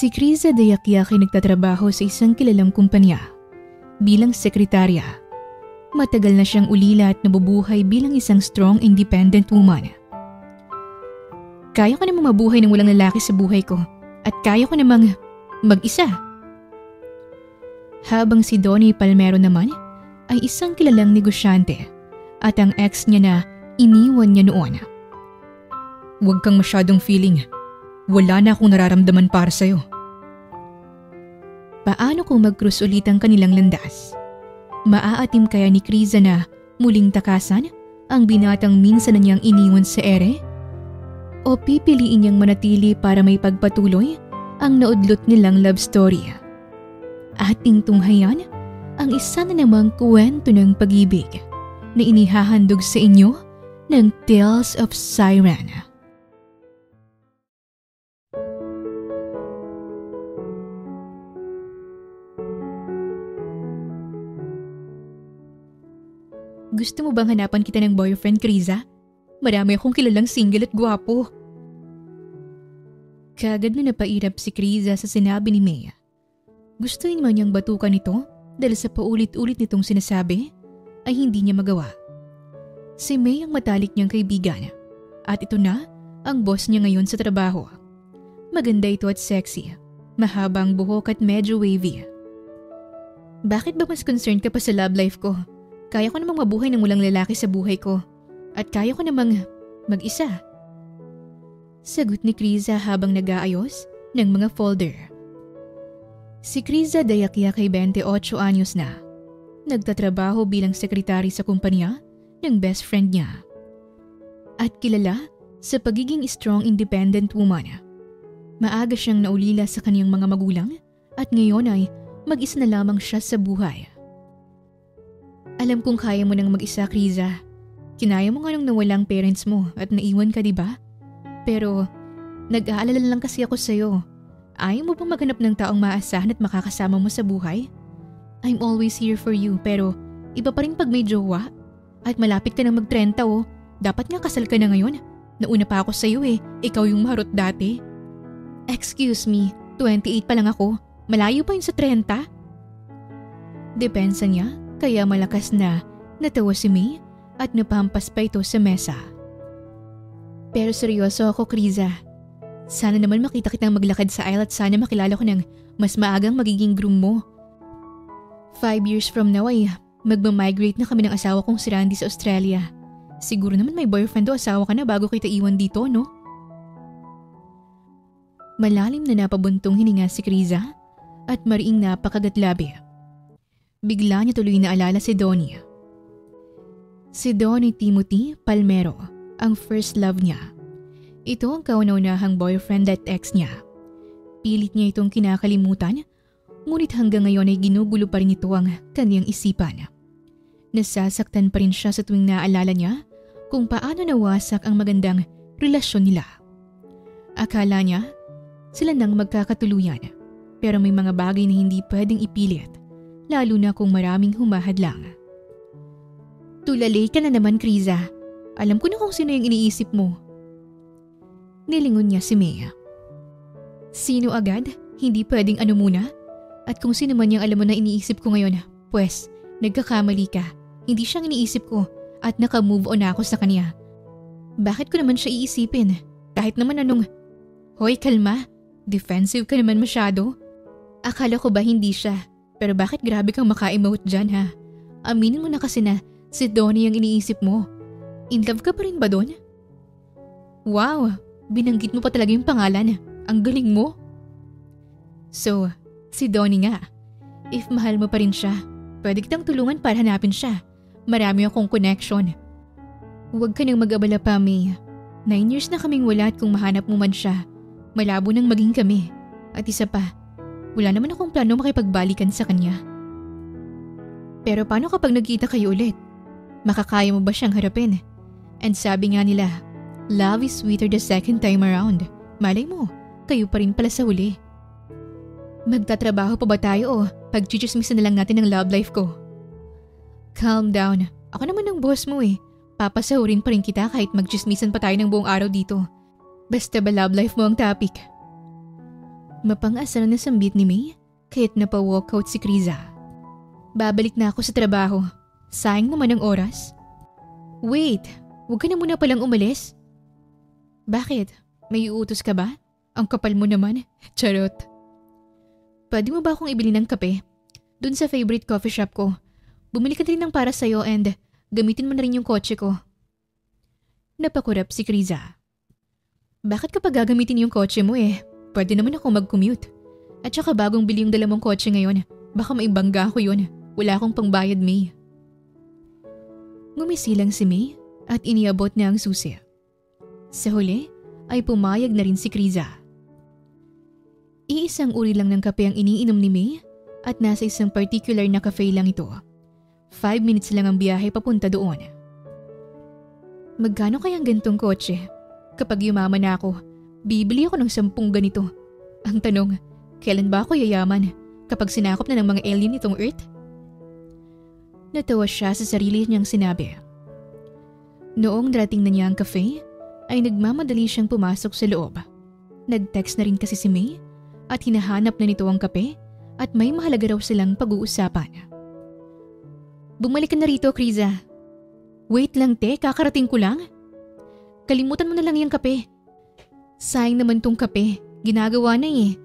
Si Criza Dayakiak ay nagtatrabaho sa isang kilalang kumpanya bilang sekretarya. Matagal na siyang ulila at nabubuhay bilang isang strong, independent woman. Kaya ko namang mabuhay ng walang lalaki sa buhay ko at kaya ko namang mag-isa. Habang si Donnie Palmero naman ay isang kilalang negosyante at ang ex niya na iniwan niya noon. Huwag kang masyadong feeling. Wala na akong nararamdaman para sa'yo. Paano kung mag-cruise ulit ang kanilang landas? Maaatim kaya ni Criza na muling takasan ang binatang minsan na niyang iniwan sa ere? O pipiliin niyang manatili para may pagpatuloy ang naudlot nilang love story? Ating tunghayan ang isa na namang kwento ng pag-ibig na inihahandog sa inyo ng Tales of Siren. Gusto mo bang hanapan kita ng boyfriend, Criza? Marami akong kilalang single at gwapo. Kagad na napairap si Criza sa sinabi ni May. Gusto naman niyang batukan ito dahil sa paulit-ulit nitong sinasabi ay hindi niya magawa. Si May ang matalik niyang kaibigan at ito na ang boss niya ngayon sa trabaho. Maganda ito at sexy, mahabang buhok at medyo wavy. Bakit ba mas concerned ka pa sa love life ko? Kaya ko namang mabuhay ng walang lalaki sa buhay ko at kaya ko namang mag-isa. Sagot ni Criza habang nag-aayos ng mga folder. Si Criza Dayakiak ay 28 anyos na. Nagtatrabaho bilang sekretary sa kumpanya ng best friend niya. At kilala sa pagiging strong independent woman. Maaga siyang naulila sa kaniyang mga magulang at ngayon ay mag-isa na lamang siya sa buhay. Alam kong kaya mo nang mag-isa, Criza. Kinaya mo nga nung nawalang parents mo at naiwan ka, diba? Pero nag-aalala lang kasi ako sa'yo. Ayaw mo bang maghanap ng taong maasahan at makakasama mo sa buhay? I'm always here for you pero iba pa rin pag may jowa. At malapit ka na mag-30 oh. Dapat nga kasal ka na ngayon. Nauna pa ako sa'yo eh. Ikaw yung maharot dati. Excuse me, 28 pa lang ako. Malayo pa yun sa 30? Depensa niya. Kaya malakas na natawa si May at napampas pa ito sa mesa. Pero seryoso ako, Criza. Sana naman makita kitang maglakad sa aisle at sana makilala ko ng mas maagang magiging groom mo. 5 years from now ay magmamigrate na kami ng asawa kong si Randy sa Australia. Siguro naman may boyfriend o asawa ka na bago kita iwan dito, no? Malalim na napabuntong hininga si Criza at mariing napakagatlabi. Bigla niya tuloy naalala si Donnie. Si Donnie Timothy Palmero, ang first love niya. Ito ang kauna-unahang boyfriend at ex niya. Pilit niya itong kinakalimutan, ngunit hanggang ngayon ay ginugulo pa rin ito ang kanyang isipan. Nasasaktan pa rin siya sa tuwing naalala niya kung paano nawasak ang magandang relasyon nila. Akala niya sila nang magkakatuluyan pero may mga bagay na hindi pwedeng ipilit. Lalo na kung maraming humahadlang. Tulalay ka na naman, Criza. Alam ko na kung sino yung iniisip mo. Nilingon niya si May. Sino agad? Hindi pwedeng ano muna? At kung sino man yung alam mo na iniisip ko ngayon, pues, nagkakamali ka. Hindi siyang iniisip ko at naka-move on ako sa kanya. Bakit ko naman siya iisipin? Kahit naman anong... Hoy, kalma. Defensive ka naman masyado. Akala ko ba hindi siya? Pero bakit grabe kang maka-emote dyan ha? Aminin mo na kasi na si Donnie ang iniisip mo. In love ka pa rin ba doon? Wow, binanggit mo pa talaga yung pangalan. Ang galing mo. So, si Donnie nga. If mahal mo pa rin siya, pwede kitang tulungan para hanapin siya. Marami akong connection. Huwag ka nang mag-abala pa, May. 9 years na kaming wala at kung mahanap mo man siya, malabo nang maging kami. At isa pa, wala naman akong plano makipagbalikan sa kanya. Pero paano kapag nagkita kayo ulit? Makakaya mo ba siyang harapin? And sabi nga nila, love is sweeter the second time around. Malay mo, kayo pa rin pala sa huli. Magtatrabaho pa ba tayo o pag-chichismisan na lang natin ang love life ko? Calm down. Ako naman ang boss mo eh. Papasahurin pa rin kita kahit mag-chismisan pa tayo ng buong araw dito. Basta ba love life mo ang topic? Mapang-asar na sambit ni May kaya't napa-walkout si Kriza. Babalik na ako sa trabaho. Sayang naman ang oras. Wait, huwag ka na muna palang umalis. Bakit? May utos ka ba? Ang kapal mo naman. Charot. Pwede mo ba akong ibili ng kape? Dun sa favorite coffee shop ko. Bumili ka rin ng para sa'yo and gamitin mo na rin yung kotse ko. Napakurap si Kriza. Bakit ka pa gagamitin yung kotse mo eh? Pwede naman ako mag-commute. At saka bagong bili yung dala mong kotse ngayon. Baka maibangga ako yun. Wala akong pangbayad, May. Ngumisi lang si May at iniabot na ang susi. Sa huli ay pumayag na rin si Kriza. Iisang uri lang ng kape ang iniinom ni May at nasa isang particular na cafe lang ito. 5 minutes lang ang biyahe papunta doon. Magkano kayang gantong kotse? Kapag yumaman na ako, bibili ako ng 10 ganito. Ang tanong, kailan ba ako yayaman? Kapag sinakop na ng mga alien itong Earth? Natawa siya sa sarili niyang sinabi. Noong darating na niya ang cafe, ay nagmamadali siyang pumasok sa loob. Nag-text na rin kasi si May at hinahanap na nito ang kape at may mahalaga raw silang pag-uusapan. Bumalik ka na rito, Kriza. Wait lang te, kakarating ko lang. Kalimutan mo na lang yung kape. Sayang naman tong kape, ginagawa na eh.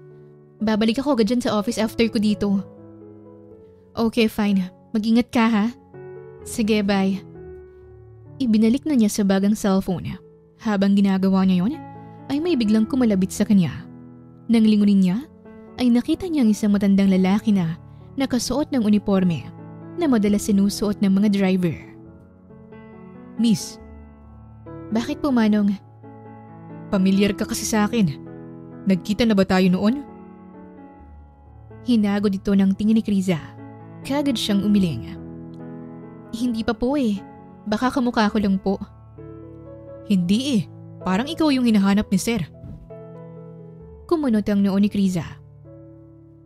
Babalik ako agad dyan sa office after ko dito. Okay, fine. Mag-ingat ka ha. Sige, bye. Ibinalik na niya sa bagang cellphone. Habang ginagawa niya yon, ay may biglang kumalabit sa kanya. Nang lingunin niya, ay nakita niya ang isang matandang lalaki na nakasuot ng uniforme na madalas sinusuot ng mga driver. Miss. Bakit po, Manong? Pamilyar ka kasi sa akin. Nagkita na ba tayo noon? Hinagod ito ng tingin ni Kriza. Kagad siyang umiling. Hindi pa po eh. Baka kamukha ko lang po. Hindi eh. Parang ikaw yung hinahanap ni Sir. Kumunot ang noo ni Kriza.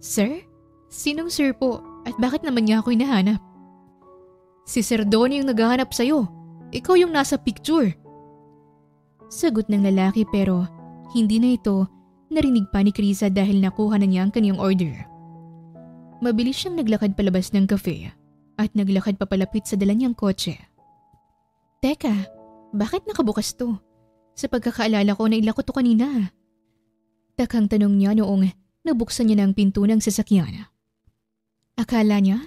Sir? Sinong Sir po? At bakit naman niya ako hinahanap? Si Sir Donnie yung naghahanap sa'yo. Ikaw yung nasa picture. Sagot ng lalaki pero hindi na ito narinig pa ni Kriza dahil nakuha na niya ang kanyang order. Mabilis siyang naglakad palabas ng cafe at naglakad papalapit sa dala niyang kotse. Teka, bakit nakabukas to? Sa pagkakaalala ko na ilako to kanina. Takang tanong niya noong nabuksan niya ng pinto ng sasakyan. Akala niya,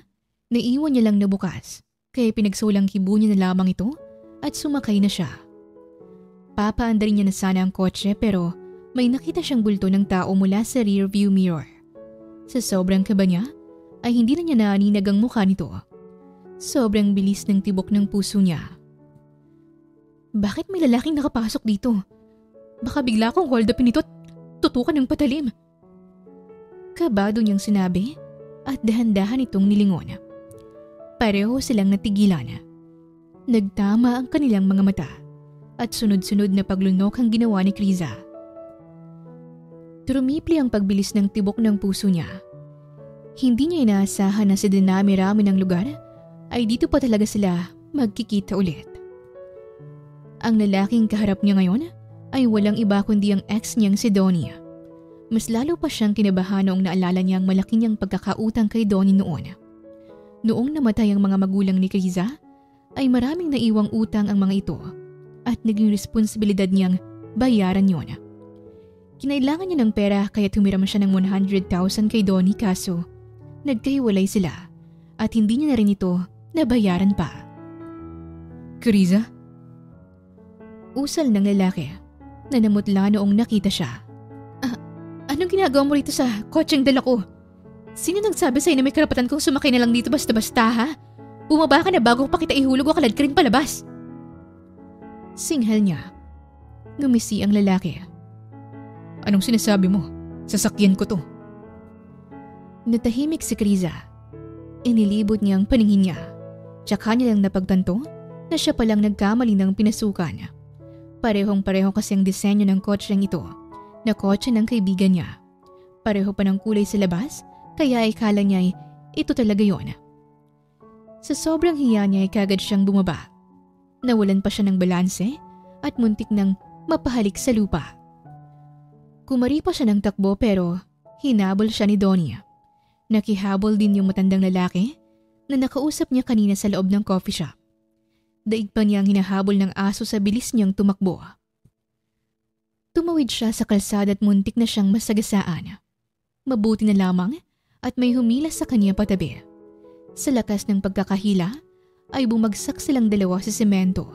naiwan niya lang na bukas, kaya pinagsulang kibo niya na lamang ito at sumakay na siya. Papaandarin niya na sana ang kotse pero may nakita siyang bulto ng tao mula sa rear view mirror. Sa sobrang kaba niya, ay hindi na niya naaninag ang mukha nito. Sobrang bilis ng tibok ng puso niya. Bakit may lalaking nakapasok dito? Baka bigla akong hold upin ito at tutukan ng patalim. Kabado niyang sinabi at dahan-dahan itong nilingon. Pareho silang natigilan. Nagtama ang kanilang mga mata at sunod-sunod na paglunok ang ginawa ni Kriza. Trumipli ang pagbilis ng tibok ng puso niya. Hindi niya inaasahan na sa dinami-rami ng lugar ay dito pa talaga sila magkikita ulit. Ang lalaking kaharap niya ngayon ay walang iba kundi ang ex niyang si Donnie. Mas lalo pa siyang kinabahan noong naalala niyang malaki niyang pagkakautang kay Donnie noon. Noong namatay ang mga magulang ni Kriza, ay maraming naiwang utang ang mga ito at naging responsibilidad niyang bayaran yon. Kinailangan niya ng pera kaya tumiram siya ng 100,000 kay Donnie kaso nagkahiwalay sila at hindi niya na rin ito nabayaran pa. Kriza? Usal ng lalaki na namutla noong nakita siya. Anong ginagawa mo rito sa kotseng dala ko? Sino nagsabi sa'yo na may karapatan kong sumakay na lang dito basta-basta ha? Bumaba ka na bago pa kita ihulog o kalad ka rin palabas. Singhal niya. Ngumisi ang lalaki. Anong sinasabi mo? Sasakyan ko to. Natahimik si Kriza. Inilibot niya ang paningin niya. Tsaka niya lang napagtanto na siya palang nagkamali ng pinasukan. Parehong-pareho kasi ang disenyo ng kotseng ito na kotse ng kaibigan niya. Pareho pa ng kulay sa labas kaya ikala niya ito talaga yon. Sa sobrang hiya niya ay kagad siyang bumaba. Nawalan pa siya ng balanse at muntik nang mapahalik sa lupa. Kumari pa siya ng takbo pero Hinabol siya ni Donya. Nakihabol din yung matandang lalaki na nakausap niya kanina sa loob ng coffee shop. Daig pa niyang hinahabol ng aso sa bilis niyang tumakbo. Tumawid siya sa kalsada at muntik na siyang masagasaan. Mabuti na lamang at may humila sa kanya patabi. Sa lakas ng pagkakahila ay bumagsak silang dalawa sa semento.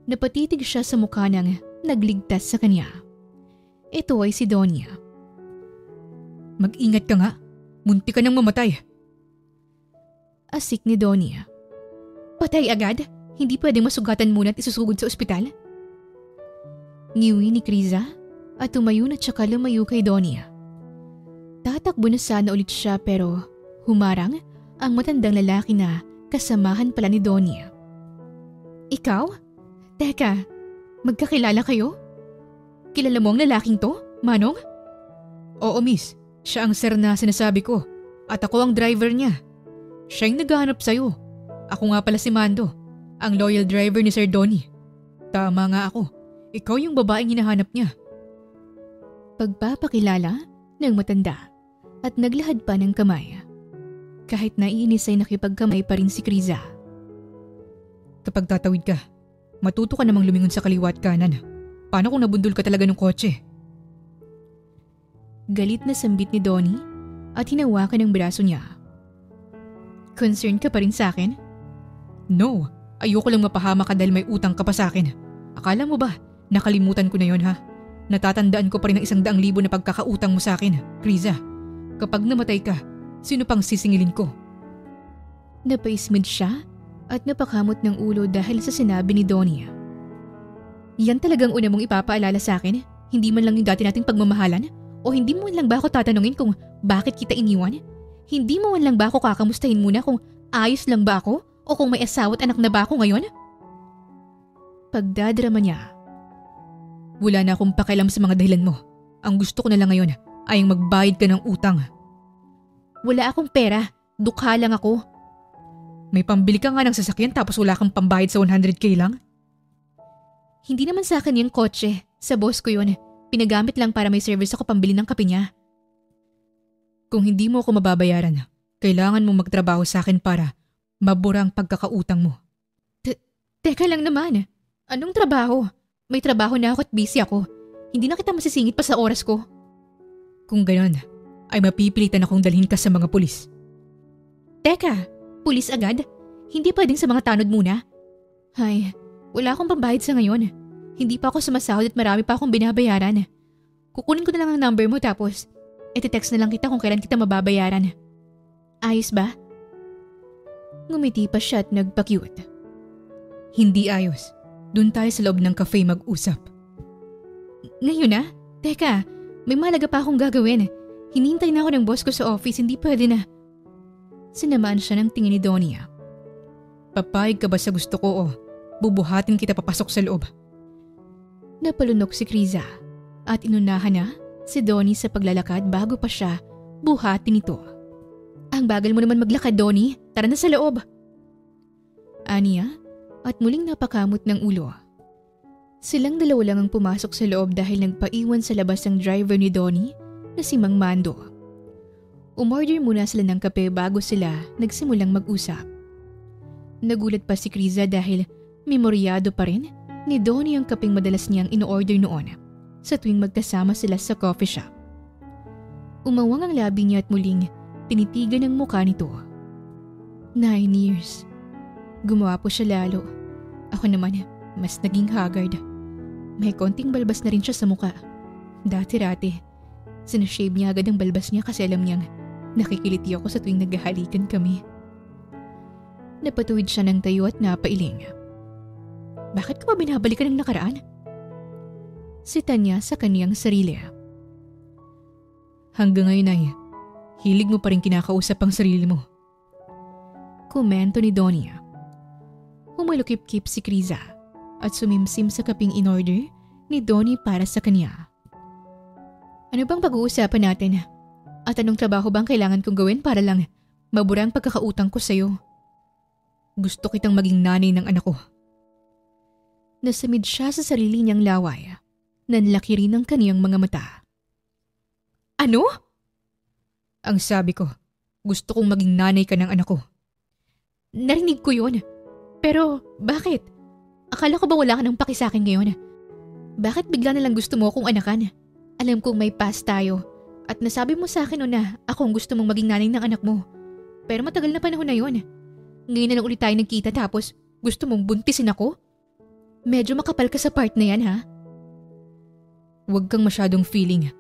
Napatitig siya sa mukha ng nagligtas sa kanya. Ito ay si Donya. Mag-ingat ka nga. Muntik ka nang mamatay. Asik ni Donya. Patay agad? Hindi pwedeng masugatan muna at isusugod sa ospital? Ngiwi ni Kriza at tumayo na tsaka lumayo kay Donya. Tatakbo na sana ulit siya pero humarang ang matandang lalaki na kasamahan pala ni Donya. Ikaw? Teka, magkakilala kayo? Kilala mo ang lalaking to, Manong? Oo, miss. Siya ang sir na sinasabi ko at ako ang driver niya. Siya yung naghahanap sa'yo. Ako nga pala si Mando, ang loyal driver ni Sir Donnie. Tama nga ako. Ikaw yung babaeng hinahanap niya. Pagpapakilala ng matanda at naglahad pa ng kamay. Kahit naiinis ay nakipagkamay pa rin si Kriza. Kapag tatawid ka, matuto ka namang lumingon sa kaliwa at kanan. Paano kung nabundol ka talaga ng kotse? Galit na sambit ni Donnie at hinawakan ang braso niya. Concerned ka pa rin sa akin? No, ayoko lang mapahama ka dahil may utang ka pa sa akin. Akala mo ba, nakalimutan ko na yon ha? Natatandaan ko pa rin ang 100,000 na pagkakautang mo sa akin, Kriza. Kapag namatay ka, sino pang sisingilin ko? Napaismid siya at napakamot ng ulo dahil sa sinabi ni Donnie. Yan talagang una mong ipapaalala sa akin? Hindi man lang yung dati nating pagmamahalan? O hindi mo man lang ba ako tatanungin kung bakit kita iniwan? Hindi mo man lang ba ako kakamustahin muna kung ayos lang ba ako? O kung may asawa at anak na ba ako ngayon? Pagdadrama niya. Wala na akong pakialam sa mga dahilan mo. Ang gusto ko na lang ngayon ay ang magbayad ka ng utang. Wala akong pera. Dukha lang ako. May pambili ka nga ng sasakyan tapos wala kang pambayad sa 100K lang? Hindi naman sa akin yung kotse. Sa boss ko yun. Pinagamit lang para may service ako pambili ng kape niya. Kung hindi mo ako mababayaran, kailangan mo magtrabaho sa akin para mabura ang pagkakautang mo. Teka lang naman. Anong trabaho? May trabaho na ako at busy ako. Hindi na kita masisingit pa sa oras ko. Kung gayon, ay mapipilitan akong dalhin ka sa mga pulis. Teka, pulis agad? Hindi pwedeng sa mga tanod muna? Ay, wala akong pambayad sa ngayon. Hindi pa ako sumasahod at marami pa akong binabayaran. Kukunin ko na lang ang number mo tapos iti-text na lang kita kung kailan kita mababayaran. Ayos ba? Ngumiti pa siya at nagpa-cute. Hindi ayos. Doon tayo sa loob ng cafe mag-usap. Ngayon na? Teka, may malaga pa akong gagawin. Hinihintay na ako ng boss ko sa office, hindi pwede na. Sinamaan siya ng tingin ni Donya. Papayag ka ba sa gusto ko o bubuhatin kita papasok sa loob? Napalunok si Kriza at inunahan na si Donnie sa paglalakad bago pa siya buhatin ito. Ang bagal mo naman maglakad, Donnie. Tara na sa loob. Aniya at muling napakamot ng ulo. Silang dalawa lang ang pumasok sa loob dahil nagpaiwan sa labas ang driver ni Donnie na si Mang Mando. Umorder muna sila ng kape bago sila nagsimulang mag-usap. Nagulat pa si Kriza dahil memoryado pa rin ni Donnie ang kapeng madalas niyang ino-order noon sa tuwing magkasama sila sa coffee shop. Umawang ang labi niya at muling tinitigan ang mukha nito. 9 years. Gumawa po siya lalo. Ako naman, mas naging haggard. May konting balbas na rin siya sa mukha. Dati-rati, sinashave niya agad ang balbas niya kasi alam niyang nakikiliti ako sa tuwing naghahalikan kami. Napatuwid siya ng tayo at napailing. Bakit ka ba binabalikan ng nakaraan? Sita niya sa kaniyang sarili. Hanggang ngayon ay, hilig mo pa rin kinakausap ang sarili mo. Komento ni Donya. Humalukip-kip si Kriza at sumimsim sa kaping in-order ni Donnie para sa kanya. Ano bang pag-uusapan natin? At anong trabaho bang kailangan kong gawin para lang mabura ang pagkakautang ko sa'yo? Gusto kitang maging nanay ng anak ko. Nasamid siya sa sarili niyang laway. Nanlaki rin ang kaniyang mga mata. Ano? Ang sabi ko, gusto kong maging nanay ka ng anak ko. Narinig ko yun. Pero bakit? Akala ko ba wala ka ng paki sa akin ngayon? Bakit bigla na lang gusto mo akong anakan? Alam kong may past tayo at nasabi mo sa akin noon na ako ang gusto mong maging nanay ng anak mo. Pero matagal na panahon na yun. Ngayon na lang ulit tayo nagkita tapos gusto mong buntisin ako? Medyo makapal ka sa part na yan, ha? Huwag kang masyadong feeling.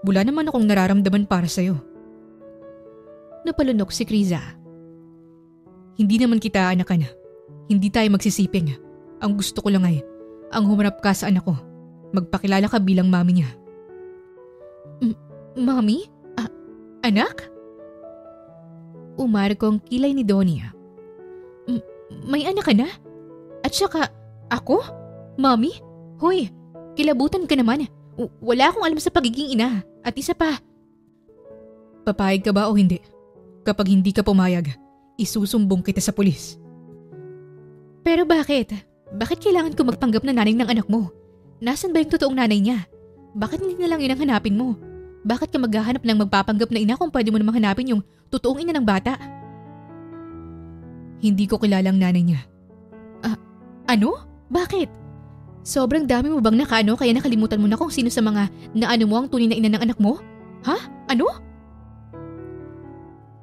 Wala naman akong nararamdaman para sa'yo. Napalunok si Criza. Hindi naman kita anakan. Hindi tayo magsisiping. Ang gusto ko lang ay, ang humarap ka sa anak ko. Magpakilala ka bilang mami niya. Mami? Anak? Umarko ang kilay ni Donia. May anak ka na? At saka, ako? Mami? Hoy, kilabutan ka naman. Wala akong alam sa pagiging ina. At isa pa. Papayag ka ba o hindi? Kapag hindi ka pumayag, isusumbong kita sa pulis. Pero bakit? Bakit kailangan ko magpanggap na nanay ng anak mo? Nasaan ba yung totoong nanay niya? Bakit hindi na lang yun ang hanapin mo? Bakit ka maghahanap ng magpapanggap na ina kung pwede mo namang hanapin yung totoong ina ng bata? Hindi ko kilalang nanay niya. Ano? Bakit? Sobrang dami mo bang nakaano kaya nakalimutan mo na kung sino sa mga naano mo ang tunay na ina ng anak mo? Ha? Ano?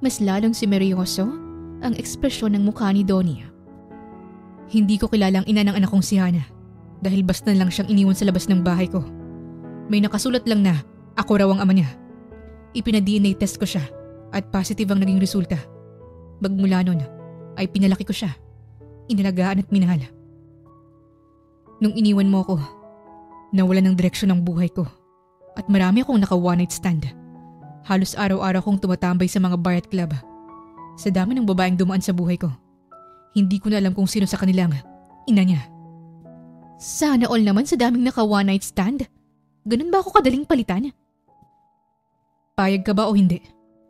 Mas lalong simeryoso ang ekspresyon ng mukha ni Donia. Hindi ko kilalang ina ng anak kong si Hana dahil basta lang siyang iniwan sa labas ng bahay ko. May nakasulat lang na ako raw ang ama niya. Ipina-DNA test ko siya at positive ang naging resulta. Magmula nun ay pinalaki ko siya, inalagaan at minahal. Nung iniwan mo ko, nawalan ng direksyon ang buhay ko at marami akong naka one night stand. Halos araw-araw kong tumatambay sa mga bar at club. Sa dami ng babaeng dumaan sa buhay ko, hindi ko na alam kung sino sa kanilang ina niya. Sana all naman sa daming naka one night stand. Ganun ba ako kadaling palitan? Payag ka ba o hindi?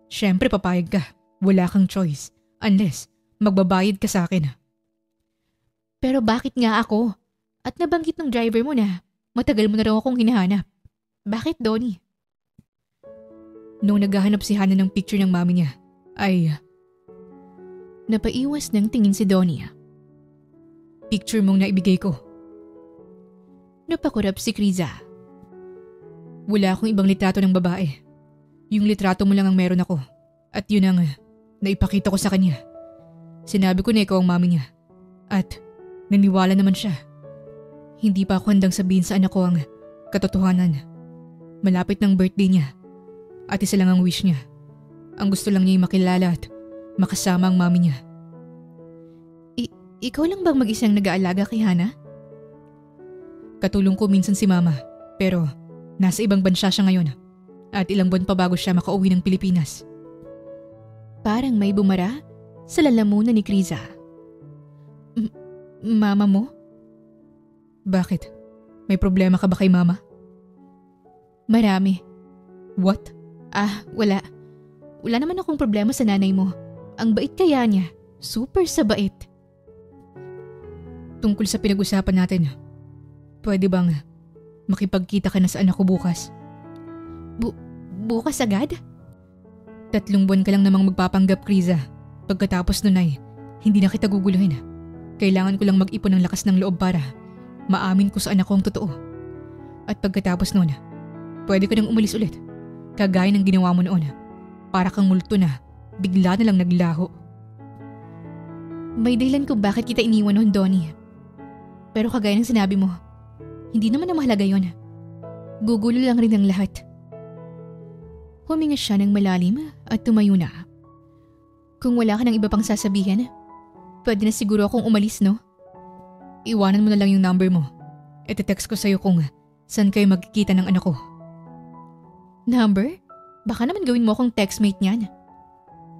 Siyempre papayag ka. Wala kang choice. Unless magbabayad ka sa akin. Pero bakit nga ako? At nabanggit ng driver mo na matagal mo na raw akong hinahanap. Bakit, Donnie? Nung naghahanap si Hana ng picture ng mami niya, ay... Napaiwas ng tingin si Donia. Picture mong naibigay ko. Napakurap si Criza. Wala akong ibang litrato ng babae. Yung litrato mo lang ang meron ako. At yun ang naipakita ko sa kanya. Sinabi ko na ikaw ang mami niya. At naniwala naman siya. Hindi pa ako handang sabihin sa anak ko ang katotohanan. Malapit ng birthday niya. At isa lang ang wish niya. Ang gusto lang niya ay makilala at makasama ang mami niya. Ikaw lang bang mag-isang nag-aalaga kay Hana? Katulong ko minsan si mama. Pero nasa ibang bansa siya ngayon. At ilang buwan pa bago siya makauwi ng Pilipinas. Parang may bumara sa lalamunan ni Criza. Mama mo? Bakit? May problema ka ba kay mama? Marami. What? Wala. Wala naman akong problema sa nanay mo. Ang bait kaya niya. Super sa bait. Tungkol sa pinag-usapan natin, pwede bang makipagkita ka na sa anak ko bukas? Bukas agad? 3 buwan ka lang namang magpapanggap, Criza. Pagkatapos nun ay, hindi na kita guguluhin. Kailangan ko lang mag-ipon ng lakas ng loob para maamin ko sa anak ko ang totoo. At pagkatapos nun, pwede ka nang umalis ulit. Kagaya ng ginawa mo noon. Para kang multo na, bigla na lang naglaho. May dahilan kung bakit kita iniwan noon, Donnie. Pero kagaya ng sinabi mo, hindi naman na mahalaga yun. Gugulo lang rin ang lahat. Huminga siya ng malalim at tumayo na. Kung wala ka ng iba pang sasabihin, pwede na siguro akong umalis, no? Iwanan mo na lang yung number mo. Ite-text ko sa'yo kung saan kayo magkikita ng anak ko. Number? Baka naman gawin mo akong textmate niyan.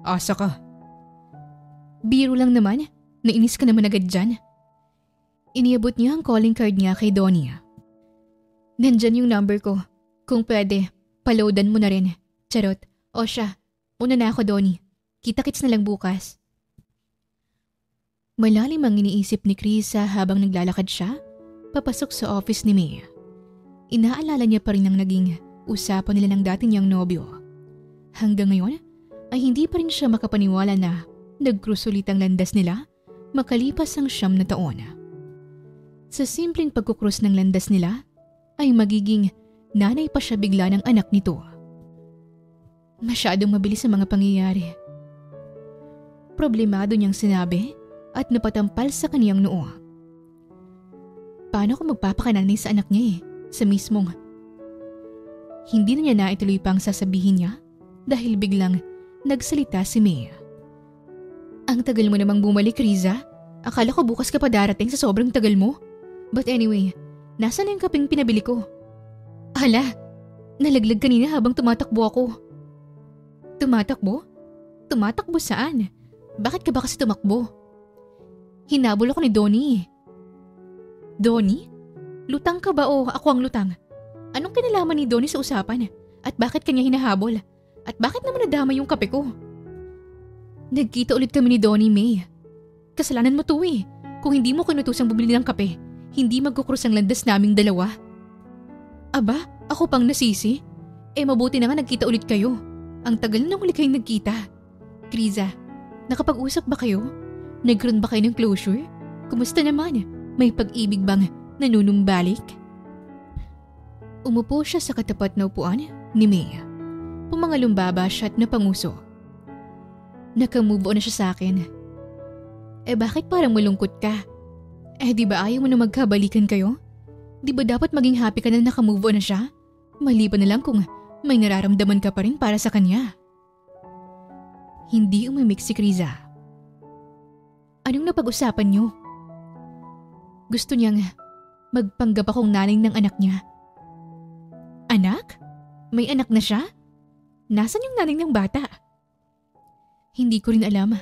Asa ka. Biro lang naman. Nainis ka naman agad dyan. Iniabot niya ang calling card niya kay Donia. Nandyan yung number ko. Kung pwede, paloadan mo na rin. Charot. O siya, una na ako, Donnie. Kita-kits na lang bukas. Malalim ang iniisip ni Criza habang naglalakad siya papasok sa office ni May. Inaalala niya pa rin ang naging usapan nila ng dati niyang nobyo. Hanggang ngayon, ay hindi pa rin siya makapaniwala na nag-cruise ulit ang landas nila makalipas ang 9 na taon. Sa simpleng pagkukrus ng landas nila ay magiging nanay pa siya bigla ng anak nito. Masyadong mabilis ang mga pangyayari. Problemado niyang sinabi at napatampal sa kaniyang noo. Paano kung magpapakananay sa anak niya sa mismong... Hindi na niya naituloy pa ang sasabihin niya dahil biglang nagsalita si May. Ang tagal mo namang bumalik, Riza. Akala ko bukas ka pa darating sa sobrang tagal mo. But anyway, nasaan na yung kapeng pinabili ko? Hala, nalaglag kanina habang tumatakbo ako. Tumatakbo? Tumatakbo saan? Bakit ka ba kasi tumakbo? Hinabol ako ni Donnie. Donnie? Lutang ka ba o ako ang lutang? Anong kinalaman ni Donnie sa usapan? At bakit kanya hinahabol? At bakit naman nadama yung kape ko? Nagkita ulit kami ni Donnie, May. Kasalanan mo to eh. Kung hindi mo kinutusang bumili ng kape, hindi magkukrus ang landas naming dalawa. Aba, ako pang nasisi? Mabuti na nga nagkita ulit kayo. Ang tagal na huli kayong nagkita. Kriza, nakapag-usap ba kayo? Nagkaroon ba kayo ng closure? Kumusta naman? May pag-ibig bang nanunumbalik? Umupo siya sa katapat na upuan ni May. Pumangalumbaba siya at napanguso. Nakamove on na siya sa akin. Bakit parang malungkot ka? Di ba ayaw mo na magkabalikan kayo? Di ba dapat maging happy ka na nakamove on na siya? Maliban na lang kung may nararamdaman ka pa rin para sa kanya. Hindi umimik si Kriza. Anong napag-usapan niyo? Gusto niyang magpanggap akong nanay ng anak niya. Anak? May anak na siya? Nasaan yung nanay ng bata? Hindi ko rin alam.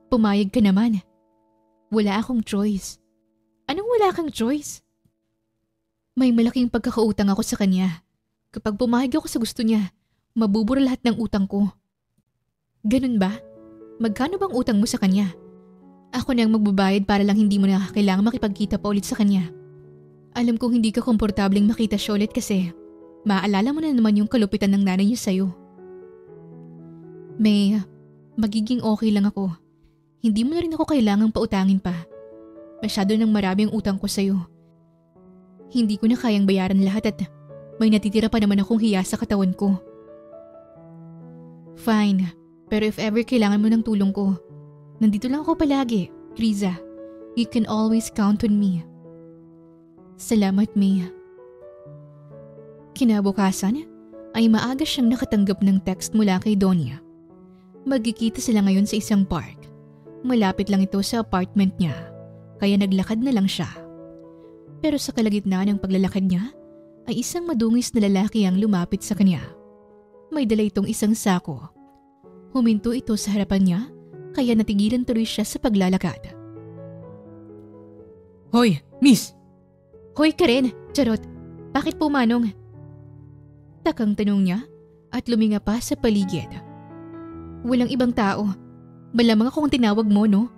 Pumayag ka naman. Wala akong choice. Anong wala kang choice? May malaking pagkakautang ako sa kanya. Kapag pumayag ako sa gusto niya, mabubura lahat ng utang ko. Ganun ba? Magkano bang utang mo sa kanya? Ako na ang magbabayad para lang hindi mo na kailangan makipagkita pa ulit sa kanya. Alam kong hindi ka komportableng makita siya ulit kasi maaalala mo na naman yung kalupitan ng nanay niya sa'yo. May, magiging okay lang ako. Hindi mo na rin ako kailangang pautangin pa. Masyado nang marami ang utang ko sa'yo. Hindi ko na kayang bayaran lahat at may natitira pa naman akong hiya sa katawan ko. Fine, pero if ever kailangan mo ng tulong ko, nandito lang ako palagi, Kriza. You can always count on me. Salamat, May. Kinabukasan ay maaga siyang nakatanggap ng text mula kay Donia. Magkikita sila ngayon sa isang park. Malapit lang ito sa apartment niya, kaya naglakad na lang siya. Pero sa kalagitnaan ng paglalakad niya, ay isang madungis na lalaki ang lumapit sa kanya. May dala itong isang sako. Huminto ito sa harapan niya, kaya natigilan tuloy siya sa paglalakad. Hoy, miss! Hoy ka rin, charot. Bakit po manong? Takang tanong niya at luminga pa sa paligid. Walang ibang tao. Malamang akong tinawag mo, no?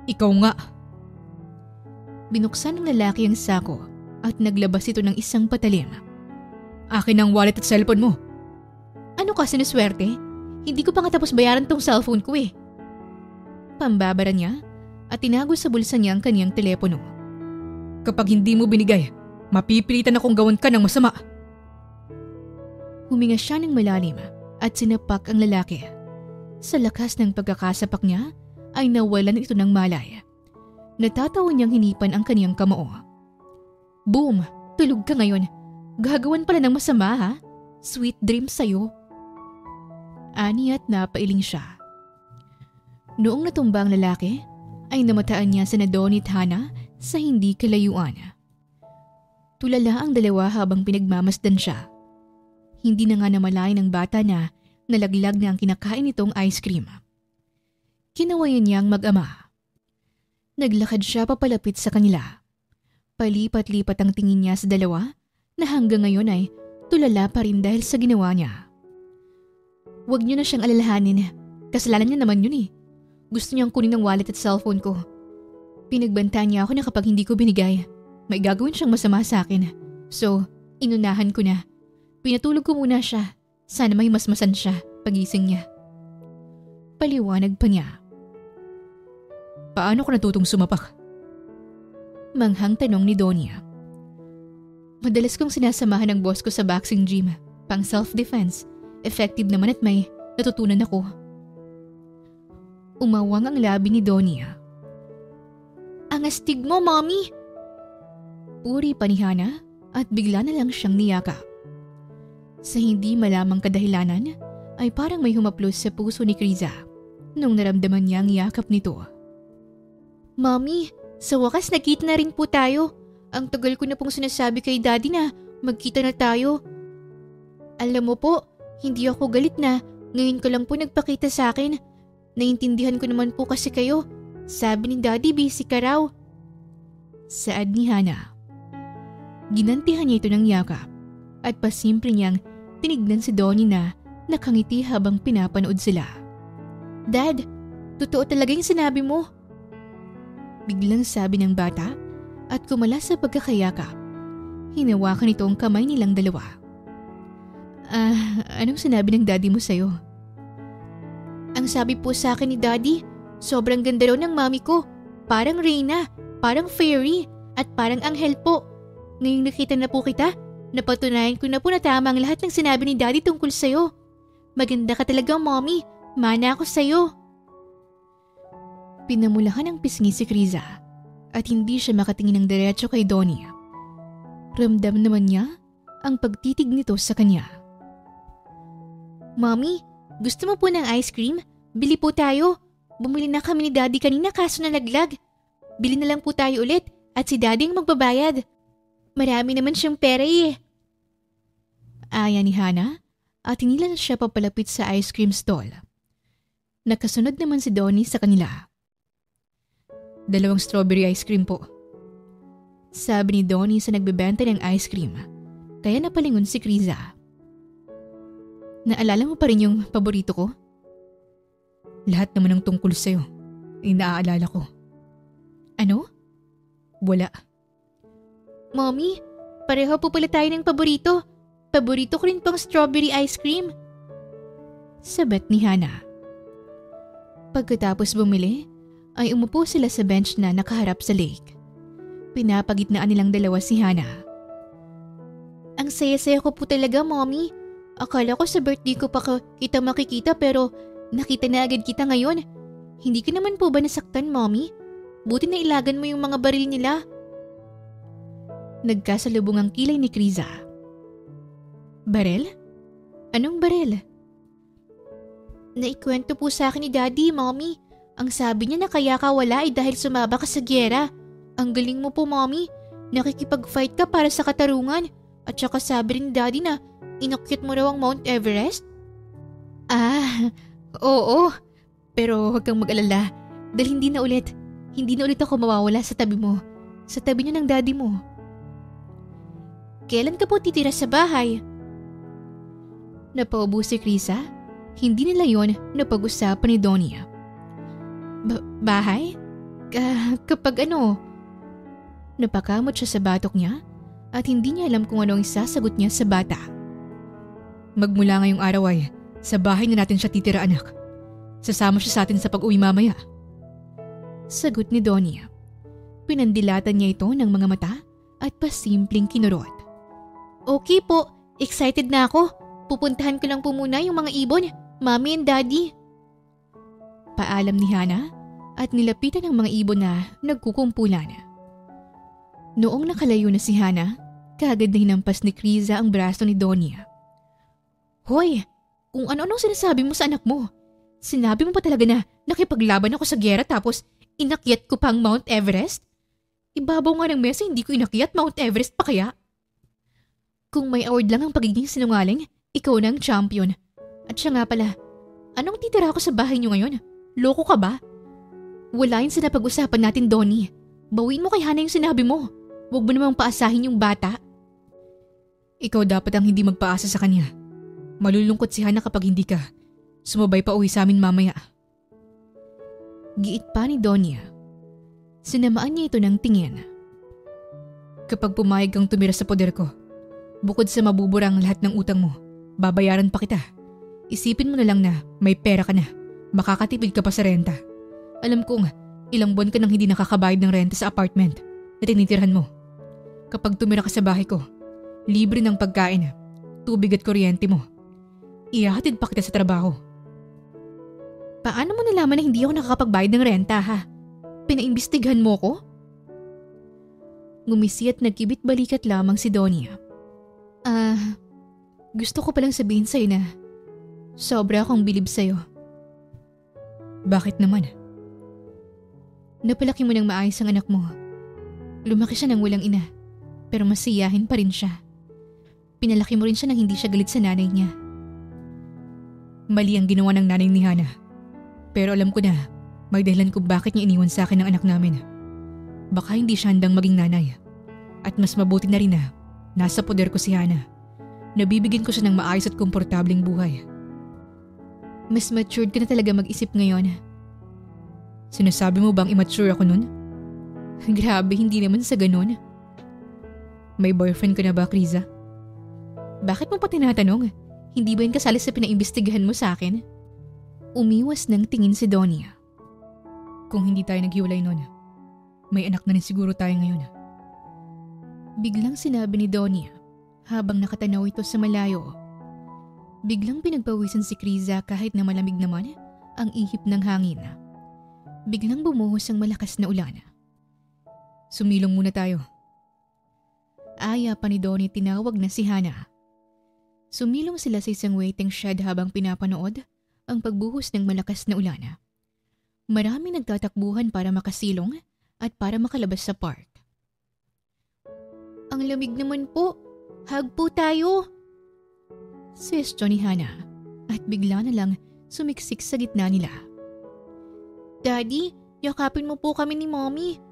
Ikaw nga. Binuksan ng lalaki ang sako at naglabas ito ng isang patalim. Akin ang wallet at cellphone mo. Ano ka sinuswerte? Hindi ko pa nga tapos bayaran tong cellphone ko eh. Pambabara niya at tinago sa bulsa niya ang kanyang telepono. Kapag hindi mo binigay, mapipilitan akong gawan ka ng masama. Huminga siya ng malalim at sinapak ang lalaki. Sa lakas ng pagkakasapak niya ay nawalan ito ng malay. Natatawa niyang hinipan ang kaniyang kamao. Boom! Tulog ka ngayon. Gagawan pala ng masama ha? Sweet dreams sa'yo. Ani at napailing siya. Noong natumba ang lalaki, ay namataan niya sa Donnie at Hana sa hindi kalayuan. Tulala ang dalawa habang pinagmamasdan siya. Hindi na nga namalayan ng bata na nalaglag na ang kinakain nitong ice cream. Kinawayan niya ang mag-ama. Naglakad siya papalapit sa kanila. Palipat-lipat ang tingin niya sa dalawa na hanggang ngayon ay tulala pa rin dahil sa ginawa niya. Huwag niyo na siyang alalahanin. Kasalanan niya naman yun eh. Gusto niyang kunin ang wallet at cellphone ko. Pinagbantaan niya ako na kapag hindi ko binigay, may gagawin siyang masama sa akin. So, inunahan ko na. Pinatulog ko muna siya. Sana may masmasan siya pagising niya. Paliwanag pa niya. Paano ka natutong sumapak? Manghang tanong ni Donia. Madalas kong sinasamahan ng boss ko sa boxing gym, pang self-defense. Effective naman at may natutunan ako. Umawang ang labi ni Donia. Ang astig mo, mommy! Puri pa ni Hana at bigla na lang siyang niyaka. Sa hindi malamang kadahilanan ay parang may humaplos sa puso ni Kriza nung naramdaman niya ang yakap nito. Mommy, sa wakas nagkita na rin po tayo. Ang tagal ko na pong sinasabi kay Daddy na magkita na tayo. Alam mo po, hindi ako galit na ngayon ko lang po nagpakita sa akin. Naintindihan ko naman po kasi kayo. Sabi ni Daddy busy ka raw. Saad ni Hana. Ginantihan niya ito ng yakap at pasimple niyang tinignan si Donnie na nakangiti habang pinapanood sila. Dad, totoo talaga yung sinabi mo. Biglang sabi ng bata at kumala sa pagkakayakap. Hinawakan ito ang kamay nilang dalawa. Anong sinabi ng daddy mo sa'yo? Ang sabi po sa akin ni Daddy, sobrang ganda raw ng mami ko. Parang Reyna, parang fairy, at parang anghel po. Ngayong nakita na po kita, napatunayan ko na po na tama ang lahat ng sinabi ni Daddy tungkol sa'yo. Maganda ka talaga, mommy. Mana ako sa'yo. Pinamulahan ng pisngi si Kriza at hindi siya makatingin ng diretso kay Donnie. Ramdam naman niya ang pagtitig nito sa kanya. Mommy, gusto mo po ng ice cream? Bili po tayo. Bumili na kami ni Daddy kanina kaso nalaglag. Bili na lang po tayo ulit at si Daddy ang magbabayad. Marami naman siyang pera eh. Aya ni Hana at hinila na siya papalapit sa ice cream stall. Nakasunod naman si Donnie sa kanila. 2 strawberry ice cream po. Sabi ni Donnie sa nagbebenta ng ice cream, kaya napalingon si Kriza. Naalala mo pa rin yung paborito ko? Lahat naman ng tungkol sa'yo ay naaalala ko. Ano? Wala. Mommy, pareho po pala tayo ng paborito. Paborito ko rin pang strawberry ice cream. Sabat ni Hana. Pagkatapos bumili, ay umupo sila sa bench na nakaharap sa lake. Pinapagitnaan nilang dalawa si Hana. Ang saya-saya ko po talaga, mommy. Akala ko sa birthday ko pa kita makikita pero nakita na agad kita ngayon. Hindi ka naman po ba nasaktan, mommy? Buti na ilagan mo yung mga baril nila. Nagkasalubong ang kilay ni Kriza. Baril? Anong baril? Naikwento po sa akin ni Daddy, mommy. Ang sabi niya na kaya ka wala ay dahil sumaba ka sa gyera. Ang galing mo po, mommy. Nakikipag-fight ka para sa katarungan. At saka sabi rin ni Daddy na inakyat mo raw ang Mount Everest. Oo. Pero huwag kang mag-alala. Dahil hindi na ulit ako mawawala sa tabi mo. Sa tabi niyo ng Daddy mo. Kailan ka po titira sa bahay? Napaubo si Krisa. Hindi nila yon napag-usapan ni Donia. Bahay? Kapag ano? Napakamot siya sa batok niya at hindi niya alam kung ano ang isasagot niya sa bata. Magmula ngayong araw ay sa bahay na natin siya titira, anak. Sasama siya sa atin sa pag-uwi mamaya. Sagot ni Donia. Pinandilatan niya ito ng mga mata at pasimpleng kinurot. Okay po, excited na ako. Pupuntahan ko lang po muna yung mga ibon, Mommy and Daddy. Paalam ni Hana at nilapitan ng mga ibon na nagkukumpulan. Noong nakalayo na si Hana, kaagad na hinampas ni Kriza ang braso ni Donia. Hoy, kung ano-anong sinasabi mo sa anak mo. Sinabi mo pa talaga na nakipaglaban ako sa giyera tapos inakyat ko pang Mount Everest? Ibabaw nga ng mesa hindi ko inakyat Mount Everest pa kaya? Kung may award lang ang pagiging sinungaling, ikaw na ang champion. At siya nga pala, anong titira ako sa bahay niyo ngayon? Loko ka ba? Wala yun sa napag-usapan natin, Donnie. Bawin mo kay Hana yung sinabi mo. Huwag mo namang paasahin yung bata. Ikaw dapat ang hindi magpaasa sa kanya. Malulungkot si Hana kapag hindi ka. Sumabay pa uwi sa amin mamaya. Giit pa ni Donia. Sinamaan niya ito ng tingin. Kapag pumayag kang tumira sa poder ko, bukod sa mabubura ang lahat ng utang mo, babayaran pa kita. Isipin mo na lang na may pera ka na Makakatipid ka pa sa renta. Alam kong ilang buwan ka nang hindi nakakabayad ng renta sa apartment na tinitirhan mo. Kapag tumira ka sa bahay ko, libre ng pagkain, tubig at kuryente mo. Ihahatid pa kita sa trabaho. Paano mo nalaman na hindi ako nakakapagbayad ng renta ha? Pinaimbestigahan mo ko? Ngumisi at nagkibit balikat lamang si Donia. Gusto ko palang sabihin sa'yo na sobra akong bilib sa'yo. Bakit naman? Napalaki mo ng maayos ang anak mo. Lumaki siya ng walang ina, pero masiyahin pa rin siya. Pinalaki mo rin siya nang hindi siya galit sa nanay niya. Mali ang ginawa ng nanay ni Hana. Pero alam ko na, may dahilan kung bakit niya iniwan sa akin ang anak namin. Baka hindi siya handang maging nanay. At mas mabuti na rin na nasa poder ko si Hana. Nabibigyan ko siya ng maayos at komportableng buhay. Mas matured ka na talaga mag-isip ngayon. Sinasabi mo bang immature ako nun? Grabe, hindi naman sa ganun. May boyfriend ka na ba, Kriza? Bakit mo pa tinatanong? Hindi ba yun kasali sa pinaimbestigahan mo sa akin? Umiwas ng tingin si Donia. Kung hindi tayo naghiwalay nun, may anak na rin siguro tayo ngayon. Biglang sinabi ni Donia habang nakatanaw ito sa malayo. Biglang pinagpawisan si Kriza kahit na malamig naman ang ihip ng hangin. Biglang bumuhos ang malakas na ulan. Sumilong muna tayo. Aya pa ni Donnie tinawag na si Hana. Sumilong sila sa isang waiting shed habang pinapanood ang pagbuhos ng malakas na ulan. Marami nagtatakbuhan para makasilong at para makalabas sa park. Ang lamig naman po. Hug po tayo. Suggestion ni Hana at bigla na lang sumiksik sa gitna nila. Daddy, yakapin mo po kami ni Mommy.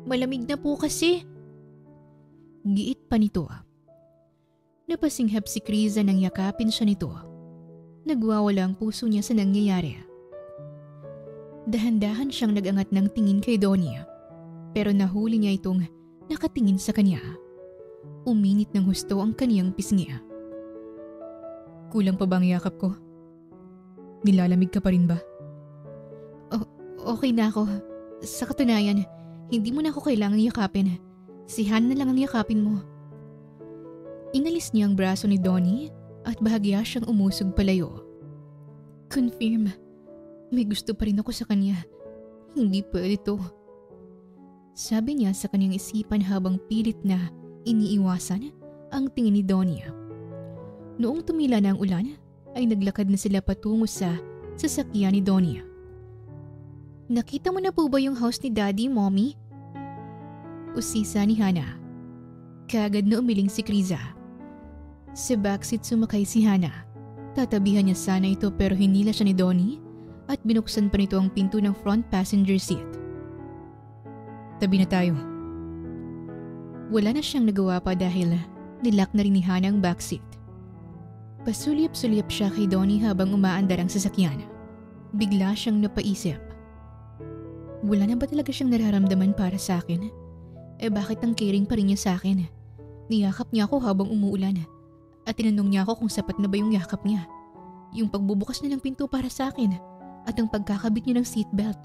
Malamig na po kasi. Giit pa nito. Napasinghap si Kriza nang yakapin siya nito. Nagwawala ang puso niya sa nangyayari. Dahan-dahan siyang nagangat ng tingin kay Donia, pero nahuli niya itong nakatingin sa kanya. Uminit ng husto ang kaniyang pisngi. Kulang pa ba ang yakap ko? Nilalamig ka pa rin ba? Okay na ako. Sa katunayan, hindi mo na ako kailangang yakapin. Si Han na lang ang yakapin mo. Inalis niya ang braso ni Donnie at bahagya siyang umusog palayo. Confirm. May gusto pa rin ako sa kanya. Hindi pwede to. Sabi niya sa kanyang isipan habang pilit na iniiwasan ang tingin ni Donia. Noong tumila na ang ulan, ay naglakad na sila patungo sa sasakyan ni Donia. Nakita mo na po ba yung house ni Daddy, Mommy? Usisa ni Hana. Kaagad na umiling si Kriza. Sa backseat sumakay si Hana. Tatabihan niya sana ito pero hinila siya ni Donnie at binuksan pa nito ang pinto ng front passenger seat. Tabi na tayo. Wala na siyang nagawa pa dahil nilak na rin ni Hana ang backseat. Pasulyap-sulyap siya kay Donnie habang umaandar ang sasakyan. Bigla siyang napaisip. Wala na ba talaga siyang nararamdaman para sa akin? Bakit ang caring pa rin niya sa akin? Niyakap niya ako habang umuulan at tinanong niya ako kung sapat na ba yung yakap niya. Yung pagbubukas niya ng pinto para sa akin at ang pagkakabit niya ng seatbelt.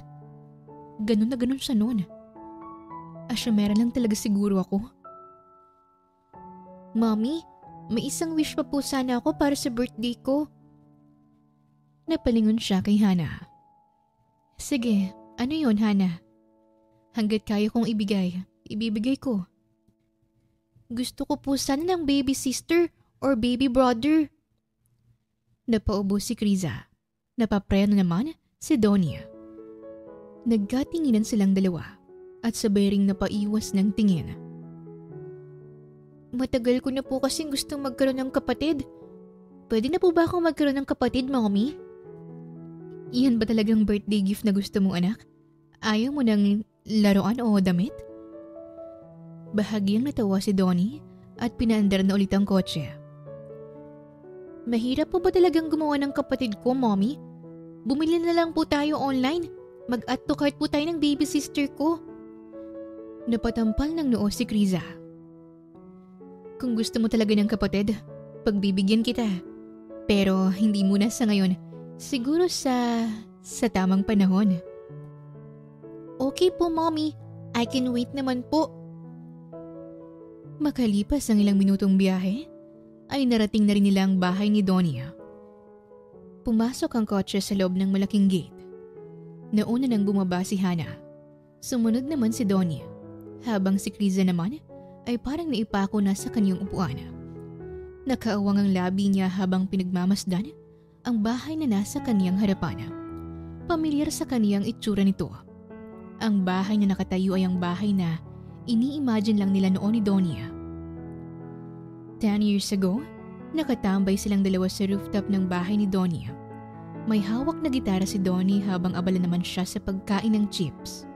Ganun na ganun siya noon. Asyamera lang talaga siguro ako. Mommy, may isang wish pa po sana ako para sa birthday ko. Napalingon siya kay Hana. Sige, ano yon Hana? Hanggat kaya kong ibibigay ko. Gusto ko po sana ng baby sister or baby brother. Napaubo si Kriza. Napapreno naman si Donia. Nagkatinginan silang dalawa at sabay ring napaiwas ng tingin. Matagal ko na po kasing gustong magkaroon ng kapatid. Pwede na po ba akong magkaroon ng kapatid, Mommy? Iyan ba talagang birthday gift na gusto mo, anak? Ayaw mo ng laruan o damit? Bahagyang natawa si Donnie at pinaandar na ulit ang kotse. Mahirap po ba talagang gumawa ng kapatid ko, Mommy? Bumili na lang po tayo online. Mag-add to cart po tayo ng baby sister ko. Napatampal ng noo si Kriza. Kung gusto mo talaga ng kapatid, pagbibigyan kita. Pero hindi muna sa ngayon. Siguro sa sa tamang panahon. Okay po, Mommy. I can wait naman po. Makalipas ang ilang minutong biyahe, ay narating na rin nila ang bahay ni Donia. Pumasok ang kotse sa loob ng malaking gate. Nauna nang bumaba si Hana. Sumunod naman si Donia, habang si Kriza naman ay parang naipako na sa kanyang upuan. Nakaawang ang labi niya habang pinagmamasdan ang bahay na nasa kaniyang harapan. Pamilyar sa kaniyang itsura nito. Ang bahay na nakatayo ay ang bahay na ini-imagine lang nila noon ni Donia. 10 years ago, nakatambay silang dalawa sa rooftop ng bahay ni Donia. May hawak na gitara si Donnie habang abala naman siya sa pagkain ng chips.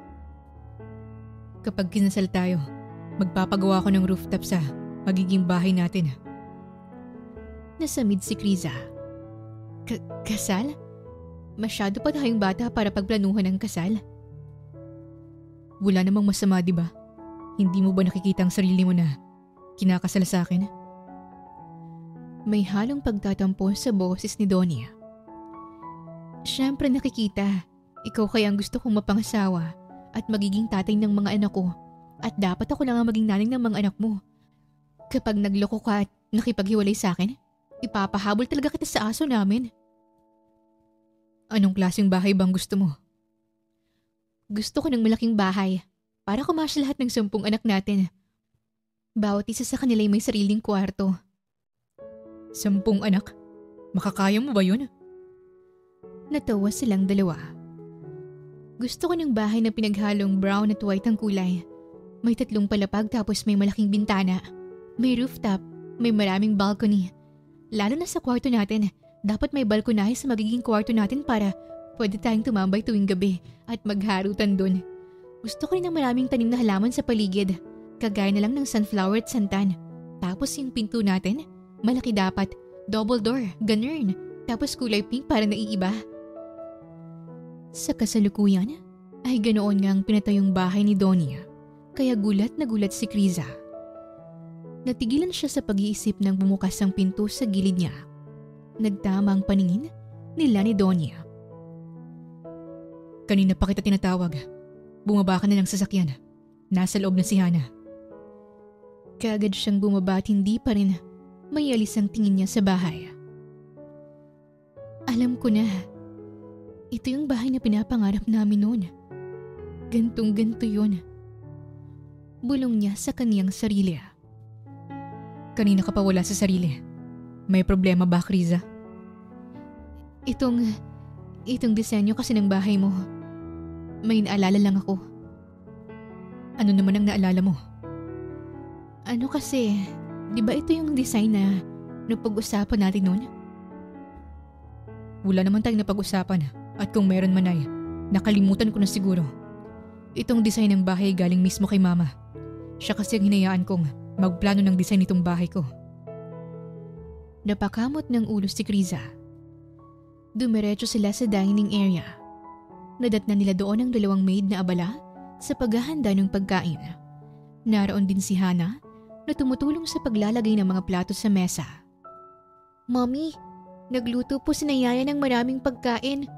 Kapag kinasal tayo, magpapagawa ko ng rooftop sa magiging bahay natin. Nasamid si Kriza. Kasal? Masyado pa tayong bata para pagplanuhan ng kasal. Wala namang masama, di ba? Hindi mo ba nakikita ang sarili mo na kinakasal sa akin? May halong pagtatampo sa boses ni Donia. Siyempre nakikita. Ikaw kaya ang gusto kong mapangasawa at magiging tatay ng mga anak ko. At dapat ako lang ang maging nanay ng mga anak mo. Kapag nagloko ka at nakipaghiwalay sa akin, ipapahabol talaga kita sa aso namin. Anong klaseng bahay bang gusto mo? Gusto ko ng malaking bahay para kumasya lahat ng 10 anak natin. Bawat isa sa kanila ay may sariling kwarto. 10 anak? Makakaya mo ba yun? Natawa silang dalawa. Gusto ko ng bahay na pinaghalong brown at white ang kulay. May 3 palapag tapos may malaking bintana. May rooftop, may maraming balcony. Lalo na sa kwarto natin, dapat may balkonahe sa magiging kwarto natin para pwede tayong tumambay tuwing gabi at magharutan dun. Gusto ko rin ng maraming tanim na halaman sa paligid, kagaya na lang ng sunflower at santan. Tapos yung pinto natin, malaki dapat, double door, ganun. Tapos kulay pink para naiiba. Sa kasalukuyan, ay ganoon nga ang pinatayong bahay ni Donia, kaya gulat na gulat si Kriza. Natigilan siya sa pag-iisip nang bumukas ang pinto sa gilid niya. Nagtama ang paningin nila ni Donia. Kanina pa kita tinatawag. Bumaba ka na ng sasakyan. Nasa loob na si Hana. Kaagad siyang bumaba at hindi pa rin may alis ang tingin niya sa bahay. Alam ko na. Ito yung bahay na pinapangarap namin noon. Gantong-ganto yun. Bulong niya sa kaniyang sarili. Kanina ka pa wala sa sarili. May problema ba, Kriza? Itong disenyo kasi ng bahay mo. May naalala lang ako. Ano naman ang naalala mo? Ano kasi, di ba ito yung design na napag-usapan natin noon? Wala naman tayong napag-usapan at kung meron man ay, nakalimutan ko na siguro. Itong design ng bahay galing mismo kay Mama. Siya kasi ang hinayaan kong magplano ng design nitong bahay ko. Napakamot ng ulo si Kriza. Dumiretso sila sa dining area. Nadatnan nila doon ang 2 maid na abala sa paghahanda ng pagkain. Naroon din si Hana na tumutulong sa paglalagay ng mga plato sa mesa. Mommy, nagluto po si Nayaya ng maraming pagkain.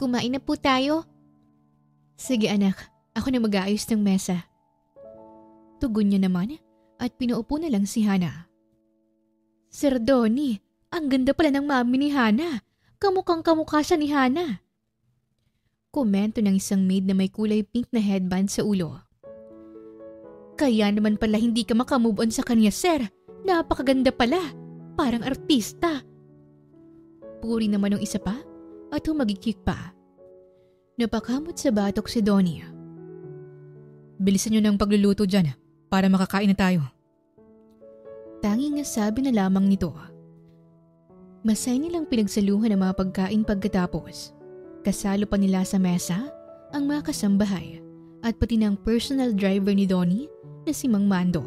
Kumain na po tayo. Sige anak, ako na mag-aayos ng mesa. Tugon niya naman at pinaupo na lang si Hana. Sir Donnie, ang ganda pala ng mami ni Hana. Kamukhang kamukha siya ni Hana. Komento ng isang maid na may kulay pink na headband sa ulo. Kaya naman pala hindi ka makamove on sa kanya, sir. Napakaganda pala. Parang artista. Puri naman ng isa pa at humagikik pa. Napakamot sa batok si Donnie. Bilisan niyo ng pagluluto dyan para makakain na tayo. Tanging nasabi na lamang nito. Masay nilang pinagsaluhan ang mga pagkain pagkatapos. Kasalo pa nila sa mesa ang mga kasambahay at pati ng personal driver ni Donnie na si Mang Mando.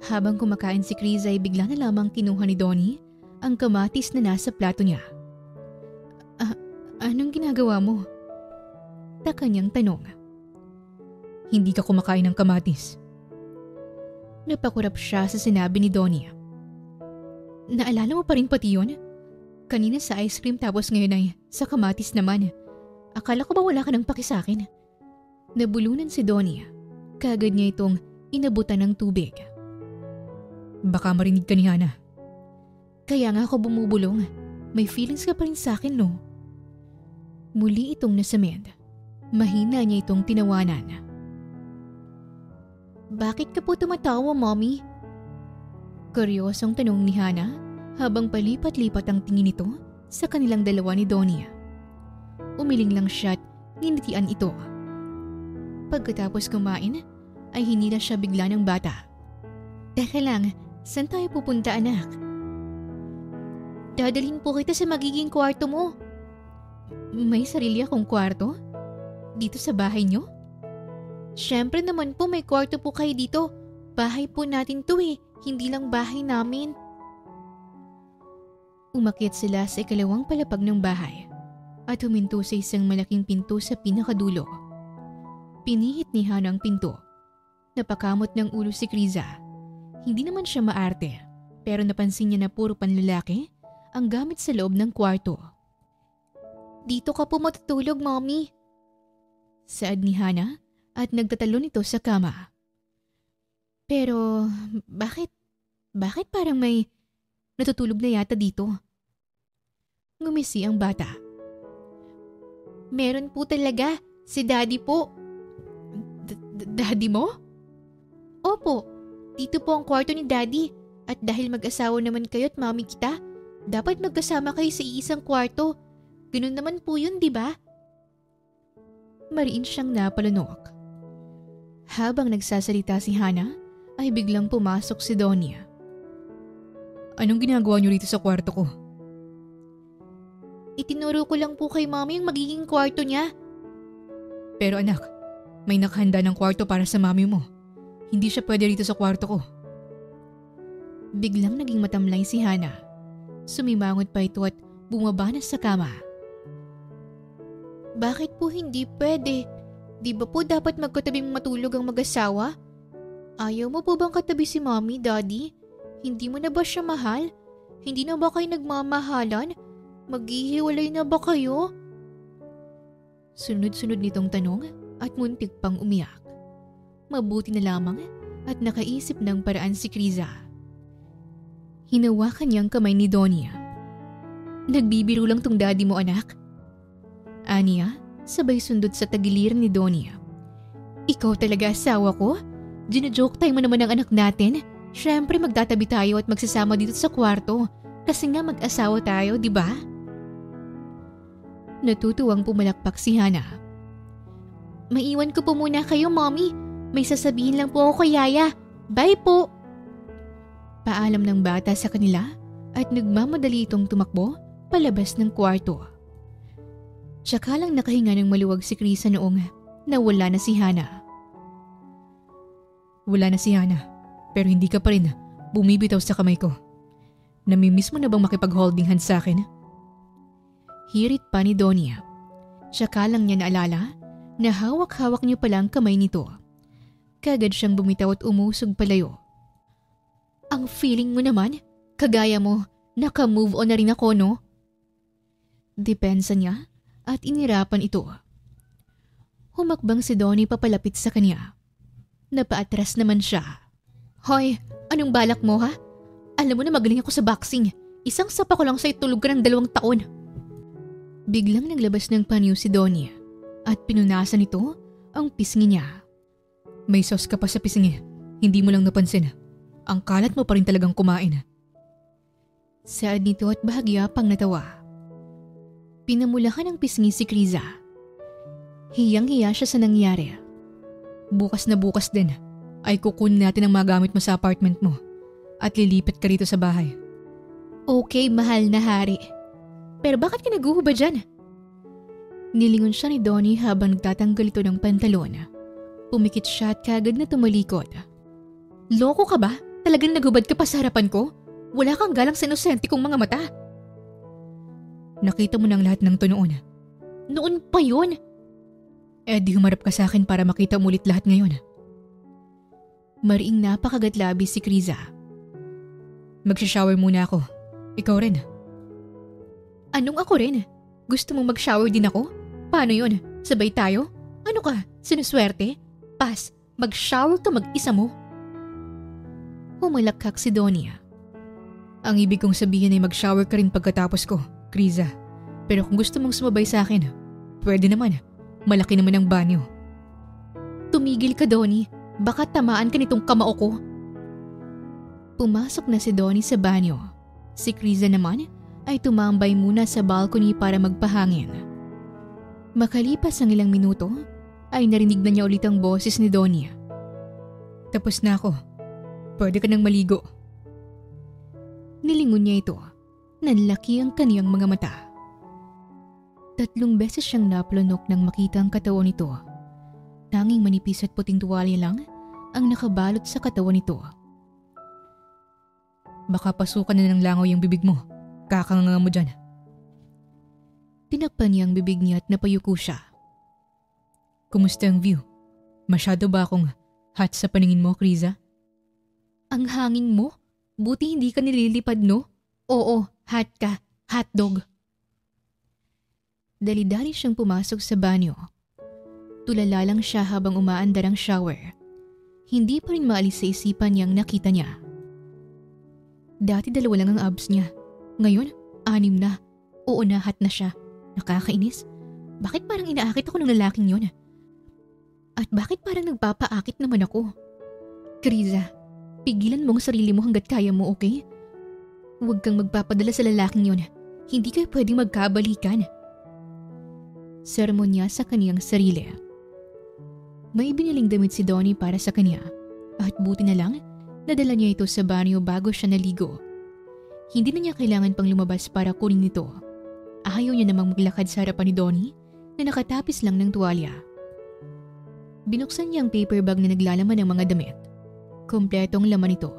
Habang kumakain si Kriza ay bigla na lamang kinuha ni Donnie ang kamatis na nasa plato niya. Anong ginagawa mo? Taka niyang tanong. Hindi ka kumakain ng kamatis. Napakurap siya sa sinabi ni Donnie. Naalala mo pa rin pati yun? Kanina sa ice cream tapos ngayon ay sa kamatis naman. Akala ko ba wala ka ng paki sa akin? Nabulunan si Donnie. Kaagad niya itong inabutan ng tubig. Baka marinig ka ni Hana. Kaya nga ako bumubulong. May feelings ka pa rin sa akin, no? Muli itong nasamid. Mahina niya itong tinawanan. Bakit ka po tumatawa, Mommy? Kuryosong tanong ni Hana habang palipat-lipat ang tingin nito sa kanilang dalawa ni Donnie. Umiling lang siya at ninitian ito. Pagkatapos kumain ay hinila siya bigla ng bata. Teka lang, saan tayo pupunta, anak? Dadalhin po kita sa magiging kwarto mo. May sarili akong kwarto? Dito sa bahay niyo? Siyempre naman po may kwarto po kayo dito. Bahay po natin to hindi lang bahay namin. Umakyat sila sa ikalawang palapag ng bahay at huminto sa isang malaking pinto sa pinakadulo. Pinihit ni Hana ang pinto. Napakamot ng ulo si Kriza. Hindi naman siya maarte, pero napansin niya na puro panlalaki ang gamit sa loob ng kwarto. Dito ka po matutulog, Mommy. Saad ni Hana at nagtatalon ito sa kama. Pero bakit parang may natutulog na yata dito? Ngumisi ang bata. Meron po talaga, si Daddy po. Daddy mo? Opo, dito po ang kwarto ni Daddy at dahil mag-asawa naman kayo at Mommy kita, dapat magkasama kayo sa iisang kwarto. Ganun naman po yun, di ba? Mariin siyang napalunok. Habang nagsasalita si Hana, ay biglang pumasok si Donia. Anong ginagawa niyo rito sa kwarto ko? Itinuro ko lang po kay Mommy ang magiging kwarto niya. Pero anak, may nakahanda ng kwarto para sa mami mo. Hindi siya pwede rito sa kwarto ko. Biglang naging matamlay si Hana. Sumimangot pa ito at bumaba na sa kama. Bakit po hindi pwede? Di ba po dapat magkatabing matulog ang mag-asawa? Ayaw mo po bang katabi si Mommy, Daddy? Hindi mo na ba siya mahal? Hindi na ba kayo nagmamahalan? Maghihiwalay na ba kayo? Sunod-sunod nitong tanong at muntik pang umiyak. Mabuti na lamang at nakaisip ng paraan si Kriza. Hinawakan niyang kamay ni Donia. Nagbibiro lang tong daddy mo, anak. Aniya, sabay sundot sa tagiliran ni Donia. Ikaw talaga asawa ko? Ginajoke tayo mo naman ang anak natin. Siyempre magtatabi tayo at magsasama dito sa kwarto. Kasi nga mag-asawa tayo, di ba? Natutuwang pumalakpak si Hana. Maiwan ko po muna kayo, Mommy. May sasabihin lang po ako kay Yaya. Bye po! Paalam ng bata sa kanila at nagmamadali itong tumakbo palabas ng kwarto. Tsaka lang nakahinga ng maluwag si Krisa noong nawala na si Hana. Wala na si Hana, pero hindi ka pa rin bumibitaw sa kamay ko. Namimiss mo na bang makipag-holding hands sa akin? Hirit pa ni Donia. Tsaka lang niya naalala na hawak-hawak niya pala ang kamay nito. Kagad siyang bumitaw at umusog palayo. Ang feeling mo naman, kagaya mo, naka-move on na rin ako, no? Depensa niya at inirapan ito. Humakbang si Donnie papalapit sa kanya. Napaatras naman siya. Hoy, anong balak mo ha? Alam mo na magaling ako sa boxing. Isang sapa ko lang sa'yo tulog ka ng 2 taon. Biglang naglabas ng panyo si Donnie at pinunasan nito ang pisngi niya. May sauce ka pa sa pisngi. Hindi mo lang napansin. Ang kalat mo pa rin talagang kumain. Saad nito at bahagya pang natawa. Pinamulakan ng pisngi si Kriza. Hiyang-hiya siya sa nangyari. Bukas na bukas din ay kukunin natin ang mga gamit mo sa apartment mo at lilipat ka rito sa bahay. Okay, mahal na hari. Pero bakit ka naguhubad dyan? Nilingon siya ni Donnie habang nagtatanggal ito ng pantalon. Pumikit siya at kagad na tumalikod. Loko ka ba? Talagang naghubad ka pa sa harapan ko? Wala kang galang sa inosente kong mga mata. Nakita mo ng lahat ng to noon. Noon pa yun? Di humarap ka sa akin para makita mo ulit lahat ngayon. Mariing napakagatlabi si Kriza. Magsha-shower muna ako. Ikaw rin. Anong ako rin? Gusto mong mag-shower din ako? Paano yun? Sabay tayo? Ano ka? Sinuswerte? Pas, mag-shower ka mag-isa mo. Humalakhak si Donia. Ang ibig kong sabihin ay mag-shower ka rin pagkatapos ko, Kriza. Pero kung gusto mong sumabay sa akin, pwede naman. Malaki naman ang banyo. Tumigil ka, Donnie. Baka tamaan ka nitong kamao ko. Pumasok na si Donnie sa banyo. Si Kriza naman ay tumambay muna sa balcony para magpahangin. Makalipas ang ilang minuto, ay narinig na niya ulit ang boses ni Donnie. Tapos na ako. Pwede ka nang maligo. Nilingon niya ito. Nanlaki ang kaniyang mga mata. 3 beses siyang napalunok nang makita ang katawan nito. Tanging manipis at puting tuwalya lang ang nakabalot sa katawan nito. Baka pasukan na ng langaw yung bibig mo. Kakanganga mo dyan. Tinakpan niya ang bibig niya at napayuko siya. Kumusta ang view? Masyado ba akong hot sa paningin mo, Kriza? Ang hangin mo? Buti hindi ka nililipad, no? Oo, hot ka. Hotdog. Dali-dali siyang pumasok sa banyo. Tulala lang siya habang umaandar ang shower. Hindi pa rin maalis sa isipan niyang nakita niya. Dati 2 lang ang abs niya. Ngayon, 6 na. Oo na, hot na siya. Nakakainis. Bakit parang inaakit ako ng lalaking yun? At bakit parang nagpapaakit naman ako? Kriza, pigilan mo ang sarili mo hanggat kaya mo, okay? Huwag kang magpapadala sa lalaking yun. Hindi kayo pwedeng magkabalikan. Sermon niya sa kaniyang sarili. May biniling damit si Donnie para sa kanya. At buti na lang, nadala niya ito sa banyo bago siya naligo. Hindi na niya kailangan pang lumabas para kunin ito. Ayaw niya namang maglakad sa harapan ni Donnie na nakatapis lang ng tuwalya. Binuksan niya ang paper bag na naglalaman ng mga damit. Kompletong laman ito.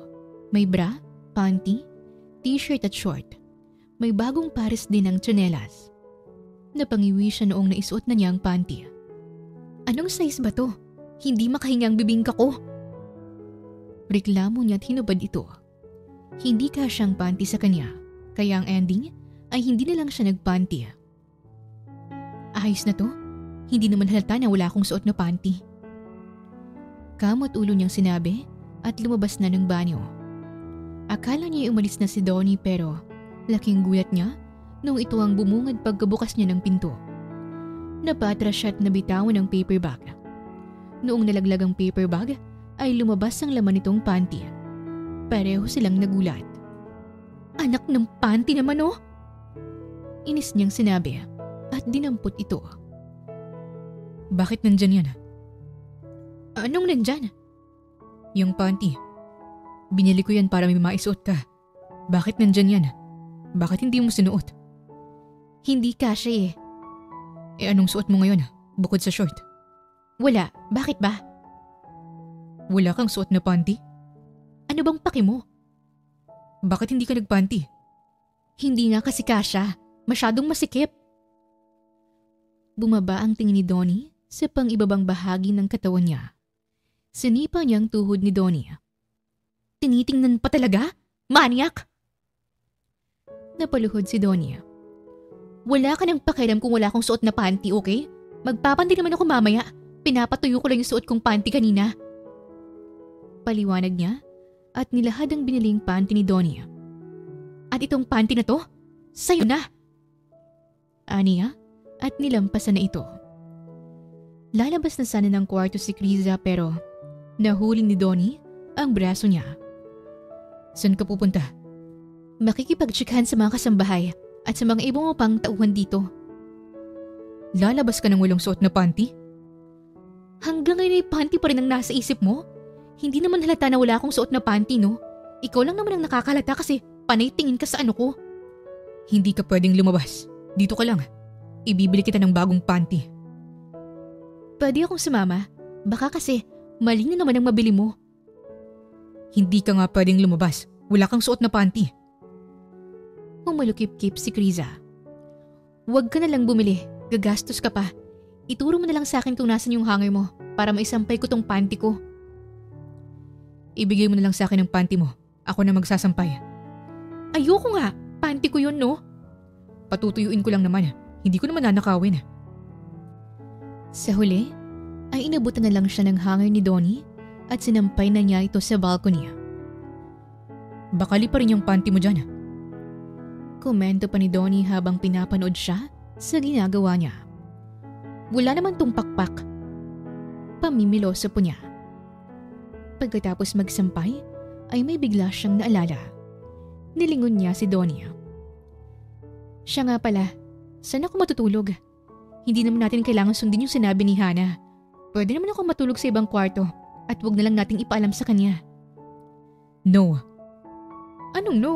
May bra, panty, t-shirt at short. May bagong pares din ng tsinelas. Napangiwi siya noong naisuot na niya ang panty. Anong size ba to? Hindi makahingang bibingka ko. Reklamo niya at hinubad ito. Hindi kasyang panty sa kanya, kaya ang ending ay hindi na lang siya nagpanty. Ayos na to. Hindi naman halata na wala akong suot na panty. Kamot ulo niyang sinabi at lumabas na ng banyo. Akala niya umalis na si Donnie pero laking gulat niya nung ito ang bumungad pagkabukas niya ng pinto. Napatras siya at nabitawan ang paper bag. Noong nalaglag ang paper bag ay lumabas ang laman nitong panty. Pareho silang nagulat. Anak ng panty naman oh! Inis niyang sinabi at dinampot ito. Bakit nandyan yan? Anong nandyan? Yung panty. Binili ko yan para may maisuot ka. Bakit nandyan yan? Bakit hindi mo sinuot? Hindi kasya eh. Eh anong suot mo ngayon bukod sa short? Wala. Bakit ba? Wala kang suot na panty? Ano bang paki mo? Bakit hindi ka nagpanty? Hindi nga kasi kasya. Masyadong masikip. Bumaba ang tingin ni Donnie sa pang-ibabang bahagi ng katawan niya. Sinipa niya ang tuhod ni Donnie. Tinitingnan pa talaga? Maniac! Napaluhod si Donnie. Wala ka nang pakialam kung wala akong suot na panty, okay? Magpapanty naman ako mamaya. Pinapatuyo ko lang yung suot kong panty kanina. Paliwanag niya at nilahad ang biniling panty ni Donnie. At itong panty na to, sa'yo na! Aniya at nilampasan na ito. Lalabas na sana ng kwarto si Kriza pero nahuling ni Donnie ang braso niya. Saan ka pupunta? Makikipagtsikhan sa mga kasambahay at sa mga ibang pang tauhan dito. Lalabas ka ng walang suot na panty? Hanggang ngayon ay panty pa rin ang nasa isip mo? Hindi naman halata na wala akong suot na panty, no? Ikaw lang naman ang nakakalata kasi panay tingin ka sa ano ko. Hindi ka pwedeng lumabas. Dito ka lang. Ibibili kita ng bagong panty. Pwede akong sumama. Baka kasi mali na naman ang mabili mo. Hindi ka nga pwedeng lumabas. Wala kang suot na panty. Humalukip-kip si Kriza. Huwag ka na lang bumili. Gagastos ka pa. Ituro mo na lang sa akin kung nasan yung hanger mo para maisampay ko tong panty ko. Ibigay mo na lang sa akin ang panty mo. Ako na magsasampay. Ayoko nga. Panty ko yun, no? Patutuyuin ko lang naman. Hindi ko naman nanakawin. Sa huli, ay inabutan na lang siya ng hangin ni Donnie at sinampay na niya ito sa balcony. Bakali pa rin yung panty mo dyan. Komento pa ni Donnie habang pinapanood siya sa ginagawa niya. Wala naman tong pakpak. Pamimiloso po niya. Pagkatapos magsampay, ay may bigla siyang naalala. Nilingon niya si Donnie. Siya nga pala, saan ako matutulog? Hindi naman natin kailangan sundin yung sinabi ni Hana. Pwede naman ako matulog sa ibang kwarto at wag na lang nating ipaalam sa kanya. No. Anong no?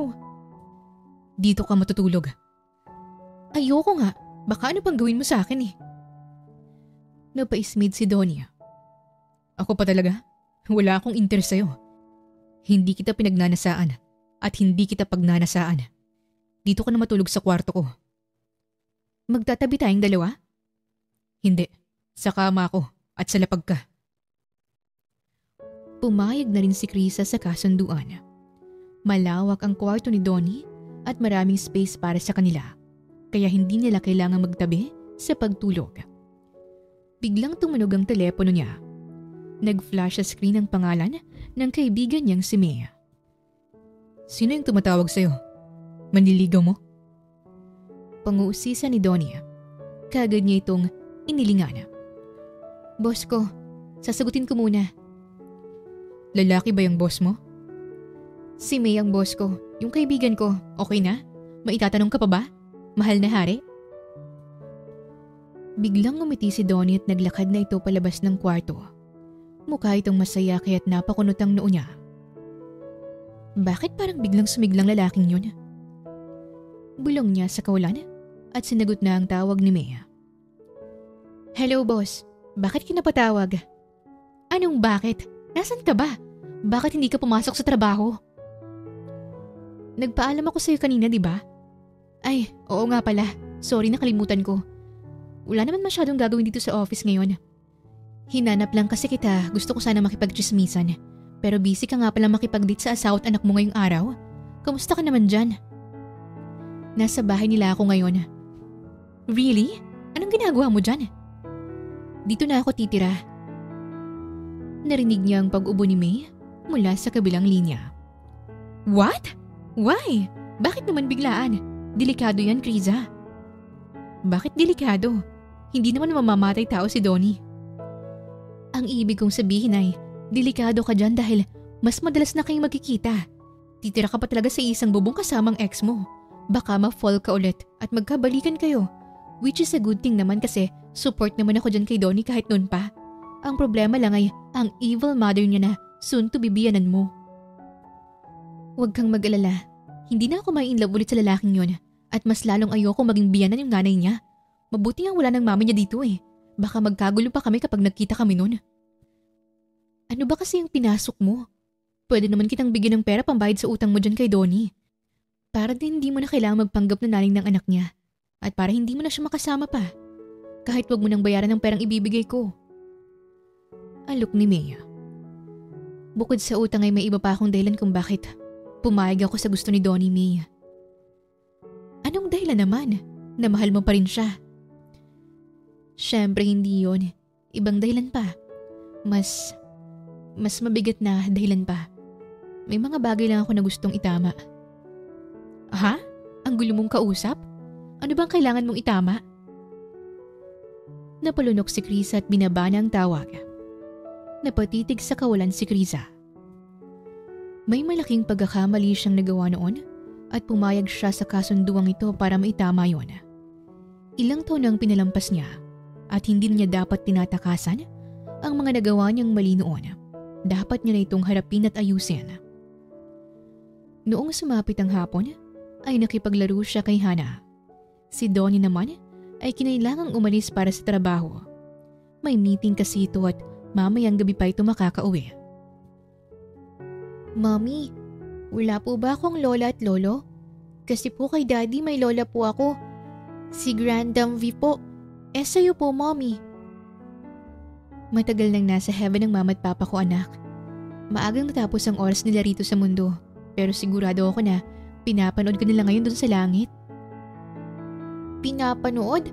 Dito ka matutulog. Ayoko nga. Baka ano pang gawin mo sa akin eh. Napaismid si Donnie. Ako pa talaga? Wala akong interest sa'yo. Hindi kita pinagnanasaan at hindi kita pagnanasaan. Dito ka na matulog sa kwarto ko. Magtatabi tayong dalawa? Hindi. Sa kama ko at sa lapag ka. Pumayag na rin si Krisa sa kasunduan. Malawak ang kwarto ni Donnie at maraming space para sa kanila. Kaya hindi nila kailangang magtabi sa pagtulog. Biglang tumunog ang telepono niya. Nag-flash sa screen ang pangalan ng kaibigan niyang si May. Sino yung tumatawag sa'yo? Manliligaw mo? Panguusisa ni Donnie. Kagad niya itong inilingan. Boss ko, sasagutin ko muna. Lalaki ba yung boss mo? Si May ang boss ko. Yung kaibigan ko, okay na? Maitatanong ka pa ba? Mahal na hari? Biglang ngumiti si Donnie at naglakad na ito palabas ng kwarto. Mukha itong masaya kaya't napakunot ang noo niya. Bakit parang biglang sumiglang lalaking yun? Bulong niya sa kawalan at sinagot na ang tawag ni May. Hello boss, bakit kinapatawag? Anong bakit? Nasaan ka ba? Bakit hindi ka pumasok sa trabaho? Nagpaalam ako sa'yo kanina, di ba? Ay, oo nga pala. Sorry, nakalimutan ko. Wala naman masyadong gagawin dito sa office ngayon. Hinanap lang kasi kita, gusto ko sana makipagchismisan. Pero busy ka nga pala makipag-date sa asawa at anak mo ngayong araw. Kamusta ka naman dyan? Nasa bahay nila ako ngayon. Really? Anong ginagawa mo dyan? Dito na ako titira. Narinig niya ang pag-ubo ni May mula sa kabilang linya. What? Why? Bakit naman biglaan? Delikado yan, Kriza. Bakit delikado? Hindi naman mamamatay tao si Donnie. Ang ibig kong sabihin ay, delikado ka dyan dahil mas madalas na kayong magkikita. Titira ka pa talaga sa isang bubong kasamang ex mo. Baka ma-fall ka ulit at magkabalikan kayo. Which is a good thing naman kasi support naman ako dyan kay Donnie kahit noon pa. Ang problema lang ay ang evil mother niya na soon to be biyanan mo. Huwag kang mag-alala. Hindi na ako mai-inlove ulit sa lalaking yon at mas lalong ayoko maging biyanan yung nanay niya. Mabuti nga wala ng mami niya dito eh. Baka magkagulo pa kami kapag nagkita kami nun. Ano ba kasi yung pinasok mo? Pwede naman kitang bigyan ng pera pambayad sa utang mo dyan kay Donnie. Para din hindi mo na kailangan magpanggap na naning ng anak niya. At para hindi mo na siya makasama pa. Kahit wag mo nang bayaran ng perang ibibigay ko. Alok ni May. Bukod sa utang ay may iba pa akong dahilan kung bakit pumayag ako sa gusto ni Donnie, May. Anong dahilan naman? Na mahal mo pa rin siya. Siyempre hindi yon. Ibang dahilan pa. Mas mabigat na dahilan pa. May mga bagay lang ako na gustong itama. Ha? Ang gulo mong kausap? Ano bang kailangan mong itama? Napalunok si Krisa at binaba na ang tawag. Napatitig sa kawalan si Krisa. May malaking pagkakamali siyang nagawa noon at pumayag siya sa kasunduang ito para maitama yon. Ilang taon nang pinalampas niya at hindi niya dapat tinatakasan ang mga nagawa niyang mali noon. Dapat niya na itong harapin at ayusin. Noong sumapit ang hapon, ay nakipaglaro siya kay Hana. Si Donnie naman ay kinailangang umalis para sa trabaho. May meeting kasi ito at mamayang gabi pa ito makakauwi. Mommy, wala po ba akong lola at lolo? Kasi po kay Daddy may lola po ako. Si Grandam V po. Sa'yo po, Mommy. Matagal nang nasa heaven ang mama at papa ko, anak. Maagang natapos ang oras nila rito sa mundo. Pero sigurado ako na pinapanood ka nila ngayon dun sa langit. Pinapanood?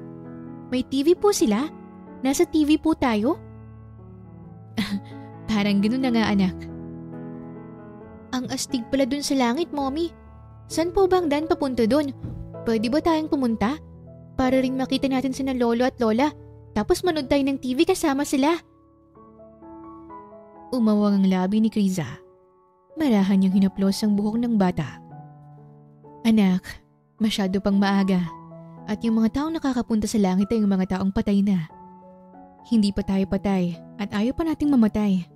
May TV po sila? Nasa TV po tayo? Parang ganun na nga anak. Ang astig pala dun sa langit, Mommy. Saan po bang daan papunta dun? Pwede ba tayong pumunta? Para rin makita natin sina lolo at lola. Tapos manood tayo ng TV kasama sila. Umawang ang labi ni Kriza. Marahan niyang hinaplos ang buhok ng bata. Anak, masyado pang maaga. At yung mga taong nakakapunta sa langit ay yung mga taong patay na. Hindi pa tayo patay at ayaw pa nating mamatay.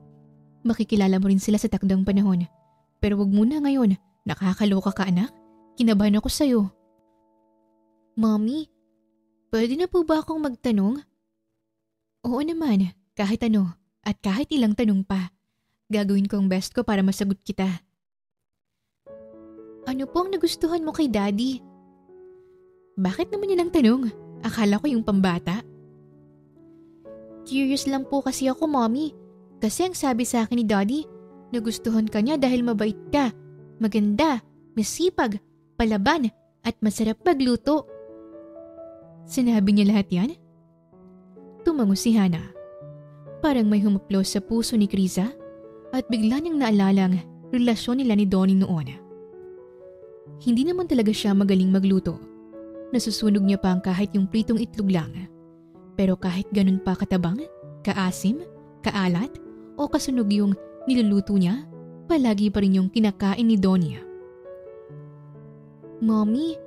Makikilala mo rin sila sa takdang panahon. Pero wag muna ngayon. Nakakaloka ka anak. Kinabahan ako sa'yo. Mommy, pwede na po ba akong magtanong? Oo naman, kahit ano at kahit ilang tanong pa. Gagawin ko ang best ko para masagot kita. Ano po ang nagustuhan mo kay Daddy? Bakit naman yun ang tanong? Akala ko yung pambata. Curious lang po kasi ako, Mommy. Kasi ang sabi sa akin ni Daddy, nagustuhan ka niya dahil mabait ka, maganda, masipag, palaban, at masarap magluto. Sinabi niya lahat yan? Tumango si Hana. Parang may humaplos sa puso ni Kriza at bigla niyang naalala ang relasyon nila ni Donnie noon. Hindi naman talaga siya magaling magluto. Nasusunog niya pa ang kahit yung pritong itlog lang. Pero kahit ganun pa katabang, kaasim, kaalat, o kasunog yung niluluto niya, palagi pa rin yung kinakain ni Donnie. Mommy,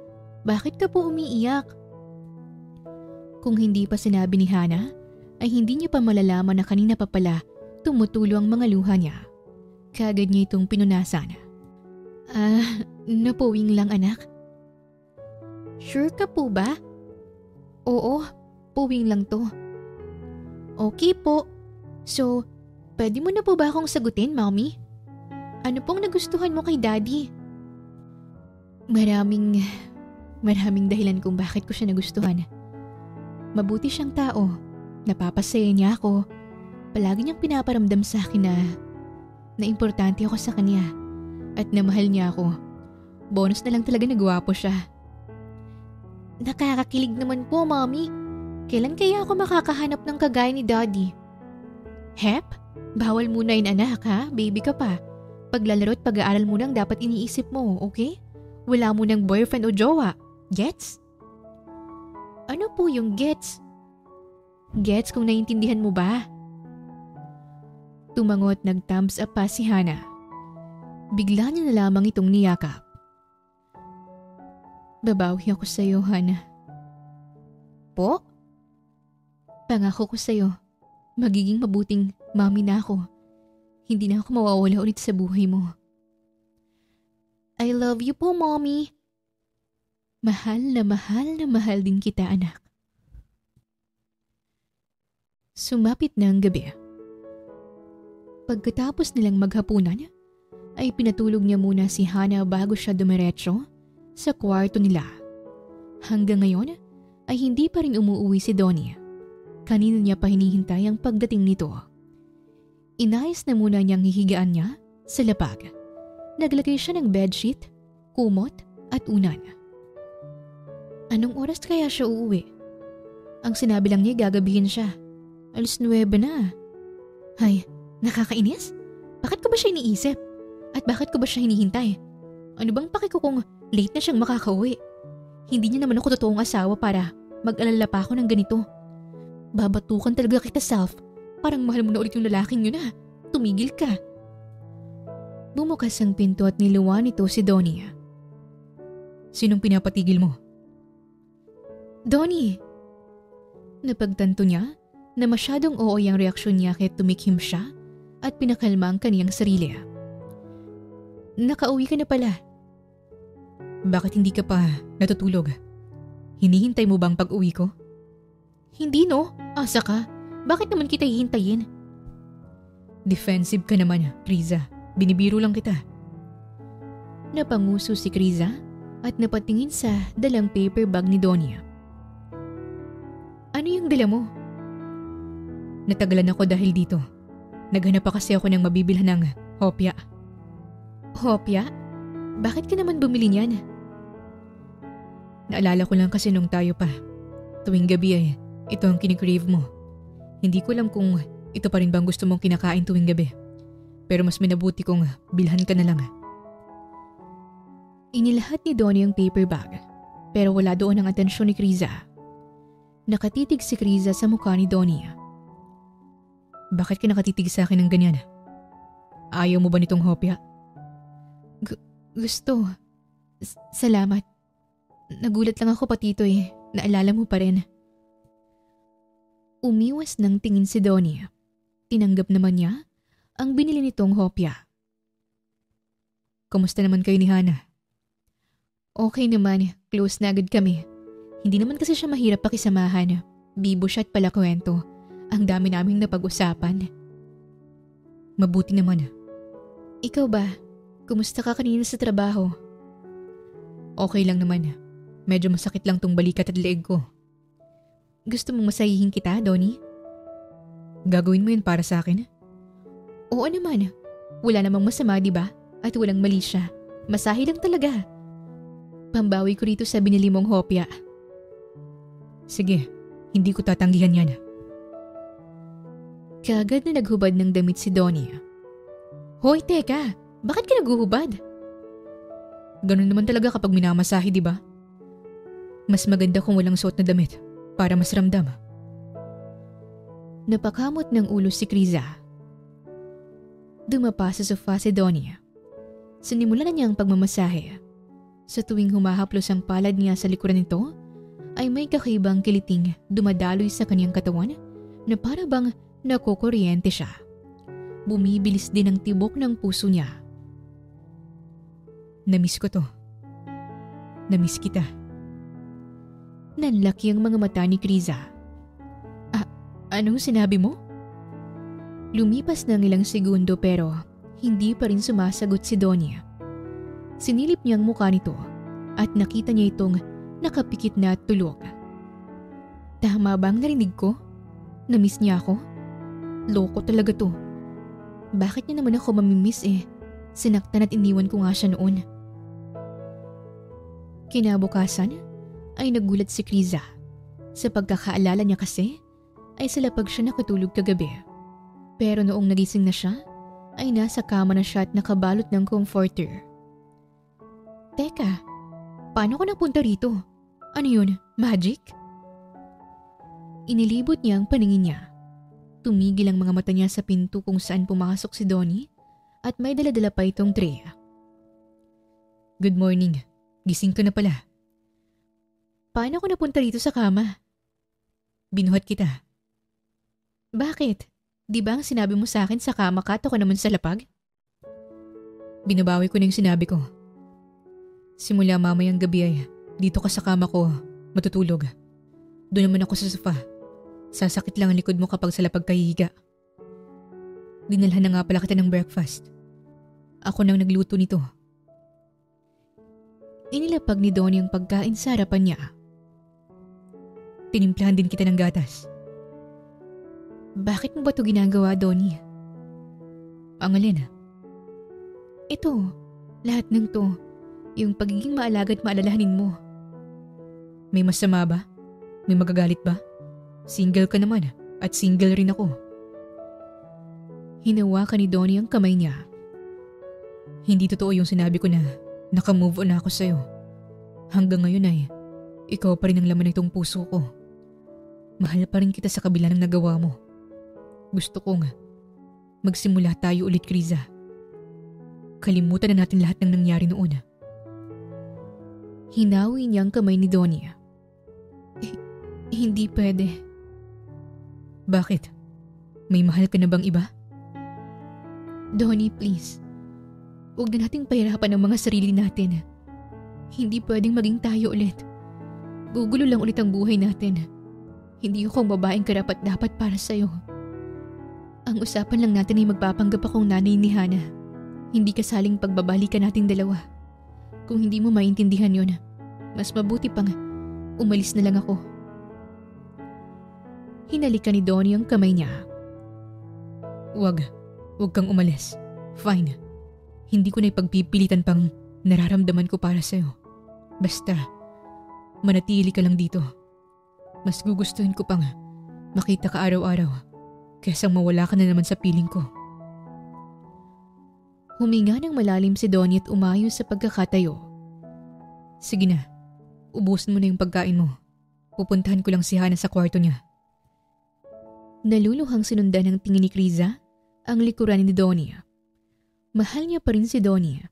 bakit ka po umiiyak? Kung hindi pa sinabi ni Hana, ay hindi niya pa malalaman na kanina pa pala tumutulo ang mga luha niya. Kaagad niya itong pinunasan. Napuwing lang anak. Sure ka po ba? Oo, puwing lang to. Okay po. So, pwede mo na po ba akong sagutin, Mommy? Ano pong nagustuhan mo kay Daddy? Maraming dahilan kung bakit ko siya nagustuhan. Mabuti siyang tao. Napapasaya niya ako. Palagi niyang pinaparamdam sa akin na importante ako sa kanya at na mahal niya ako. Bonus na lang talaga na gwapo siya. Nakakakilig naman po, Mommy. Kailan kaya ako makakahanap ng kagaya ni Daddy? Hep? Bawal muna yun anak ha, baby ka pa. Paglalaro at pag-aaral muna ang dapat iniisip mo, okay? Wala mo ng boyfriend o jowa. Gets? Ano po yung gets? Gets kung naiintindihan mo ba? Tumangot nag-thumbs up pa si Hana. Bigla niya na lamang itong niyakap. Babawi ako sa iyo, Hana. Po? Pangako ko sa iyo, magiging mabuting mami na ako. Hindi na ako mawawala ulit sa buhay mo. I love you po, Mommy. Mahal na mahal din kita, anak. Sumapit na ang gabi. Pagkatapos nilang maghapunan, ay pinatulog niya muna si Hana bago siya dumiretso sa kwarto nila. Hanggang ngayon ay hindi pa rin umuuwi si Donnie. Kanina niya pa hinihintay ang pagdating nito. Inayos na muna niyang hihigaan niya sa lapag. Naglagay siya ng bedsheet, kumot at unan. Anong oras kaya siya uuwi? Ang sinabi lang niya gagabihin siya. 9:00 na. Ay, nakakainis? Bakit ko ba siya iniisip? At bakit ko ba siya hinihintay? Ano bang paki ko kung late na siyang makakauwi? Hindi niya naman ako totoong asawa para mag-alala pa ako ng ganito. Babatukan talaga kita, Self. Parang mahal mo na ulit yung lalaking yun ha. Tumigil ka. Bumukas ang pinto at niluwan nito si Donnie. Sinong pinapatigil mo? Donnie! Napagtanto niya na masyadong oo ang reaksyon niya kaya tumikhim siya at pinakalma ang kaniyang sarili. Nakauwi ka na pala. Bakit hindi ka pa natutulog? Hinihintay mo bang pag-uwi ko? Hindi no, asa ka. Bakit naman kita hihintayin? Defensive ka naman, Kriza. Binibiro lang kita. Napanguso si Kriza at napatingin sa dalang paper bag ni Donnie. Ano yung dala mo? Natagalan ako dahil dito. Naghanap pa kasi ako ng mabibilhan ng hopya. Hopya? Bakit ka naman bumili niyan? Naalala ko lang kasi nung tayo pa. Tuwing gabi ay ito ang kinikrave mo. Hindi ko alam kung ito pa rin bang gusto mong kinakain tuwing gabi. Pero mas minabuti kong bilhan ka na lang. Inilahat ni Donnie ang paper bag, pero wala doon ang atensyon ni Kriza. Nakatitig si Kriza sa mukha ni Donnie. Bakit ka nakatitig sa akin ng ganyan? Ayaw mo ba nitong hopya? Gusto. Salamat. Nagulat lang ako patito Naalala mo pa rin. Umiwas ng tingin si Donnie. Tinanggap naman niya ang binili nitong hopya. Kumusta naman kayo ni Hana? Okay naman, close na agad kami. Hindi naman kasi siya mahirap pakisamahan. Bibo siya at pala kwento. Ang dami naming napag-usapan. Mabuti naman. Ikaw ba? Kumusta ka kanina sa trabaho? Okay lang naman. Medyo masakit lang tong balikat at leeg ko. Gusto mong masahihin kita, Donnie? Gagawin mo yun para sa akin? Oo naman. Wala namang masama, di ba? At walang mali siya. Masahi lang talaga. Pambawi ko rito sa binili mong hopya. Sige, hindi ko tatanggihan yan. Kaagad na naghubad ng damit si Donnie. Hoy, teka! Bakit ka naghuhubad? Ganun naman talaga kapag minamasahe, di ba? Mas maganda kung walang suot na damit para mas ramdam. Napakamot ng ulo si Kriza. Dumapa sa sofa si Donnie. Sinimulan na niya ang pagmamasahe. Sa tuwing humahaplos ang palad niya sa likuran nito, ay may kakaibang kiliting dumadaloy sa kanyang katawan na para bang nakukuryente siya. Bumibilis din ang tibok ng puso niya. Namiss ko to. Namiss kita. Nanlaki ang mga mata ni Kriza. Anong sinabi mo? Lumipas ng ilang segundo pero hindi pa rin sumasagot si Donnie. Sinilip niya ang mukha nito at nakita niya itong nakapikit na tulog. Tama bang narinig ko? Namiss niya ako? Loko talaga to. Bakit niya naman ako mamimiss Sinaktan at iniwan ko nga siya noon. Kinabukasan ay nagulat si Kriza. Sa pagkakaalala niya kasi ay sa lapag siya nakatulog kagabi. Pero noong nagising na siya ay nasa kama na siya at nakabalot ng comforter. Teka, paano ko napunta rito? Ano yun? Magic? Inilibot niya ang paningin niya. Tumigil ang mga mata niya sa pinto kung saan pumasok si Donnie at may dala-dala pa itong tray. Good morning. Gising ka na pala. Paano ko napunta rito sa kama? Binuhat kita. Bakit? Di ba ang sinabi mo sa akin sa kama ka at ako naman sa lapag? Binabawi ko na yung sinabi ko. Simula mamayang gabi ay dito ka sa kama ko matutulog. Doon naman ako sa sofa. Sasakit lang ang likod mo kapag sa lapag kahihiga. Dinalhan na nga pala kita ng breakfast. Ako nang nagluto nito. Inilapag ni Donnie ang pagkain sa harapan niya. Tinimplahan din kita ng gatas. Bakit mo ba ito ginagawa, Donnie? Ang alin? Ito, lahat ng to. Yung pagiging maalaga at maalalahanin mo. May masama ba? May magagalit ba? Single ka naman at single rin ako. Hinawakan ni Donnie ang kamay niya. Hindi totoo yung sinabi ko na naka-move on na ako sa'yo. Hanggang ngayon ay ikaw pa rin ang laman nitong puso ko. Mahal pa rin kita sa kabila ng nagawa mo. Gusto kong magsimula tayo ulit, Kriza. Kalimutan na natin lahat ng nangyari noon. Hinawi niya ang kamay ni Donnie. Hindi pwede. Bakit? May mahal ka na bang iba? Donnie, please. Huwag na nating pahirapan ang mga sarili natin. Hindi pwedeng maging tayo ulit. Gugulo lang ulit ang buhay natin. Hindi ako ang babaeng karapat-dapat para sa'yo. Ang usapan lang natin ay magpapanggap akong nanay ni Hana. Hindi kasaling pagbabalikan nating dalawa. Kung hindi mo maintindihan yon, mas mabuti pang umalis na lang ako. Hinalikan ni Donnie ang kamay niya. Huwag kang umalis. Fine. Hindi ko na ipagpipilitan pang nararamdaman ko para sa'yo. Basta, manatili ka lang dito. Mas gugustuhin ko pang makita ka araw-araw kaysa mawala ka na naman sa piling ko. Huminga ng malalim si Donnie at umayos sa pagkakatayo. Sige na, ubusin mo na yung pagkain mo. Pupuntahan ko lang si Hana sa kwarto niya. Naluluhang sinundan ng tingin ni Kriza ang likuran ni Donnie. Mahal niya pa rin si Donnie.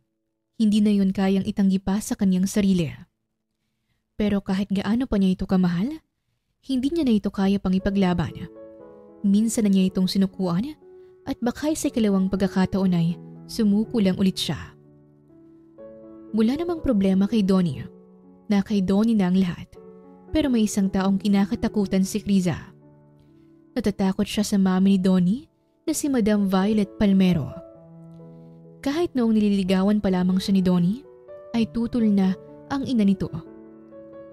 Hindi na yun kayang itanggi pa sa kanyang sarili. Pero kahit gaano pa niya ito kamahal, hindi niya na ito kaya pang ipaglaban. Minsan na niya itong sinukuan at bakay sa ikalawang pagkakataon ay sumuko lang ulit siya. Wala namang problema kay Donnie. Na kay Donnie na ang lahat. Pero may isang taong kinakatakutan si Kriza. Natatakot siya sa mami ni Donnie na si Madam Violet Palmero. Kahit noong nililigawan pa lamang siya ni Donnie, ay tutol na ang ina nito.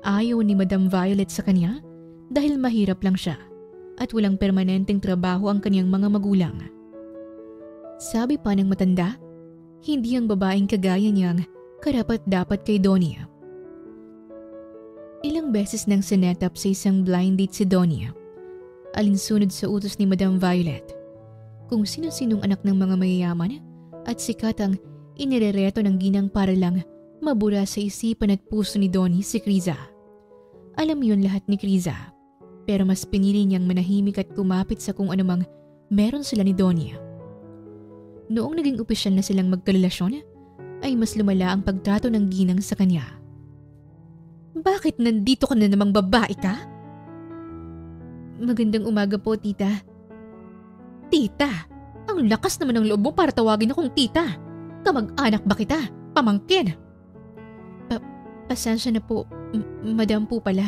Ayaw ni Madam Violet sa kanya dahil mahirap lang siya at walang permanenteng trabaho ang kanyang mga magulang. Sabi pa ng matanda, hindi ang babaeng kagaya niyang karapat-dapat kay Donnie. Ilang beses nang sinetap sa isang blind date si Donnie, alinsunod sa utos ni Madam Violet, kung sino-sinong anak ng mga mayayaman at sikat ang inirereto ng ginang para lang mabura sa isipan at puso ni Donnie si Kriza. Alam yun lahat ni Kriza, pero mas pinili niyang manahimik at kumapit sa kung anumang meron sila ni Donnie. Noong naging opisyal na silang magkarelasyon, ay mas lumala ang pagtrato ng ginang sa kanya. Bakit nandito ka na namang babae ka? Magandang umaga po, tita. Tita? Ang lakas naman ng loob mo para tawagin akong tita. Kamag-anak ba kita? Pamangkin? Pasensya na po, madam po pala.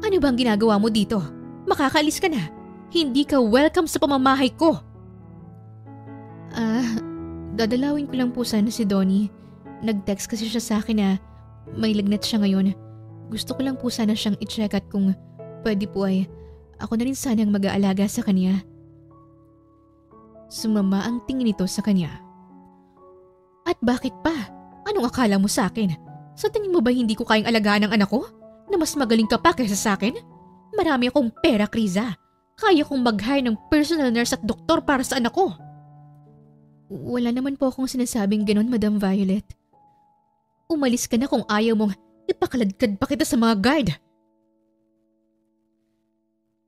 Ano bang ginagawa mo dito? Makakalis ka na. Hindi ka welcome sa pamamahay ko. Dadalawin ko lang po sana si Donnie. Nag-text kasi siya sa akin na may lagnat siya ngayon. Gusto ko lang po sana siyang i-check at kung pwede po ay ako na rin sanang mag-aalaga sa kanya. Sumama ang tingin nito sa kanya. At bakit pa? Anong akala mo sa akin? Sa tingin mo ba hindi ko kayang alagaan ang anak ko? Na mas magaling ka pa kaysa sa akin? Marami akong pera, Kriza. Kaya kong mag-hire ng personal nurse at doktor para sa anak ko. Wala naman po akong sinasabing ganon, Madam Violet. Umalis ka na kung ayaw mong ipakaladkad pa kita sa mga guard.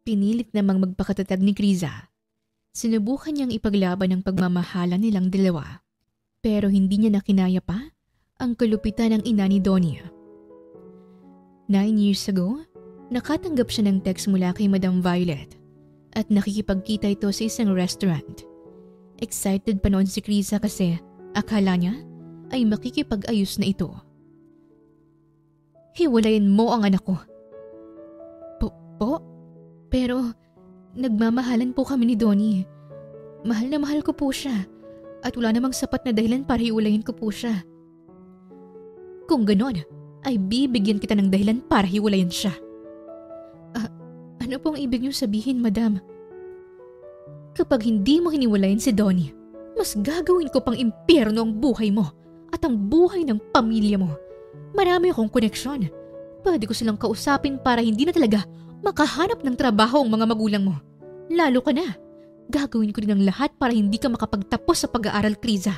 Pinilit namang magpakatatag ni Kriza. Sinubukan niyang ipaglaban ang pagmamahala nilang dalawa. Pero hindi niya nakinaya pa ang kalupitan ng ina ni Donnie. 9 years ago, nakatanggap siya ng text mula kay Madam Violet at nakikipagkita ito sa isang restaurant. Excited pa noon si Kriza kasi akala niya ay makikipag-ayos na ito. Hiwalayin mo ang anak ko. Po? Pero nagmamahalan po kami ni Donnie. Mahal na mahal ko po siya at wala namang sapat na dahilan para hiwalayin ko po siya. Kung ganon, ay bibigyan kita ng dahilan para hiwalayin siya. Ano pong ibig niyo sabihin, madam? Kapag hindi mo hiniwalayin si Donnie, mas gagawin ko pang impyerno ang buhay mo at ang buhay ng pamilya mo. Marami akong koneksyon. Pwede ko silang kausapin para hindi na talaga makahanap ng trabaho ang mga magulang mo. Lalo ka na. Gagawin ko din ang lahat para hindi ka makapagtapos sa pag-aaral, Kriza.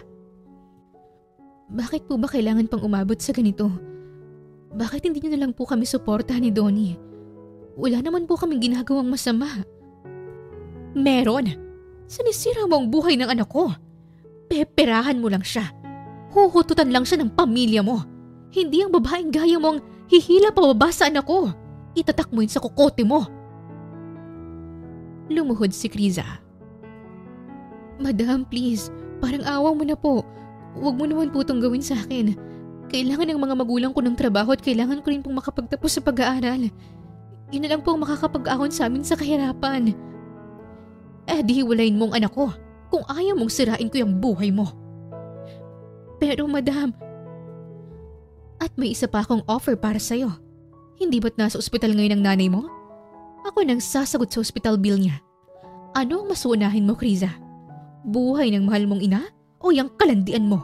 Bakit po ba kailangan pang umabot sa ganito? Bakit hindi niyo na lang po kami suportahan ni Donnie? Wala naman po kaming ginagawang masama. Meron. Sinisira mo ang buhay ng anak ko. Peperahan mo lang siya. Huhututan lang siya ng pamilya mo. Hindi ang babaeng gaya mo ang hihila pababa sa anak ko. Itatak mo yun sa kokote mo. Lumuhod si Kriza. Madam, please. Parang awa mo na po. Huwag mo naman po itong gawin sa akin. Kailangan ng mga magulang ko ng trabaho at kailangan ko rin pong makapagtapos sa pag-aaral. Yun na lang po ang makakapag-ahon sa amin sa kahirapan. Di hiwalayin mo ang anak ko kung ayaw mong sirain ko yung buhay mo. Pero madam, at may isa pa akong offer para sa'yo. Hindi ba't nasa ospital ngayon ang nanay mo? Ako nang sasagot sa ospital bill niya. Ano ang masuunahin mo, Kriza? Buhay ng mahal mong ina o yung kalandian mo?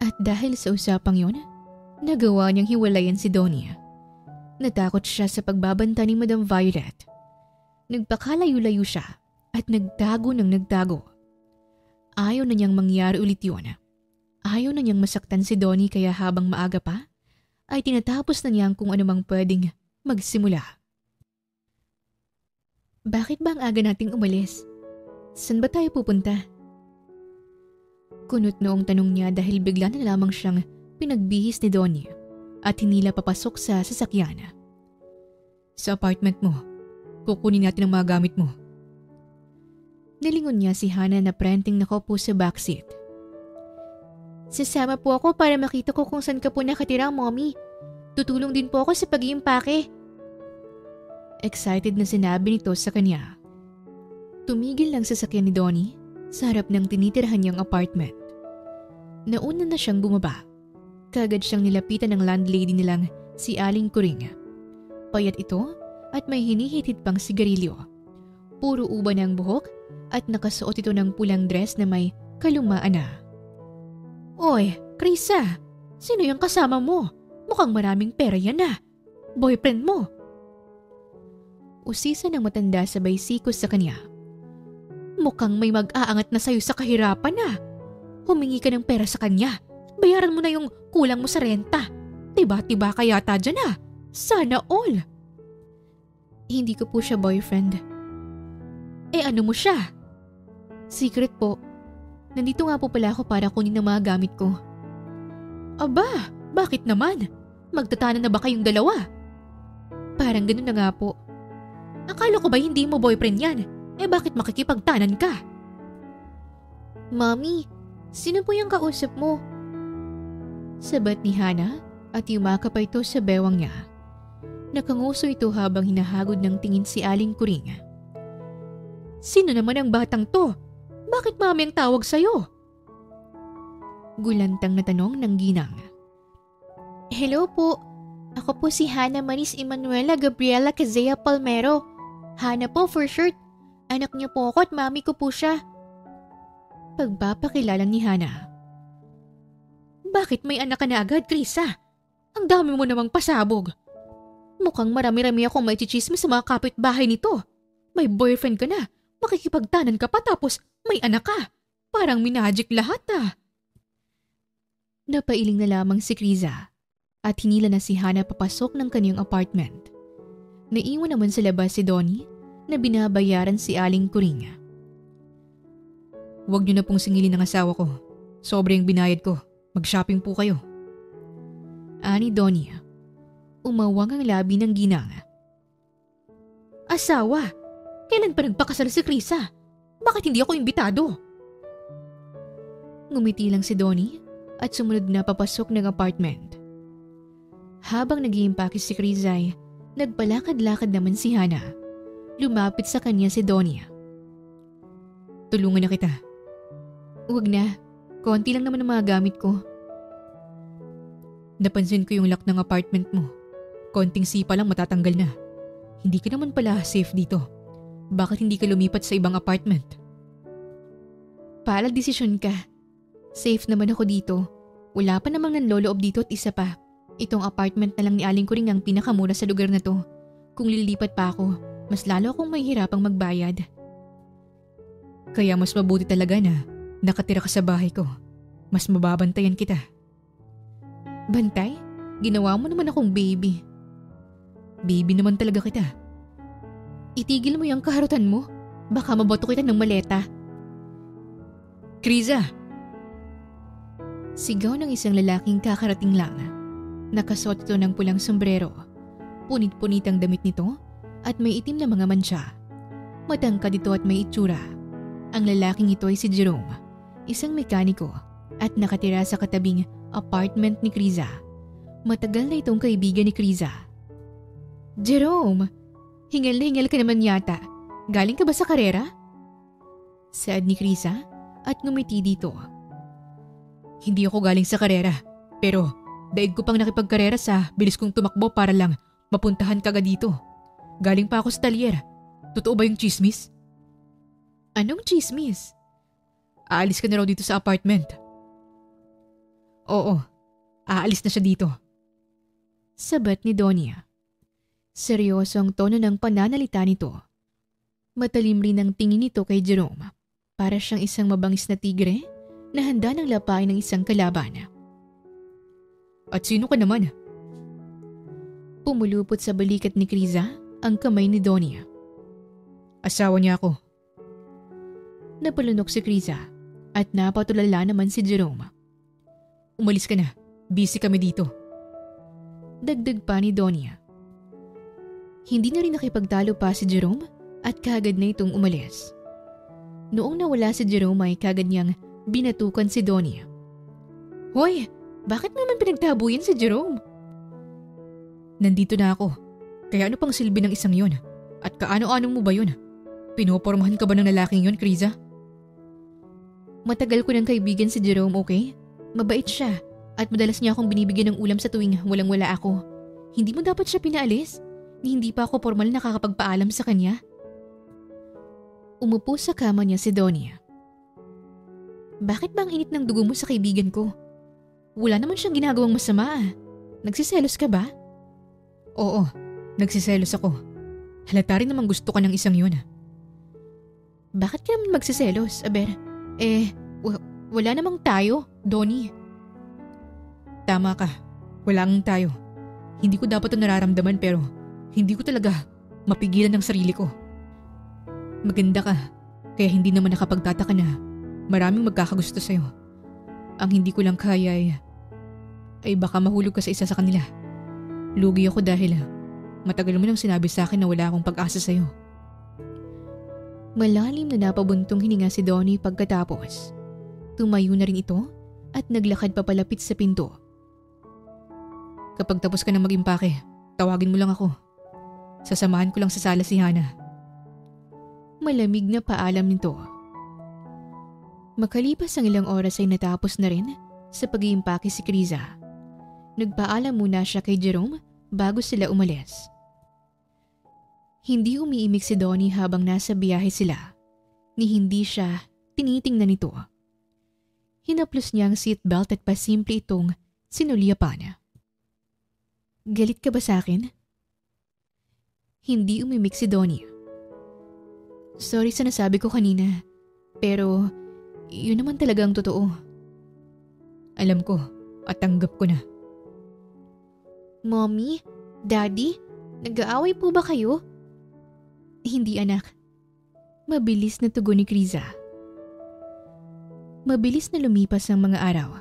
At dahil sa usapang yon, nagawa niyang hiwalayan si Donnie. Natakot siya sa pagbabanta ni Madam Violet. Nagpakalayo-layo siya at nagtago ng nagtago. Ayaw na niyang mangyari ulit yun. Ayaw na niyang masaktan si Donnie kaya habang maaga pa, ay tinatapos na niyang kung anumang pwedeng magsimula. Bakit ba ang aga nating umalis? Saan ba tayo pupunta? Kunot noong tanong niya dahil bigla na lamang siyang pinagbihis ni Donnie at hinila papasok sa sasakyan. Sa apartment mo, kukunin natin ang mga gamit mo. Nilingon niya si Hana na prenting nakaupo sa backseat. Sasama po ako para makita ko kung saan ka po nakatira, Mommy. Tutulong din po ako sa pag-iimpake. Excited na sinabi nito sa kanya. Tumigil lang sasakyan ni Donnie sa harap ng tinitirahan niyang apartment. Nauna na siyang bumaba. Kagad siyang nilapitan ng landlady nilang si Aling Kuring. Payat ito at may hinihitid pang sigarilyo. Puro uban ang buhok at nakasuot ito ng pulang dress na may kalumaan na. Oy, Krisa, sino yung kasama mo? Mukhang maraming pera yan na. Boyfriend mo. Usisa ng matanda sabay sikos sa kanya. Mukhang may mag-aangat na sayo sa kahirapan na. Humingi ka ng pera sa kanya. Bayaran mo na yung kulang mo sa renta. Tiba-tiba ka yata dyan na. Sana all. Hindi ko po siya boyfriend. Eh ano mo siya? Secret po. Nandito nga po pala ako para kunin ang mga gamit ko. Aba, bakit naman? Magtatanan na ba kayong dalawa? Parang ganun na nga po. Akala ko ba hindi mo boyfriend yan? Eh bakit makikipagtanan ka? Mommy, sino po yung kausap mo? Sabat ni Hana at yumakap pa ito sa bewang niya. Nakanguso ito habang hinahagod ng tingin si Aling Kuring. Sino naman ang batang to? Bakit mami ang tawag sa'yo? Gulantang na tanong ng ginang. Hello po. Ako po si Hana Maris Emanuela Gabriela Cazea Palmero. Hana po for short. Anak niyo po ako at mami ko po siya. Pagpapakilala ni Hana. Bakit may anak ka na agad, Krisa? Ang dami mo namang pasabog. Mukhang marami-rami akong may chichismis sa mga kapitbahay nito. May boyfriend ka na, makikipagtanan ka pa tapos may anak ka. Parang minagic lahat ah. Napailing na lamang si Kriza at hinila na si Hana papasok ng kanyang apartment. Naiwan naman sa labas si Donnie na binabayaran si Aling Kuring. Huwag niyo na pong singilin ang asawa ko. Sobre yung binayad ko. Mag-shopping po kayo. Ani Donnie. Umawang ang labi ng ginang. Asawa? Kailan pa nagpakasal si Krisa? Bakit hindi ako imbitado? Ngumiti lang si Donnie at sumunod na papasok ng apartment. Habang nag-iimpake si Krisa ay nagpalakad-lakad naman si Hana. Lumapit sa kanya si Donnie. Tulungan na kita. Huwag na. Konti lang naman ang mga gamit ko. Napansin ko yung lock ng apartment mo. Konting sipa lang matatanggal na. Hindi ka naman pala safe dito. Bakit hindi ka lumipat sa ibang apartment? Para desisyon ka. Safe naman ako dito. Wala pa namang nanloloob dito at isa pa. Itong apartment na lang ni Aling Kuring ang pinakamura sa lugar na to. Kung lilipat pa ako, mas lalo akong mahihirapang magbayad. Kaya mas mabuti talaga na nakatira ka sa bahay ko. Mas mababantayan kita. Bantay? Ginawa mo naman akong baby. Baby naman talaga kita. Itigil mo yung kaharutan mo. Baka maboto kita ng maleta. Kriza! Sigaw ng isang lalaking kakarating lang. Nakasuot ito ng pulang sombrero. Punit-punit ang damit nito at may itim na mga mansya. Matangkad ito at may itsura. Ang lalaking ito ay si Jerome, isang mekaniko at nakatira sa katabing apartment ni Kriza. Matagal na itong kaibigan ni Kriza. Jerome, hingal na hingal ka naman yata. Galing ka ba sa karera? Saad ni Kriza at ngumiti dito. Hindi ako galing sa karera, pero daig ko pang nakipagkarera sa bilis kong tumakbo para lang mapuntahan ka agad dito. Galing pa ako sa talyer. Totoo ba yung chismis? Anong chismis? Aalis ka na raw dito sa apartment. Oo, aalis na siya dito. Sabat ni Donia. Seryoso ang tono ng pananalita nito. Matalim rin ang tingin nito kay Jerome. Para siyang isang mabangis na tigre na handa ng lapain ng isang kalaban. At sino ka naman? Pumulupot sa balikat ni Kriza ang kamay ni Donia. Asawa niya ako. Napalunok si Kriza at napatulala naman si Jerome. Umalis ka na. Busy kami dito. Dagdag pa ni Donia. Hindi na rin nakipagtalo pa si Jerome at kagad na itong umalis. Noong nawala si Jerome ay kagad niyang binatukan si Donia. Hoy! Bakit naman pinagtabuyan si Jerome? Nandito na ako. Kaya ano pang silbi ng isang yon? At kaano-ano mo ba yun? Pinopormahan ka ba ng lalaking yon, Kriza? Matagal ko ng kaibigan si Jerome, okay? Mabait siya at madalas niya akong binibigyan ng ulam sa tuwing walang-wala ako. Hindi mo dapat siya pinaalis? Hindi pa ako formal nakakapagpaalam sa kanya. Umupo sa kama niya si Donia. Bakit ba ang init ng dugo mo sa kaibigan ko? Wala naman siyang ginagawang masama. Nagsiselos ka ba? Oo, nagsiselos ako. Halata rin naman gusto ka ng isang yun. Bakit ka naman magsiselos, Aber? Wala namang tayo, Donnie. Tama ka, wala ang tayo. Hindi ko dapat ito nararamdaman pero hindi ko talaga mapigilan ng sarili ko. Maganda ka, kaya hindi naman nakapagtataka na maraming magkakagusto sa'yo. Ang hindi ko lang kaya ay baka mahulog ka sa isa sa kanila. Lugi ako dahil matagal mo nang sinabi sa akin na wala akong pag-asa sa'yo. Malalim na napabuntong hininga si Donnie pagkatapos. Tumayo na rin ito at naglakad papalapit sa pinto. Kapag tapos ka na mag-impake, tawagin mo lang ako. Sasamahan ko lang sa sala si Hana. Malamig na paalam nito. Makalipas ang ilang oras ay natapos na rin sa pag-iimpake si Kriza. Nagpaalam muna siya kay Jerome bago sila umalis. Hindi umiimik si Donnie habang nasa biyahe sila, ni hindi siya tinitingnan nito. Hinaplos niya ang seatbelt at pasimple itong sinulyapan. Galit ka ba sa akin? Hindi umimik si Donnie. Sorry sa nasabi ko kanina, pero yun naman talaga ang totoo. Alam ko at tanggap ko na. Mommy? Daddy? Nag-aaway po ba kayo? Hindi anak. Mabilis na tugon ni Kriza. Mabilis na lumipas ang mga araw.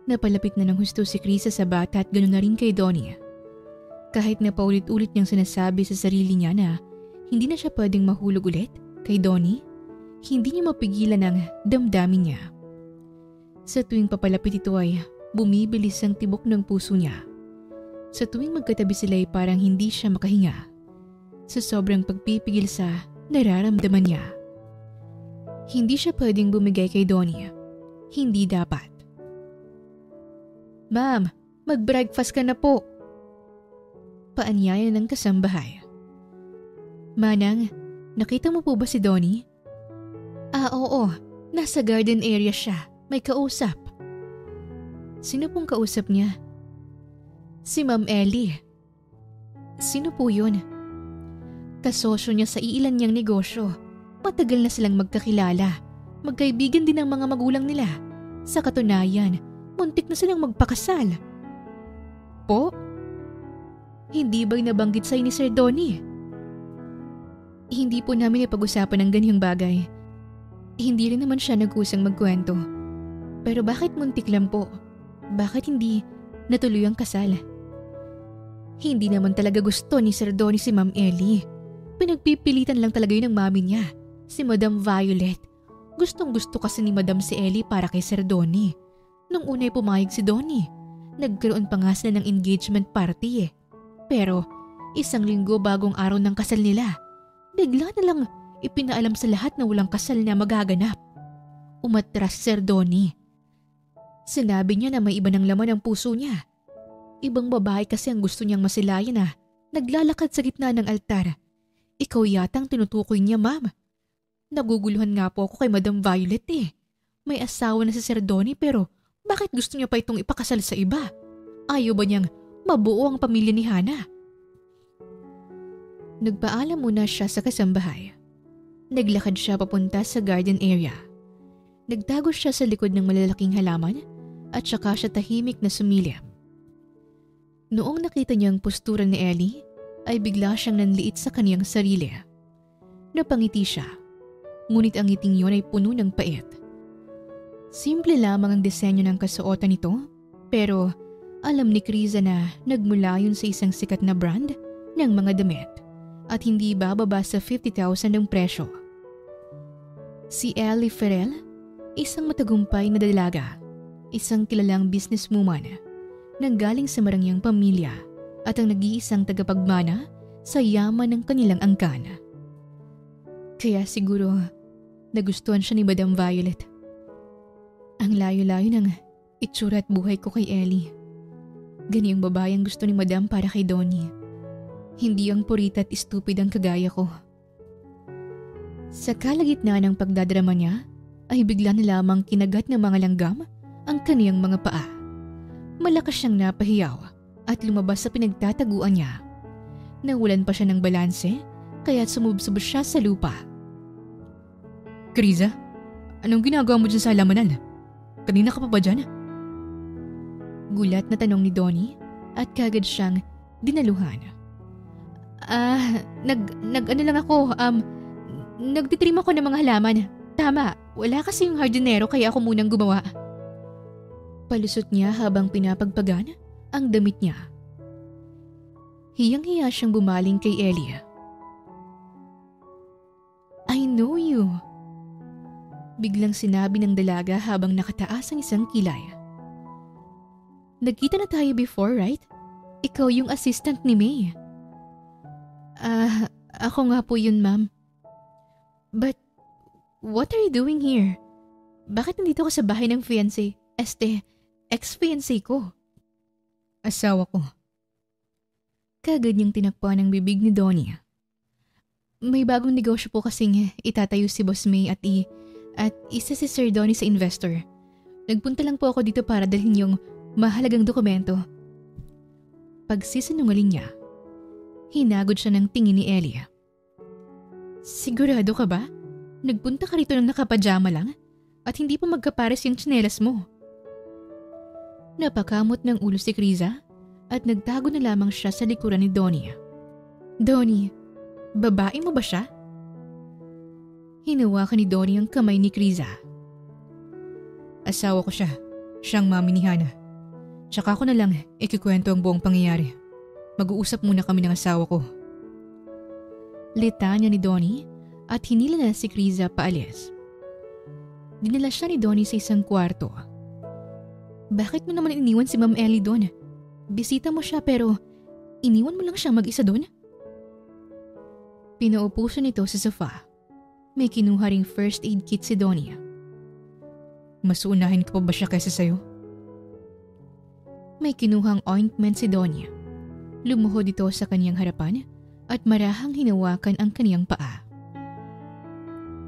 Napalapit na ng husto si Kriza sa bata at ganoon na rin kay Donnie. Kahit na paulit-ulit niyang sinasabi sa sarili niya na hindi na siya pwedeng mahulog ulit kay Donnie, hindi niya mapigilan ang damdamin niya. Sa tuwing papalapit ito ay bumibilis ang tibok ng puso niya. Sa tuwing magkatabi sila ay parang hindi siya makahinga. Sa sobrang pagpipigil sa nararamdaman niya. Hindi siya pwedeng bumigay kay Donnie. Hindi dapat. Ma'am, mag-breakfast ka na po. Paanyaya ng kasambahay. Manang, nakita mo po ba si Donnie? Oo. Nasa garden area siya. May kausap. Sino pong kausap niya? Si Ma'am Ellie. Sino po yun? Kasosyo niya sa iilan niyang negosyo. Matagal na silang magkakilala. Magkaibigan din ang mga magulang nila. Sa katunayan, muntik na silang magpakasal. Po? Hindi ba'y nabanggit sa'yo ni Sir Donnie? Hindi po namin ipag-usapan ng ganyang bagay. Hindi rin naman siya nag-usang magkwento. Pero bakit muntik lang po? Bakit hindi natuloy ang kasal? Hindi naman talaga gusto ni Sir Donnie si Ma'am Ellie. Pinagpipilitan lang talaga yun ng mami niya, si Madam Violet. Gustong gusto kasi ni Madam si Ellie para kay Sir Donnie. Nung una'y pumayag si Donnie, nagkaroon pa nga sila ng engagement party . Pero isang linggo bagong araw ng kasal nila, bigla na lang ipinaalam sa lahat na walang kasal na magaganap. Umatras si Sir Donnie. Sinabi niya na may iba ng laman ang puso niya. Ibang babae kasi ang gusto niyang masilayan na naglalakad sa gitna ng altar. Ikaw yatang tinutukoy niya, ma'am. Naguguluhan nga po ako kay Madam Violet . May asawa na si Sir Donnie pero bakit gusto niya pa itong ipakasal sa iba? Ayaw ba niyang mabuo ang pamilya ni Hana? Nagpaalam muna siya sa kasambahay. Naglakad siya papunta sa garden area. Nagtago siya sa likod ng malalaking halaman at saka siya tahimik na sumilip. Noong nakita niya ang postura ni Ellie, ay bigla siyang nanliit sa kaniyang sarili. Napangiti siya, ngunit ang ngiting yun ay puno ng pait. Simple lamang ang disenyo ng kasuotan nito, pero alam ni Criza na nagmula yun sa isang sikat na brand ng mga damit at hindi bababa sa 50,000 ang presyo. Si Ellie Ferrell, isang matagumpay na dalaga, isang kilalang businesswoman, nanggaling sa marangyang pamilya at ang nag-iisang tagapagmana sa yaman ng kanilang angkan. Kaya siguro nagustuhan siya ni Madam Violet. Ang layo-layo ng itsura at buhay ko kay Ellie. Ganiyang babae ang gusto ni Madam para kay Donnie. Hindi ang purita at stupid ang kagaya ko. Sa kalagitnaan ng pagdadrama niya, ay bigla na lamang kinagat ng mga langgam ang kaniyang mga paa. Malakas siyang napahiyaw at lumabas sa pinagtataguan niya. Nawalan pa siya ng balanse, kaya sumubsob siya sa lupa. Criza, anong ginagawa mo dyan sa halamanan? Kanina ka pa ba dyan? Gulat na tanong ni Donnie at kagad siyang dinaluhan. Nag-ano lang ako, nagtitrim ako ng mga halaman. Tama, wala kasi yung hardinero kaya ako munang gumawa. Palusot niya habang pinapagpagan ang damit niya. Hiyang-hiya siyang bumaling kay Ellie. I know you. Biglang sinabi ng dalaga habang nakataas ang isang kilay. Nagkita na tayo before, right? Ikaw yung assistant ni May. Ako nga po yun, ma'am. But, what are you doing here? Bakit nandito ka sa bahay ng fiancé? Ex-fiancé ko. Asawa ko. Kagad niyang tinakpan ang bibig ni Donnie. May bagong negosyo po kasing itatayo si Boss May at isa si Sir Donnie sa investor. Nagpunta lang po ako dito para dalhin yung mahalagang dokumento. Pagsisinungaling niya, hinagod siya ng tingin ni Ellie. Sigurado ka ba? Nagpunta ka rito ng nakapajama lang at hindi pa magkapares yung tsinelas mo. Napakamot ng ulo si Criza at nagtago na lamang siya sa likuran ni Donnie. Donnie, babae mo ba siya? Hinawakan ni Donnie ang kamay ni Criza. Asawa ko siya. Siyang mami ni Hana. Tsaka ko na lang ikikwento ang buong pangyayari. Mag-uusap muna kami ng asawa ko. Litanya ni Donnie at hinila na si Criza paalis. Dinala siya ni Donnie sa isang kwarto. Bakit mo naman iniwan si Ma'am Ellie doon? Bisita mo siya pero iniwan mo lang siyang mag-isa doon? Pinaupo siya nito sa sofa. May kinuha ring first aid kit si Donnie. Mas unahin ka pa ba siya kaysa sa'yo? May kinuhang ointment si Donnie. Lumuhod ito sa kaniyang harapan at marahang hinawakan ang kaniyang paa.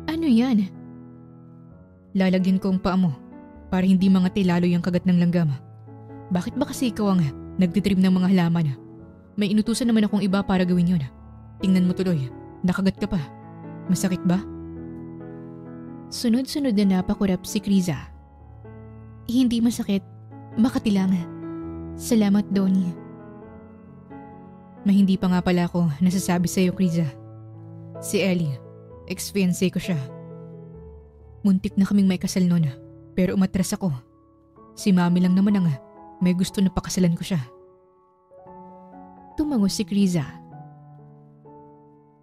Ano yan? Lalagyan ko ang paa mo para hindi mangati lalo yung kagat ng langgam. Bakit ba kasi ikaw ang nagtitrim ng mga halaman? May inutusan naman akong iba para gawin yun. Tingnan mo tuloy, nakagat ka pa. Masakit ba? Sunod-sunod na napakurap si Criza. Hindi masakit, makati lang. Salamat, Donnie. Hindi pa nga pala ako nasasabi sa'yo, Criza. Si Ellie, ex-fiancé ko siya. Muntik na kaming may kasal noon, pero umatras ako. Si Mami lang naman ang may gusto na pakasalan ko siya. Tumango si Criza.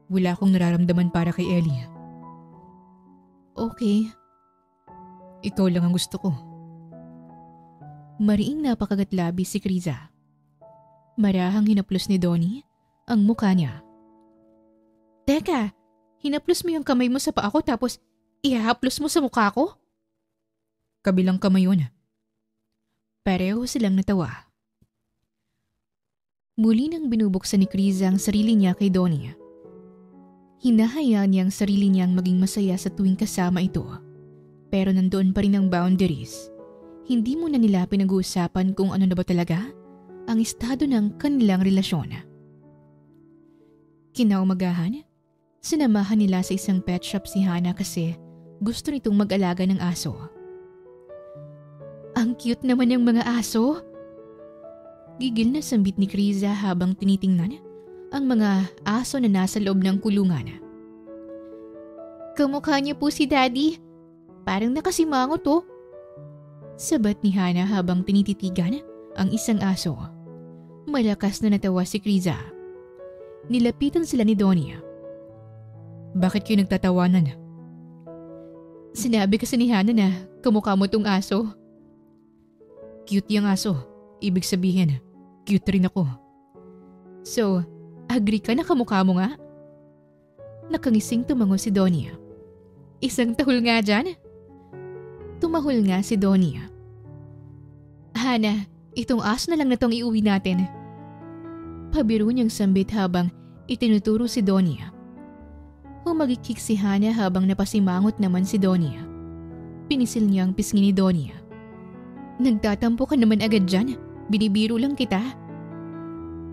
Wala akong nararamdaman para kay Ellie. Okay. Ikaw lang ang gusto ko. Mariing napakagatlabi si Criza. Marahang hinaplos ni Donnie ang mukha niya. Teka, hinaplos mo yung kamay mo sa paa ko tapos ihahaplos mo sa mukha ko? Kabilang kamay yun. Pareho silang natawa. Muli nang binubuksan ni Criza ang sarili niya kay Donnie. Hinahayaan niya ang sarili niyang maging masaya sa tuwing kasama ito. Pero nandoon pa rin ang boundaries. Hindi mo na nila pinag-uusapan kung ano na ba talaga ang estado ng kanilang relasyon. Kinaumagahan, Sinamahan nila sa isang pet shop si Hana kasi gusto nitong mag-alaga ng aso. Ang cute naman ng mga aso. Gigil na sambit ni Kriza habang tinitingnan ang mga aso na nasa loob ng kulungan. Kamukha niya po si Daddy. Parang nakasimangot to. Sabat ni Hana habang tinititigan ang isang aso. Malakas na natawa si Kriza. Nilapitan sila ni Donnie. Bakit kayo nagtatawanan? Sinabi kasi ni Hana na kamukha mo tong aso. Cute yung aso. Ibig sabihin, cute rin ako. So, agree ka na kamukha mo nga? Nakangising tumango si Donnie. Isang tahol nga dyan. Tumahol nga si Donnie. Hana, itong aso na lang na tong iuwi natin. Pabiro niyang sambit habang itinuturo si Donnie. Humagikik si Hana habang napasimangot naman si Donnie. Pinisil niya ang pisngi ni Donnie. Nagtatampo ka naman agad dyan. Binibiro lang kita.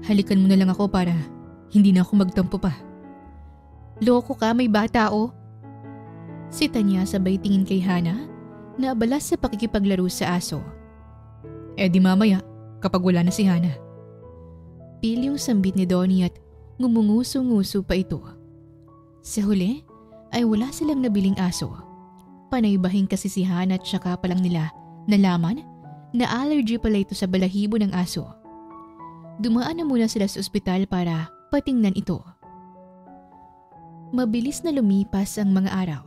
Halikan mo na lang ako para hindi na ako magtampo pa. Loko ka, may bata o. Sita niya sabay tingin kay Hana na abala sa pakikipaglaro sa aso. Di mamaya kapag wala na si Hana. Pil yung sambit ni Donnie at ngumunguso-nguso pa ito. Sa huli ay wala silang nabiling aso. Panay-bahing kasi si Hana at saka pa lang nila nalaman na allergy pala ito sa balahibo ng aso. Dumaan na muna sila sa ospital para patingnan ito. Mabilis na lumipas ang mga araw.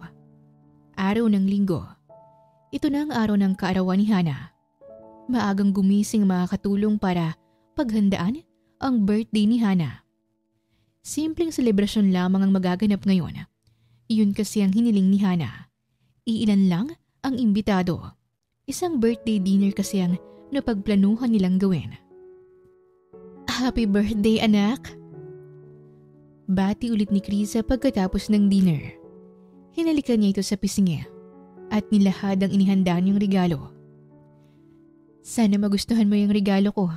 Araw ng linggo. Ito na ang araw ng kaarawan ni Hana. Maagang gumising mga katulong para paghandaan ang birthday ni Hana. Simpleng selebrasyon lamang ang magaganap ngayon. Iyon kasi ang hiniling ni Hana. Iilan lang ang imbitado. Isang birthday dinner kasi ang napagplanuhan nilang gawin. Happy birthday, anak! Bati ulit ni Kriza pagkatapos ng dinner. Hinalikan niya ito sa pisngi at nilahad ang inihanda niyang regalo. Sana magustuhan mo yung regalo ko.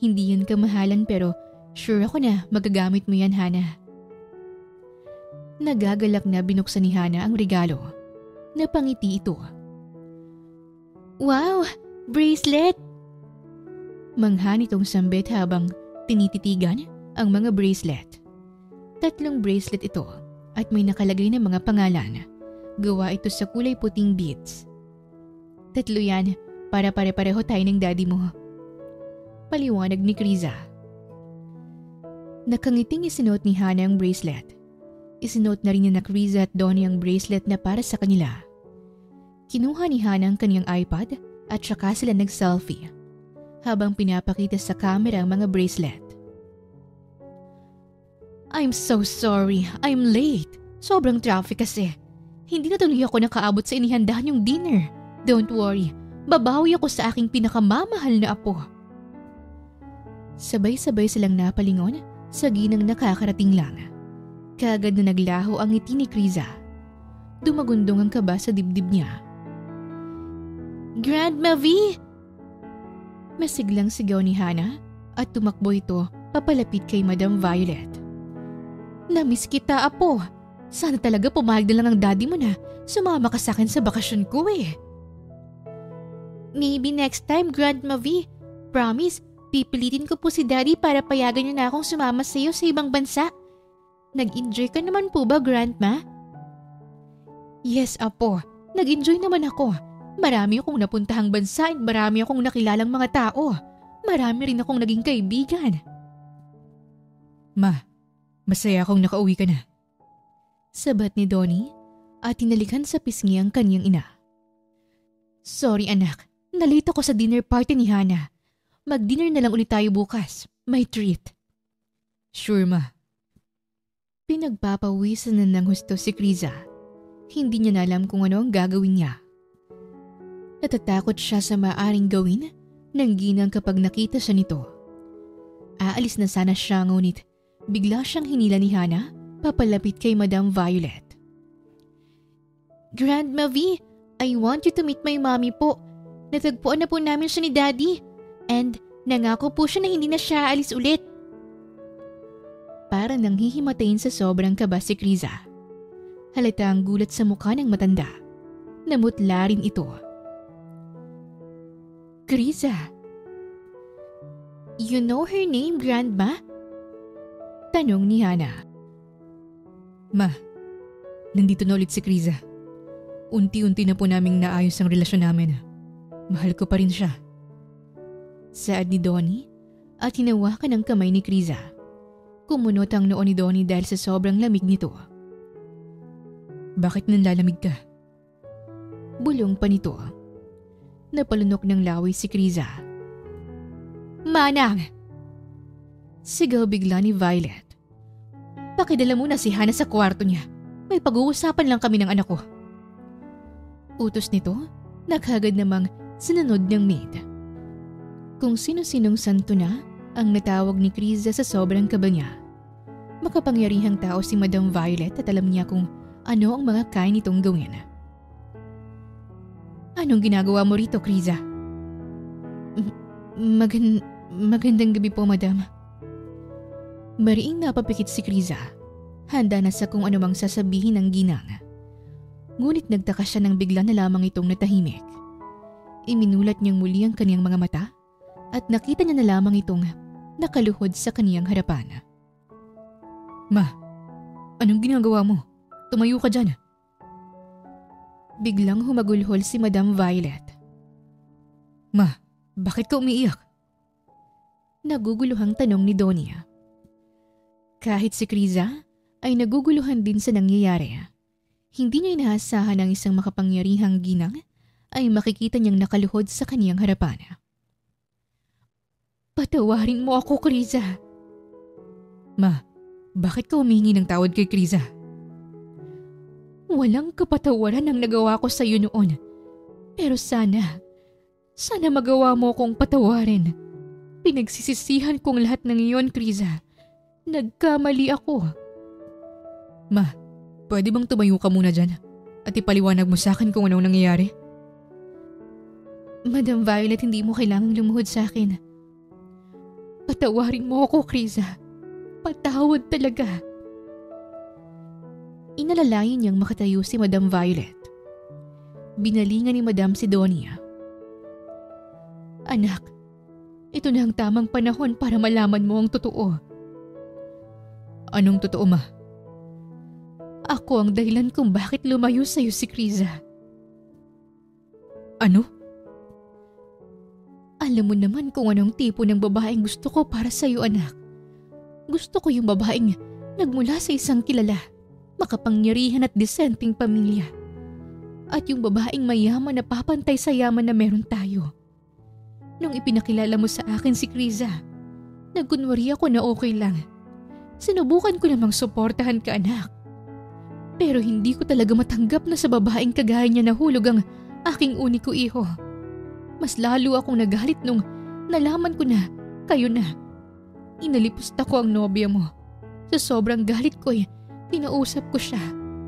Hindi yun kamahalan pero sure ako na magagamit mo yan, Hana. Nagagalak na binuksan ni Hana ang regalo. Napangiti ito. Wow! Bracelet! Mangha nitong sambit habang tinititigan ang mga bracelet. 3 bracelet ito at may nakalagay na mga pangalan. Gawa ito sa kulay puting beads. 3 yan para pare-pareho tayo ng daddy mo. Paliwanag ni Kriza. Nakangiting isinuot ni Hana ang bracelet. Isinuot na rin niya na Kriza at Donnie ang bracelet na para sa kanila. Kinuha ni Hana ang kanyang iPad at saka sila nag-selfie habang pinapakita sa camera ang mga bracelet. I'm so sorry. I'm late. Sobrang traffic kasi. Hindi na tuloy ako nakaabot sa inihandahan yung dinner. Don't worry. Babawi ako sa aking pinakamamahal na apo. Sabay-sabay silang napalingon sa ginang nakakarating lang. Kaagad na naglaho ang ngiti ni Kriza. Dumagundong ang kaba sa dibdib niya. Grandma V! Masiglang sigaw ni Hana at tumakbo ito papalapit kay Madam Violet. Namiss kita, apo. Sana talaga pumayag na lang ang daddy mo na sumama ka sa akin sa bakasyon ko eh. Maybe next time, Grandma V. Promise, pipilitin ko po si daddy para payagan niyo na akong sumama sa iyo sa ibang bansa. Nag-enjoy ka naman po ba, Grandma? Yes, apo. Nag-enjoy naman ako. Marami akong napuntahang bansa at marami akong nakilalang mga tao. Marami rin akong naging kaibigan. Ma, masaya akong nakauwi ka na. Sabat ni Donnie at tinalikan sa pisngi ang kanyang ina. Sorry anak, nalate ako sa dinner party ni Hana. Mag-dinner na lang ulit tayo bukas. May treat. Sure ma. Pinagpapawisan na ng husto si Kriza. Hindi niya na alam kung ano ang gagawin niya. Natatakot siya sa maaaring gawin ng ginang kapag nakita siya nito. Aalis na sana siya ngunit bigla siyang hinila ni Hana papalapit kay Madam Violet. Grandma V, I want you to meet my mommy po. Natagpuan na po namin siya ni Daddy and nangako po siya na hindi na siya aalis ulit. para nang hihimatayin sa sobrang kaba si Kriza. Halata ang gulat sa mukha ng matanda. Namutla rin ito. Kriza. You know her name, Grandma? Tanong ni Hana. Ma, nandito na ulit si Kriza. Unti-unti na po naming naayos ang relasyon namin. Mahal ko pa rin siya. Saad ni Donnie at hinawakan ang kamay ni Kriza. Kumunot ang noo ni Donnie dahil sa sobrang lamig nito. Bakit nanlalamig ka? Bulong pa nito. Napalunok ng laway si Kriza. Manang! Sigaw bigla ni Violet. Pakidala muna si Hana sa kwarto niya. May pag-uusapan lang kami ng anak ko. Utos nito, nakagad namang sinunod ng maid. Kung sino-sinong santo na ang natawag ni Kriza sa sobrang kaba niya. Makapangyarihang tao si Madam Violet at alam niya kung ano ang mga kaya nitong gawin. Anong ginagawa mo rito, Kriza? Magandang gabi po, Madam. Mariing napapikit si Kriza. Handa na sa kung anumang sasabihin ng ginang. Ngunit nagtaka siya nang bigla na lamang itong natahimik. Iminulat niyang muli ang kaniyang mga mata at nakita niya na lamang itong nakaluhod sa kaniyang harapan. Ma, anong ginagawa mo? Tumayo ka dyan. Biglang humagulhol si Madam Violet. Ma, bakit ka umiiyak? Naguguluhang tanong ni Donia. Kahit si Kriza ay naguguluhan din sa nangyayari. Hindi niya inaasahan ang isang makapangyarihang ginang ay makikita niyang nakaluhod sa kaniyang harapan. Patawarin mo ako, Kriza. Ma, bakit ka humingi ng tawad kay Kriza? Walang kapatawaran ang nagawa ko sa iyo noon. Pero sana magawa mo akong patawarin. Pinagsisisihan kong lahat ng iyon, Kriza. Nagkamali ako. Ma, pwede bang tumayo ka muna dyan at ipaliwanag mo sa akin kung anong nangyayari? Madam Violet, hindi mo kailangang lumuhod sa akin. Patawarin mo ako, Kriza. Patawad talaga. Inalalayan niyang makatayo si Madam Violet. Binalingan ni Madam Sidonia. Anak, ito na ang tamang panahon para malaman mo ang totoo. Anong totoo, Ma? Ako ang dahilan kung bakit lumayo sa'yo si Kriza. Ano? Alam mo naman kung anong tipo ng babaeng gusto ko para sa'yo, anak. Gusto ko yung babaeng nagmula sa isang kilala, makapangyarihan at disenteng pamilya. At yung babaeng mayaman na papantay sa yaman na meron tayo. Nung ipinakilala mo sa akin si Kriza, nagkunwari ako na okay lang. Sinubukan ko namang suportahan ka, anak. Pero hindi ko talaga matanggap na sa babaeng kagaya niya nahulog ang aking uniko iho. Mas lalo akong nagalit nung nalaman ko na kayo na. Inalipusta ko ang nobya mo. Sa sobrang galit ko kinausap ko siya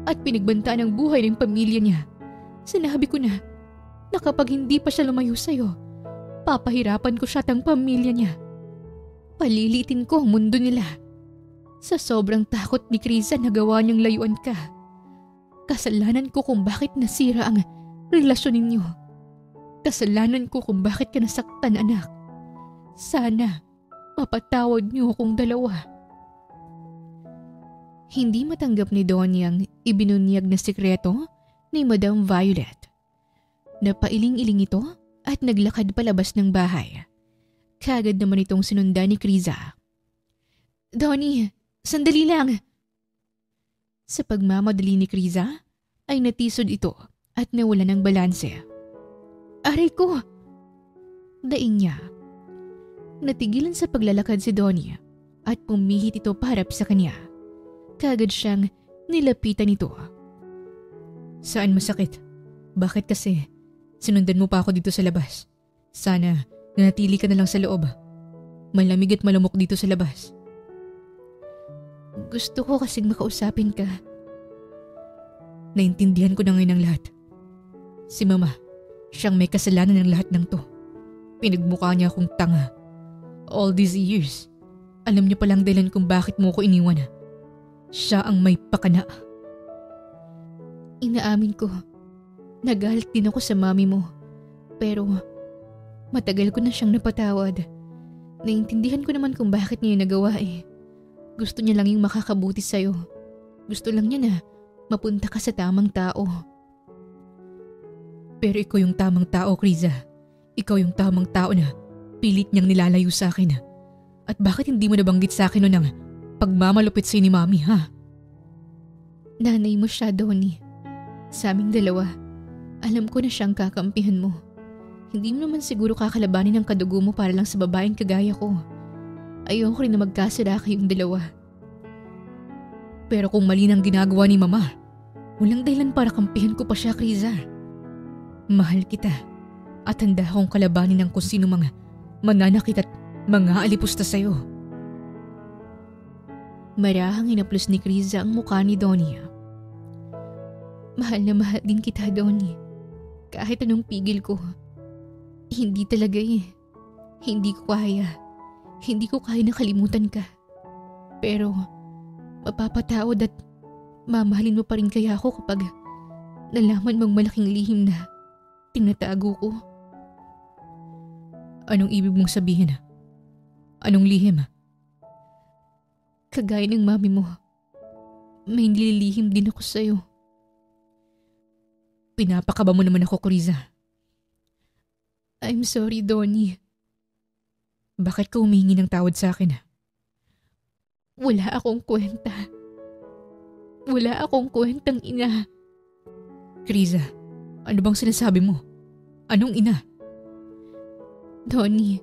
at pinagbantaan ang buhay ng pamilya niya. Sinabi ko na kapag hindi pa siya lumayo sa'yo, papahirapan ko siya at ang pamilya niya. Palilitin ko ang mundo nila. Sa sobrang takot ni Kriza nagawa niyang layuan ka. Kasalanan ko kung bakit nasira ang relasyon ninyo. Kasalanan ko kung bakit ka nasaktan, anak. Sana mapatawad niyo akong dalawa. Hindi matanggap ni Donnie ang ibinunyag na sikreto ni Madam Violet. Napailing-iling ito at naglakad palabas ng bahay. Kagad naman itong sinundan ni Kriza. Donnie, sandali lang. Sa pagmamadali ni Kriza ay natisod ito at nawala ng balanse. Aray ko! Daing niya. Natigilan sa paglalakad si Donnie at pumihit ito paharap sa kanya. Kagad siyang nilapitan ito. Saan masakit? Bakit kasi? Sinundan mo pa ako dito sa labas. Sana nanatili ka na lang sa loob. Malamig at malamok dito sa labas. Gusto ko kasing makausapin ka. Naintindihan ko na ngayon ang lahat. Si Mama, siyang may kasalanan ng lahat ng to. Pinagmukha niya akong tanga. All these years. Alam niya palang dahilan kung bakit mo ko iniwan. Siya ang may pakana. Inaamin ko, nagalit din ako sa mami mo. Pero matagal ko na siyang napatawad. Naiintindihan ko naman kung bakit niya yung nagawa eh. Gusto niya lang yung makakabuti sa'yo. Gusto lang niya na mapunta ka sa tamang tao. Pero ikaw yung tamang tao, Criza. Ikaw yung tamang tao na pilit niyang nilalayo sa akin. At bakit hindi mo nabanggit sa akin noon ang pagmamalupit sa'yo ni Mami, ha? Nanay mo siya, Donnie. Sa aming dalawa, alam ko na siyang kakampihan mo. Hindi mo naman siguro kakalabanin ang kadugo mo para lang sa babaeng kagaya ko. Ayoko rin na magkasira kayong dalawa. Pero kung mali nang ginagawa ni Mama, walang dahilan para kampihan ko pa siya, Criza. Mahal kita at handa akong kalabanin ng kung sino mga mananakit at mga alipusta sa'yo. Marahang hinaplos ni Criza ang mukha ni Donnie. Mahal na mahal din kita, Donnie. Kahit anong pigil ko. Hindi talaga eh. Hindi ko kaya. Hindi ko kaya nakalimutan ka. Pero mapapatawad at mamahalin mo pa rin kaya ako kapag nalaman mong malaking lihim na tinatago ko. Anong ibig mong sabihin? Anong lihim? Kagaya ng mami mo, may nililihim din ako sa'yo. Pinapakaba mo naman ako, Criza. I'm sorry, Donnie. Bakit ka humingi ng tawad sa akin? Wala akong kwenta. Wala akong kwentang ina. Criza, ano bang sinasabi mo? Anong ina? Donnie,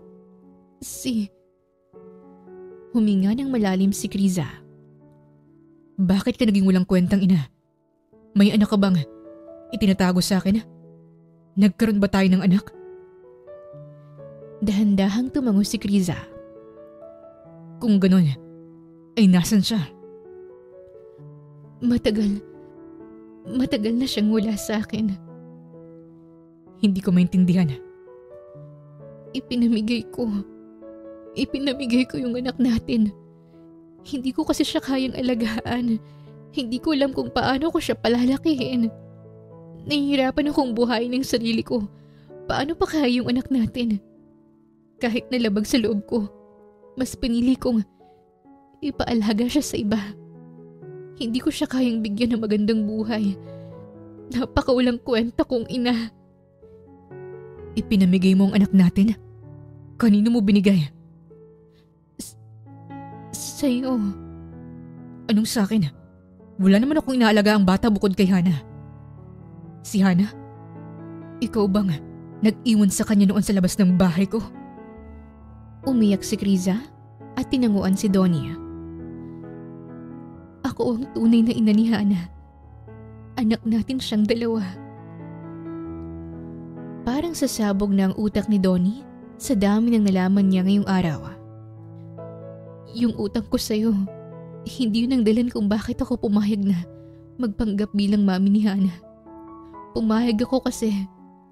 Huminga ng malalim si Criza. Bakit ka naging walang kwentang ina? May anak ka bang itinatago sa akin? Nagkaroon ba tayo ng anak? Dahan-dahang tumango si Criza. Kung ganon, ay nasan siya? Matagal na siyang wala sa akin. Hindi ko maintindihan. Ipinamigay ko yung anak natin. Hindi ko kasi siya kayang alagaan. Hindi ko alam kung paano ko siya palalakihin. Nahihirapan akong buhayin ng sarili ko. Paano pa kaya yung anak natin? Kahit nalabag sa loob ko, mas pinili kong ipaalaga siya sa iba. Hindi ko siya kayang bigyan ng magandang buhay. Napakawalang kwenta kong ina. Ipinamigay mo ang anak natin? Kanino mo binigay? Sa'yo. Anong sa'kin? Wala naman akong inaalaga ang bata bukod kay Hana. Si Hana? Ikaw bang nag-iwan sa kanya noon sa labas ng bahay ko? Umiyak si Criza at tinanguan si Donnie. Ako ang tunay na ina ni Hana. Anak natin siyang dalawa. Parang sasabog na ang utak ni Donnie sa dami ng nalaman niya ngayong araw. Yung utang ko sa'yo, hindi yun ang dahilan kung bakit ako pumayag na magpanggap bilang mami ni Hana. Pumayag ako kasi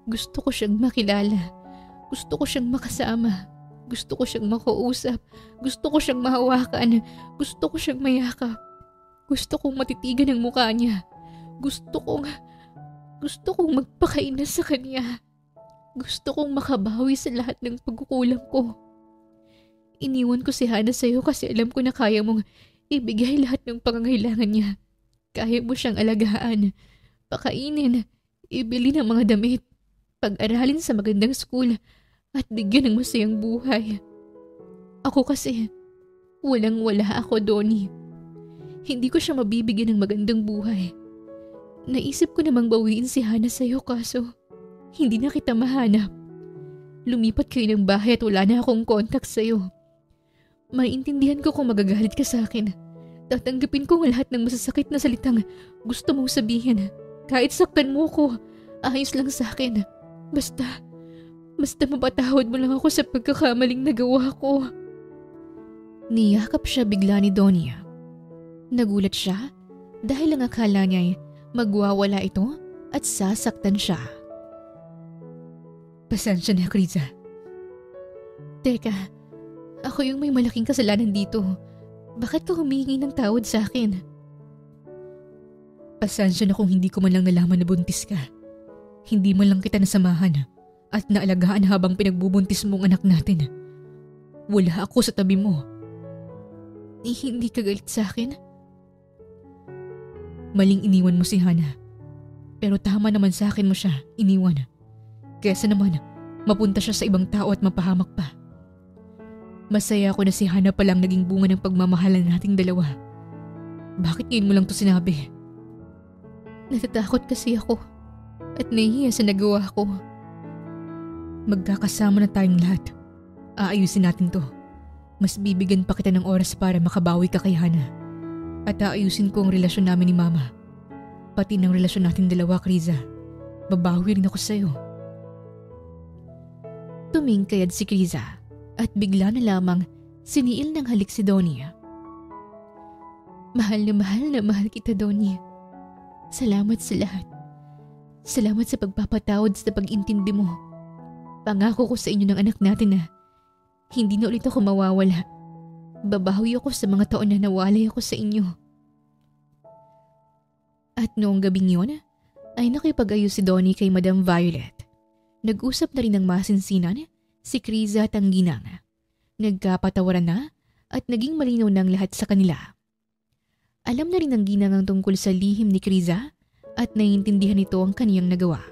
gusto ko siyang makilala. Gusto ko siyang makasama. Gusto ko siyang makausap. Gusto ko siyang mahawakan. Gusto ko siyang mayakap. Gusto kong matitigan ang mukha niya. Gusto kong magpakaina sa kanya. Gusto kong makabawi sa lahat ng pagkukulang ko. Iniwan ko si Hana sa'yo kasi alam ko na kaya mong ibigay lahat ng pangangailangan niya. Kaya mo siyang alagaan, pakainin, ibili ng mga damit, pag-aralin sa magandang school, at bigyan ng masayang buhay. Ako kasi, walang-wala ako, Donnie. Hindi ko siya mabibigyan ng magandang buhay. Naisip ko namang bawiin si Hana sa'yo kaso hindi na kita mahanap. Lumipat kayo ng bahay at wala na akong contact sa'yo. Maintindihan ko kung magagalit ka sa akin. Tatanggapin ko ang lahat ng masasakit na salitang gusto mong sabihin. Kahit saktan mo ko, ayos lang sa akin. Basta mapatawad mo lang ako sa pagkakamaling nagawa ko. Niyakap siya bigla ni Donnie. Nagulat siya dahil ang akala niya'y magwawala ito at sasaktan siya. Pasensya na, Criza. Teka, Ako yung may malaking kasalanan dito. Bakit ka humihingi ng tawad sa akin? Pasensya na kung hindi ko man lang nalaman na buntis ka. Hindi man lang kita nasamahan at naalagaan habang pinagbubuntis mo ang anak natin. Wala ako sa tabi mo. Hindi ka galit sa akin? Maling iniwan mo si Hana. Pero tama naman sa akin mo siya iniwan. Kesa naman, mapunta siya sa ibang tao at mapahamak pa. Masaya ako na si Hana palang naging bunga ng pagmamahalan nating dalawa. Bakit ngayon mo lang to sinabi? Natatakot kasi ako at nahihiya sa nagawa ko. Magkakasama na tayong lahat. Aayusin natin to. Mas bibigyan pa kita ng oras para makabawi ka kay Hana. At aayusin ko ang relasyon namin ni Mama. Pati ng relasyon natin dalawa, Kriza. Babawi rin ako sa'yo. Tumingkayad si Kriza at bigla na lamang siniil ng halik si Donnie. Mahal na mahal kita, Donnie. Salamat sa lahat. Salamat sa pagpapatawad sa pag-intindi mo. Pangako ko sa inyo ng anak natin na hindi na ulit ako mawawala. Babawi ako sa mga taon na nawalay ako sa inyo. At noong gabing yun, ay nakipag-ayos si Donnie kay Madam Violet. Nag-usap na rin ng masinsinan si Kriza at ang ginang. Nagkapatawaran na at naging malinaw ng lahat sa kanila. Alam na rin ng ginang ang tungkol sa lihim ni Kriza at naiintindihan nito ang kaniyang nagawa.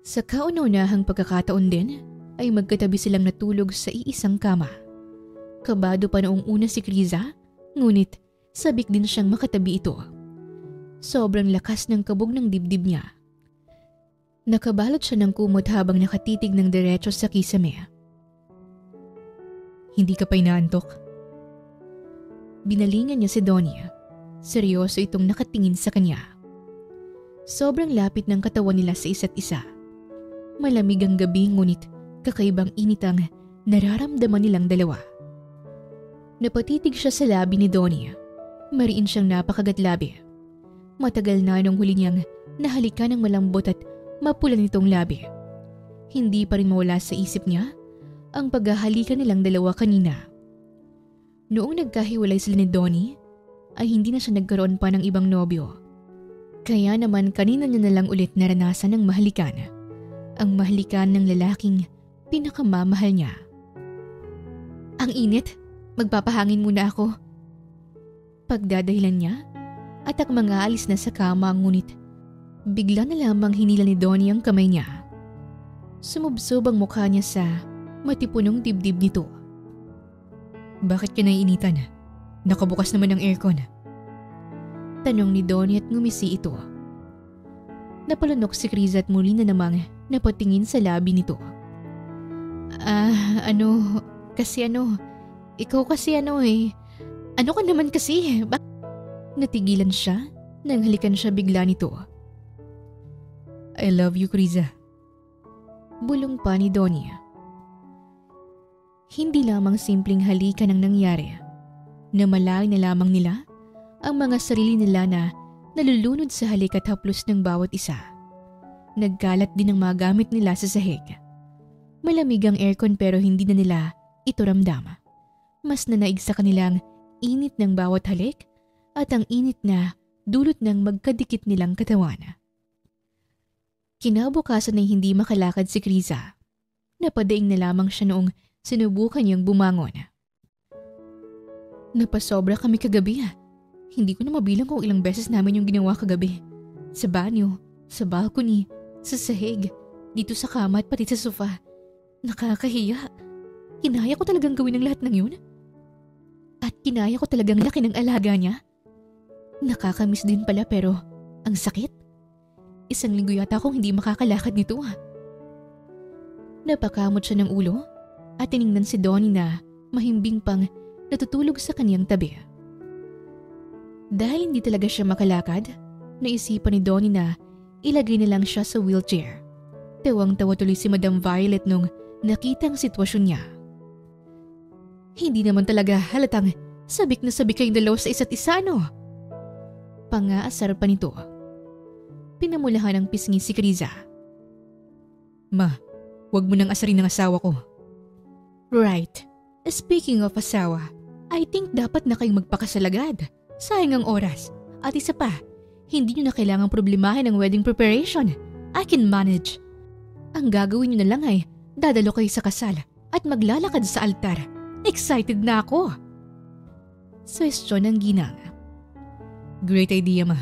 Sa kauna-unahang pagkakataon din ay magkatabi silang natulog sa iisang kama. Kabado pa noong una si Kriza, ngunit sabik din siyang makatabi ito. Sobrang lakas ng kabog ng dibdib niya. Nakabalot siya ng kumot habang nakatitig ng diretso sa kisame. Hindi ka pa inaantok? Binalingan niya si Donnie. Seryoso itong nakatingin sa kanya. Sobrang lapit ng katawan nila sa isa't isa. Malamig ang gabi ngunit kakaibang init ang nararamdaman nilang dalawa. Napatitig siya sa labi ni Donnie. Mariin siyang napakagatlabi. Matagal na nung huli niyang nahalikan ng malambot at mapula nitong labi. Hindi pa rin mawala sa isip niya ang paghahalikan nilang dalawa kanina. Noong nagkahiwalay sila ni Donnie, ay hindi na siya nagkaroon pa ng ibang nobyo. Kaya naman kanina niya na lang ulit naranasan ng mahalikan. Ang mahalikan ng lalaking pinakamamahal niya. Ang init, magpapahangin muna ako. Pagdadahilan niya at ang mga alis na sa kama ngunit bigla na lamang hinila ni Donnie ang kamay niya. Sumubsob ang mukha niya sa matipunong dibdib nito. Bakit ka naiinitan? Nakabukas naman ang aircon. Tanong ni Donnie at ngumisi ito. Napalunok si Kriza at muli na namang napatingin sa labi nito. Ikaw kasi ano ka naman kasi? Natigilan siya nang halikan siya bigla nito. I love you, Kriza. Bulong pa ni Donnie. Hindi lamang simpleng halikan ang nangyari. Namalay na lamang nila ang mga sarili nila na nalulunod sa halik at haplos ng bawat isa. Nagkalat din ang mga gamit nila sa sahig. Malamig ang aircon pero hindi na nila ito ramdam. Mas nanaig sa kanilang init ng bawat halik at ang init na dulot ng magkadikit nilang katawan. Kinabukasan ay hindi makalakad si Kriza. Napadaing na lamang siya noong sinubukan niyang bumangon. Napasobra kami kagabi. Hindi ko na mabilang kung ilang beses namin yung ginawa kagabi. Sa banyo, sa balcony, sa sahig, dito sa kama at pati sa sofa. Nakakahiya. Kinaya ko talagang gawin ang lahat ng yun. At kinaya ko talagang laki ng alaga niya. Nakakamiss din pala pero ang sakit. Isang linggo yata akong hindi makakalakad nito. Napakamot siya ng ulo at tiningnan si Donnie na mahimbing pang natutulog sa kaniyang tabi. Dahil hindi talaga siya makalakad, naisipan ni Donnie na ilagay na lang siya sa wheelchair. Tawang-tawa tuloy si Madam Violet nung nakita ang sitwasyon niya. Hindi naman talaga halatang sabik na sabik kayong dalawa sa isa't isa, no? Pangaasar pa nito. Pinamulahan ng pisngi si Kriza. Ma, wag mo nang asarin ng asawa ko. Right. Speaking of asawa, I think dapat na kayong magpakasal agad. Sayang ang oras. At isa pa, hindi nyo na kailangang problemahin ang wedding preparation. I can manage. Ang gagawin nyo na lang ay dadalo kayo sa kasal at maglalakad sa altar. Excited na ako. Suwestyon ng ginang. Great idea, ma.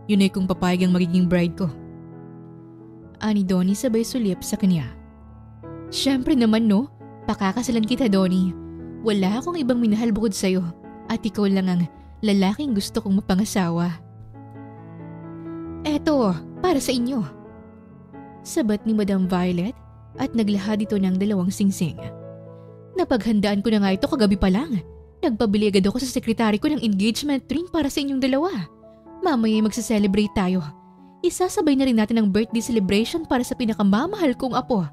Yun ay kung papayag ang magiging bride ko. Ani Donnie sabay sulip sa kanya. Siyempre naman no, pakakasalan kita Donnie. Wala akong ibang minahal bukod sa'yo at ikaw lang ang lalaking gusto kong mapangasawa. Eto, para sa inyo. Sabat ni Madam Violet at naglahad ito ng 2 singsing. Napaghandaan ko na nga ito kagabi pa lang. Nagpabili agad ako sa sekretary ko ng engagement ring para sa inyong 2. Mamaya magsa-celebrate tayo. Isasabay na rin natin ang birthday celebration para sa pinakamamahal kong apo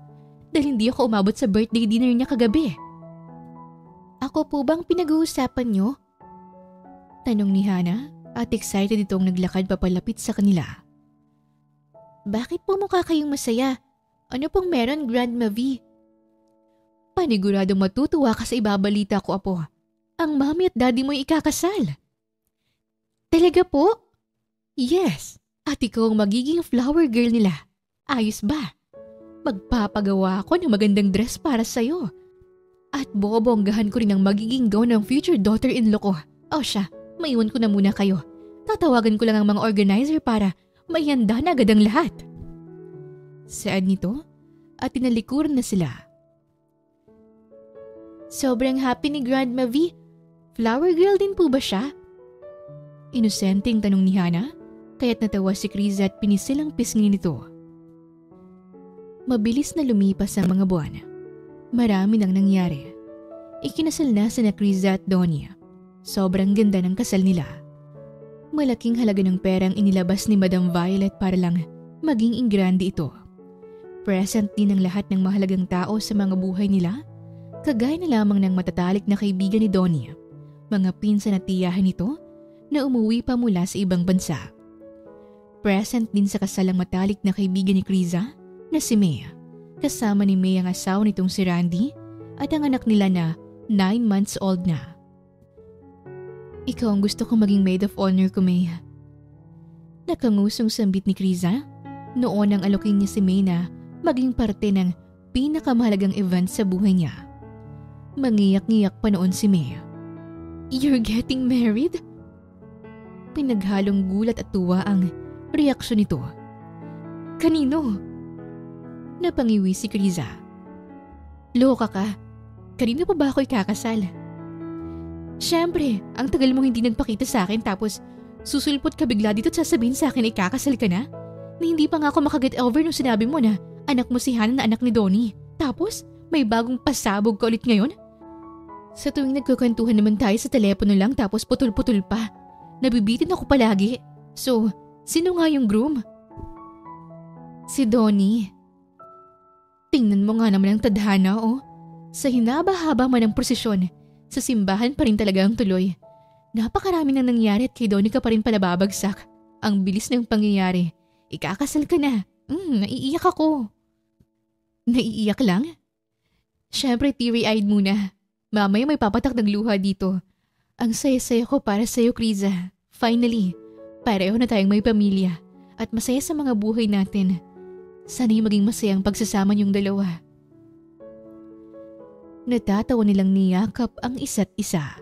dahil hindi ako umabot sa birthday dinner niya kagabi. Ako po bang pinag-uusapan niyo? Tanong ni Hana at excited itong naglakad papalapit sa kanila. Bakit po mukha kayong masaya? Ano pong meron, Grandma V? Paniguradong matutuwa ka sa ibabalita ko, apo. Ang mami at daddy mo'y ikakasal. Talaga po? Yes, at ikaw ang magiging flower girl nila. Ayos ba? Magpapagawa ako ng magandang dress para sa'yo. At bobonggahan ko rin ang magiging gown ng future daughter-in-law ko. O siya, maiwan ko na muna kayo. Tatawagan ko lang ang mga organizer para maihanda na agad ang lahat. Saad nito at tinalikuran na sila. Sobrang happy ni Grandma V. Flower girl din po ba siya? Inosenteng tanong ni Hana, kaya't natawa si Criza at pinisil ang pisngi nito. Mabilis na lumipas ang mga buwan. Marami nang nangyari. Ikinasal na sina Criza at Donia. Sobrang ganda ng kasal nila. Malaking halaga ng perang inilabas ni Madam Violet para lang maging ingrande ito. Present din ang lahat ng mahalagang tao sa mga buhay nila, kagaya na lamang ng matatalik na kaibigan ni Donia, mga pinsan at tiyahin nito na umuwi pa mula sa ibang bansa. Present din sa kasal ang matalik na kaibigan ni Criza na si Mea, kasama ni Mea ang asawa nitong si Randy at ang anak nila na 9 months old na. Ikaw ang gusto kong maging maid of honor ko, Mea. Nakangusong sambit ni Criza. Noon ang alokin niya si Mea na maging parte ng pinakamahalagang event sa buhay niya. Mangiyak-ngiyak pa noon si Mea. You're getting married? Pinaghalong gulat at tuwa ang reaksyon nito. Kanino? Napangiwi si Criza. Loka ka. Kanino pa ba ako ikakasal? Siyempre, ang tagal mong hindi nagpakita sa akin tapos susulpot ka bigla dito at sasabihin sa akin ikakasal ka na? Na hindi pa nga ako makaget over nung sinabi mo na anak mo si Hana na anak ni Donnie. Tapos, may bagong pasabog ka ulit ngayon? Sa tuwing nagkukwentuhan naman tayo sa telepono lang tapos putol-putol pa. Nabibitin ako palagi. So, sino nga yung groom? Si Donnie. Tingnan mo nga naman ang tadhana, oh. Sa hinaba-haba man ang prosesyon, sa simbahan pa rin talaga ang tuloy. Napakarami nang nangyari at kay Donnie ka pa rin pala babagsak. Ang bilis ng pangyayari. Ikakasal ka na. Naiiyak ako. Naiiyak lang? Siyempre teary-eyed muna. Mamaya may papatak ng luha dito. Ang saya-saya ko para sa'yo, Criza. Finally, pareho na tayong may pamilya at masaya sa mga buhay natin. Sana'y maging masayang pagsasama niyong dalawa. Natatawa nilang niyakap ang isa't isa.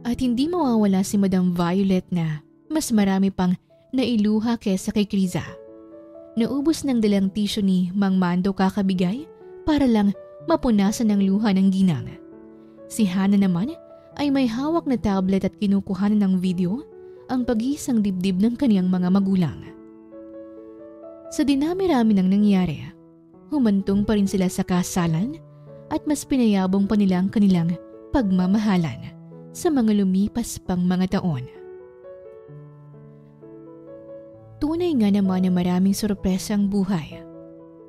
At hindi mawawala si Madam Violet na mas marami pang nailuha kesa kay Criza. Naubos ng dalang tissue ni Mang Mando kakabigay para lang mapunasan ng luha ng ginang. Si Hana naman ay may hawak na tablet at kinukuhanan ng video ang pag-iisang dibdib ng kaniyang mga magulang. Sa dinami-rami ng nangyari, humantong pa rin sila sa kasalan at mas pinayabong pa nila ang kanilang pagmamahalan sa mga lumipas pang mga taon. Tunay nga naman na maraming sorpresa ang buhay.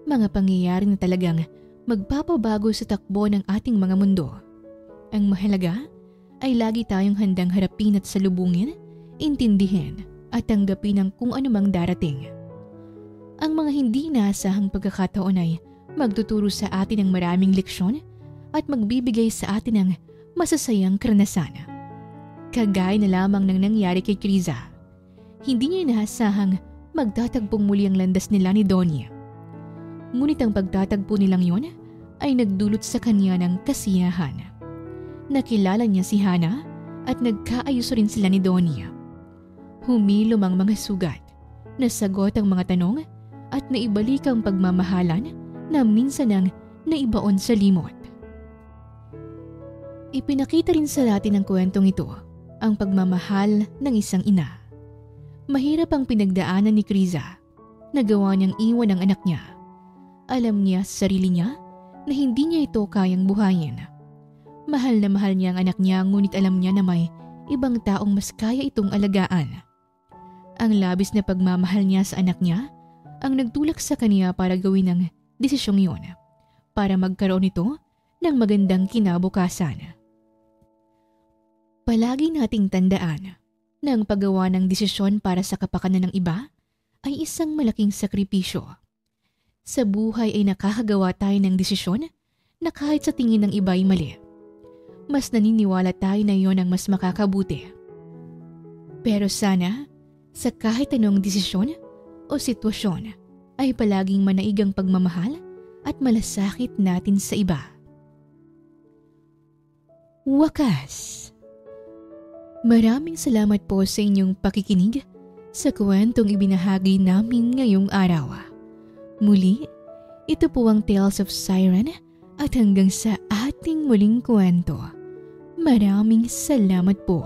Mga pangyayari na talagang magpapabago sa takbo ng ating mga mundo. Ang mahalaga ay lagi tayong handang harapin at salubungin, intindihin at tanggapin ang kung anumang darating. Ang mga hindi inaasahang pagkakataon ay magtuturo sa atin ng maraming leksyon at magbibigay sa atin ng masasayang karanasan. Kagaya na lamang ng nangyari kay Criza. Hindi niya inaasahang magtatagpong muli ang landas nila ni Donnie. Ngunit ang pagtatagpo nilang yon ay nagdulot sa kanya ng kasiyahan. Nakilala niya si Hana at nagkaayos rin sila ni Donnie. Humilom ang mga sugat, nasagot ang mga tanong at naibalik ang pagmamahalan na minsan ang naibaon sa limot. Ipinakita rin sa atin ng kwentong ito ang pagmamahal ng isang ina. Mahirap ang pinagdaanan ni Criza. Nagawa niyang iwan ang anak niya. Alam niya sa sarili niya na hindi niya ito kayang buhayin. Mahal na mahal niya ang anak niya, ngunit alam niya na may ibang taong mas kaya itong alagaan. Ang labis na pagmamahal niya sa anak niya ang nagtulak sa kanya para gawin ang desisyong iyon para magkaroon ito ng magandang kinabukasan. Palagi nating tandaan na ang paggawa ng desisyon para sa kapakanan ng iba ay isang malaking sakripisyo. Sa buhay ay nakakagawa tayo ng desisyon na kahit sa tingin ng iba ay mali. Mas naniniwala tayo na iyon ang mas makakabuti. Pero sana, sa kahit anong desisyon o sitwasyon, ay palaging manaigang pagmamahal at malasakit natin sa iba. Wakas! Maraming salamat po sa inyong pakikinig sa kwentong ibinahagi namin ngayong araw. Muli, ito po ang Tales of Siren at hanggang sa ating muling kwento. Maraming salamat po.